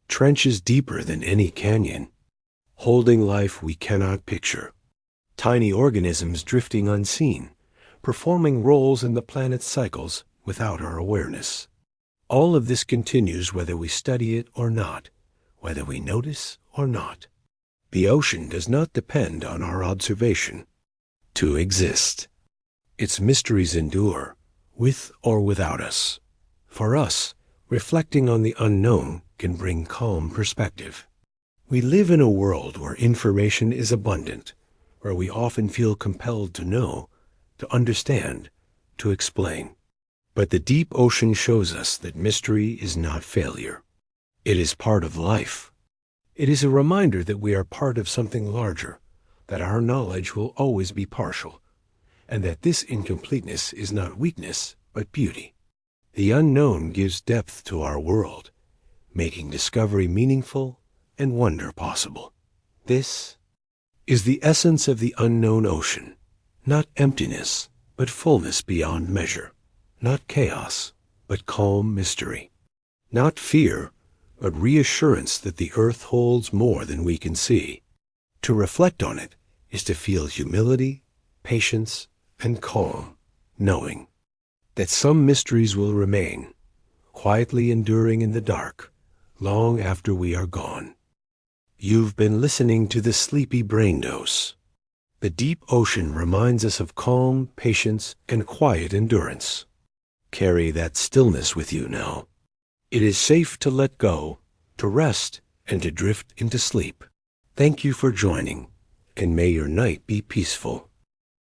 Speaker 1: Trenches deeper than any canyon, holding life we cannot picture. Tiny organisms drifting unseen, performing roles in the planet's cycles without our awareness. All of this continues whether we study it or not, whether we notice or not. The ocean does not depend on our observation to exist. Its mysteries endure, with or without us. For us, reflecting on the unknown can bring calm perspective. We live in a world where information is abundant, where we often feel compelled to know, to understand, to explain. But the deep ocean shows us that mystery is not failure. It is part of life. It is a reminder that we are part of something larger, that our knowledge will always be partial, and that this incompleteness is not weakness, but beauty. The unknown gives depth to our world, making discovery meaningful and wonder possible. This is the essence of the unknown ocean, not emptiness, but fullness beyond measure, not chaos, but calm mystery, not fear, but reassurance that the earth holds more than we can see. To reflect on it is to feel humility, patience, and calm, knowing that some mysteries will remain, quietly enduring in the dark, long after we are gone. You've been listening to the Sleepy Brain Dose. The deep ocean reminds us of calm, patience, and quiet endurance. Carry that stillness with you now. It is safe to let go, to rest, and to drift into sleep. Thank you for joining, and may your night be peaceful.